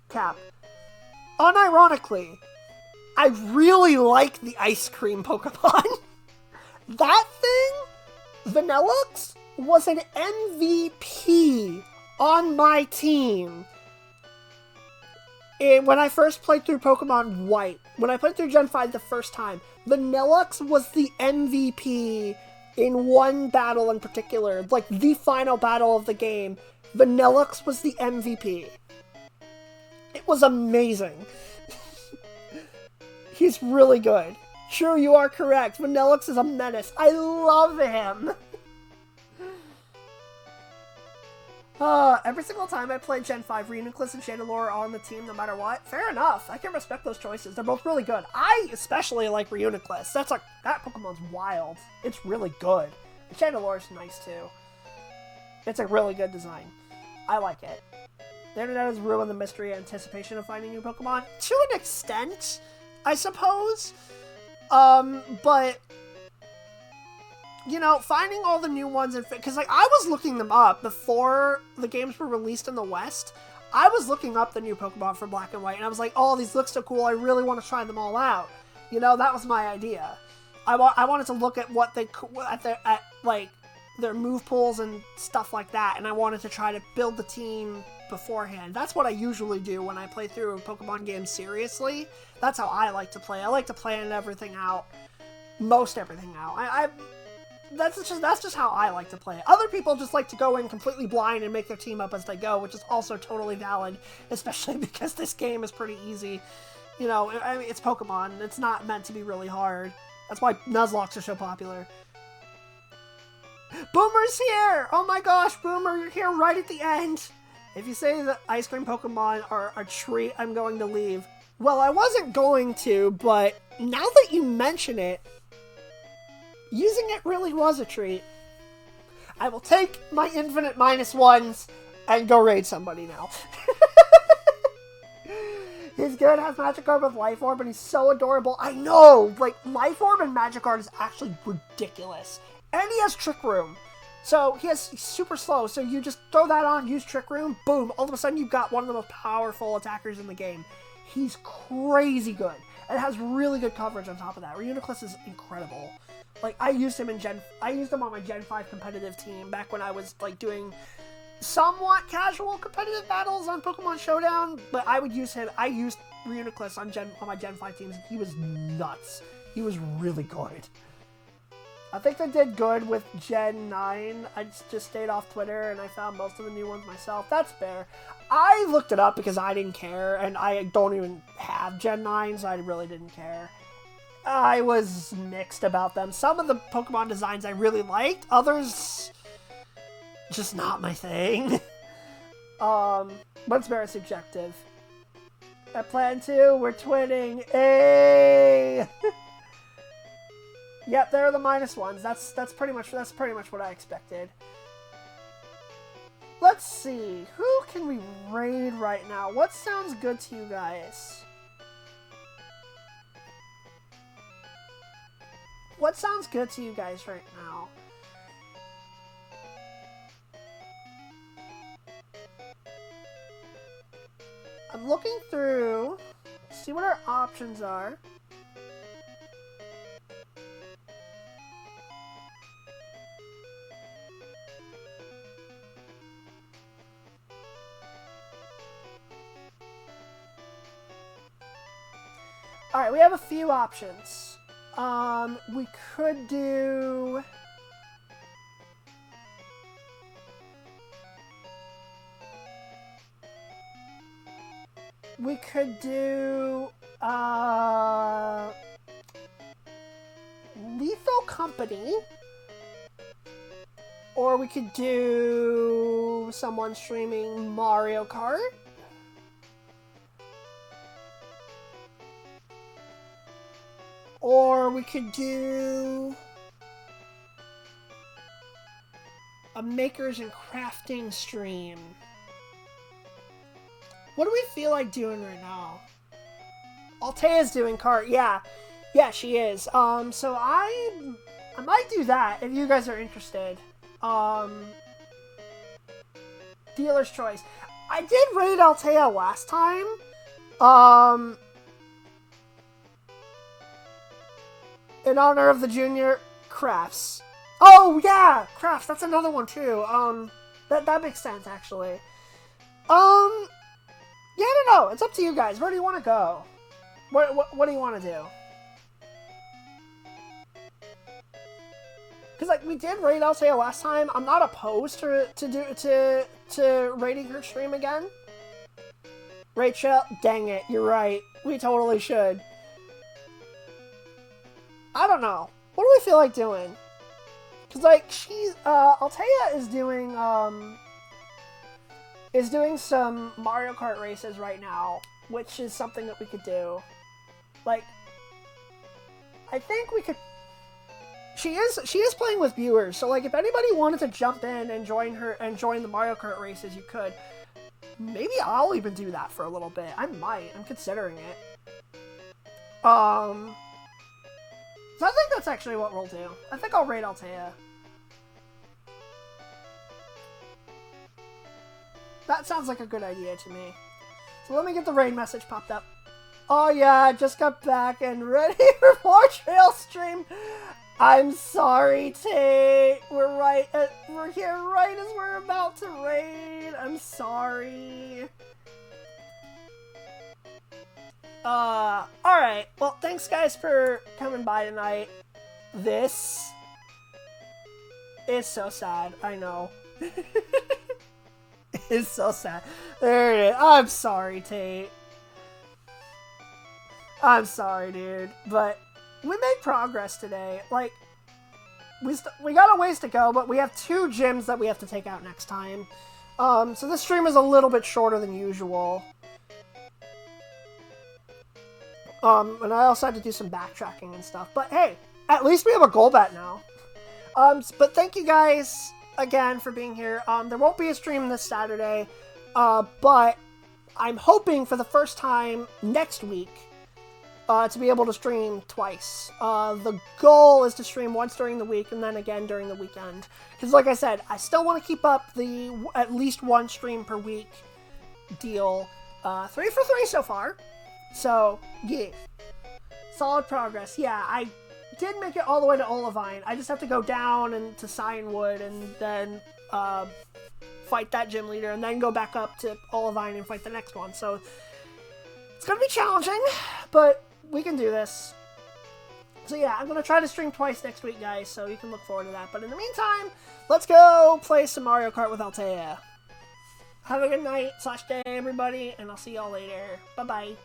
Cap. Unironically, I really like the ice cream Pokemon. That thing, Vanillux, was an MVP on my team. When I first played through Pokemon White, when I played through Gen 5 the first time, Vanillux was the MVP in one battle in particular, like the final battle of the game. Vanillux was the MVP. It was amazing. He's really good. Sure, you are correct. Vanillux is a menace. I love him. Every single time I play Gen 5, Reuniclus and Chandelure are on the team no matter what. Fair enough. I can respect those choices. They're both really good. I especially like Reuniclus. That Pokemon's wild. It's really good. And Chandelure's nice too. It's a really good design. I like it. The internet has ruined the mystery and anticipation of finding new Pokemon. To an extent, I suppose. But... You know, finding all the new ones, because, like, I was looking them up before the games were released in the West. I was looking up the new Pokemon for Black and White, and I was like, oh, these look so cool, I really want to try them all out. You know, that was my idea. I wanted to look at what they, like, their move pools and stuff like that, and I wanted to try to build the team beforehand. That's what I usually do when I play through a Pokemon game seriously. That's how I like to play. I like to plan everything out, most everything out. That's just how I like to play it. Other people just like to go in completely blind and make their team up as they go, which is also totally valid, especially because this game is pretty easy. You know, I mean, it's Pokemon. It's not meant to be really hard. That's why Nuzlockes are so popular. Boomer's here! Oh my gosh, Boomer, you're here right at the end! If you say that ice cream Pokemon are a treat, I'm going to leave. Well, I wasn't going to, but now that you mention it, using it really was a treat. I will take my infinite -1s and go raid somebody now. He's good, has Magikarp with Life Orb, and he's so adorable. I know! Like, Life Orb and Magikarp is actually ridiculous. And he has Trick Room. So, he's super slow, so you just throw that on, use Trick Room, boom, all of a sudden you've got one of the most powerful attackers in the game. He's crazy good. And it has really good coverage on top of that. Reuniclus is incredible. Like, I used him on my Gen 5 competitive team back when I was, like, doing somewhat casual competitive battles on Pokemon Showdown, but I used Reuniclus on my Gen 5 teams, and he was nuts. He was really good. I think they did good with Gen 9. I just stayed off Twitter, and I found most of the new ones myself. That's fair. I looked it up because I didn't care, and I don't even have Gen 9, so I really didn't care. I was mixed about them. Some of the Pokemon designs I really liked, others just not my thing. But it's very subjective. I plan to, we're twinning. Hey! Yep, they're the -1s. That's pretty much what I expected. Let's see. Who can we raid right now? What sounds good to you guys? What sounds good to you guys right now? I'm looking through, see what our options are. Alright, we have a few options. We could do... Lethal Company. Or we could do someone streaming Mario Kart. Or we could do a makers and crafting stream. What do we feel like doing right now? Altea's doing cart, yeah. Yeah, she is. So I might do that if you guys are interested. Dealer's choice. I did raid Altea last time. In honor of the junior crafts. Oh yeah, crafts. That's another one too. That makes sense actually. Yeah, I don't know. It's up to you guys. Where do you want to go? What do you want to do? Because like we did raid Altea last time. I'm not opposed to raiding her stream again. Rachel, dang it, you're right. We totally should. I don't know. What do we feel like doing? Because like Altea is doing some Mario Kart races right now, which is something that we could do. Like, I think we could. She is playing with viewers, so like if anybody wanted to jump in and join the Mario Kart races, you could. Maybe I'll even do that for a little bit. I might. I'm considering it. So I think that's actually what we'll do. I think I'll raid Altea. That sounds like a good idea to me. So let me get the raid message popped up. Oh yeah, I just got back and ready for more trail stream. I'm sorry, Tate. We're here right as we're about to raid. I'm sorry. Alright. Well, thanks guys for coming by tonight. This is so sad. I know. It's so sad. There it is. I'm sorry, Tate. I'm sorry, dude. But we made progress today. Like, we got a ways to go, but we have 2 gyms that we have to take out next time. So this stream is a little bit shorter than usual. And I also had to do some backtracking and stuff. But hey, at least we have a goal bet now. But thank you guys again for being here. There won't be a stream this Saturday, but I'm hoping for the first time next week to be able to stream twice. The goal is to stream once during the week and then again during the weekend. Because like I said, I still want to keep up the at least 1 stream per week deal. 3 for 3 so far. So, yeah. Solid progress. Yeah, I did make it all the way to Olivine. I just have to go down and to Cianwood and then fight that gym leader and then go back up to Olivine and fight the next one. So, it's going to be challenging, but we can do this. So yeah, I'm going to try to stream twice next week, guys, so you can look forward to that. But in the meantime, let's go play some Mario Kart with Altea. Have a good night / day, everybody, and I'll see y'all later. Bye-bye.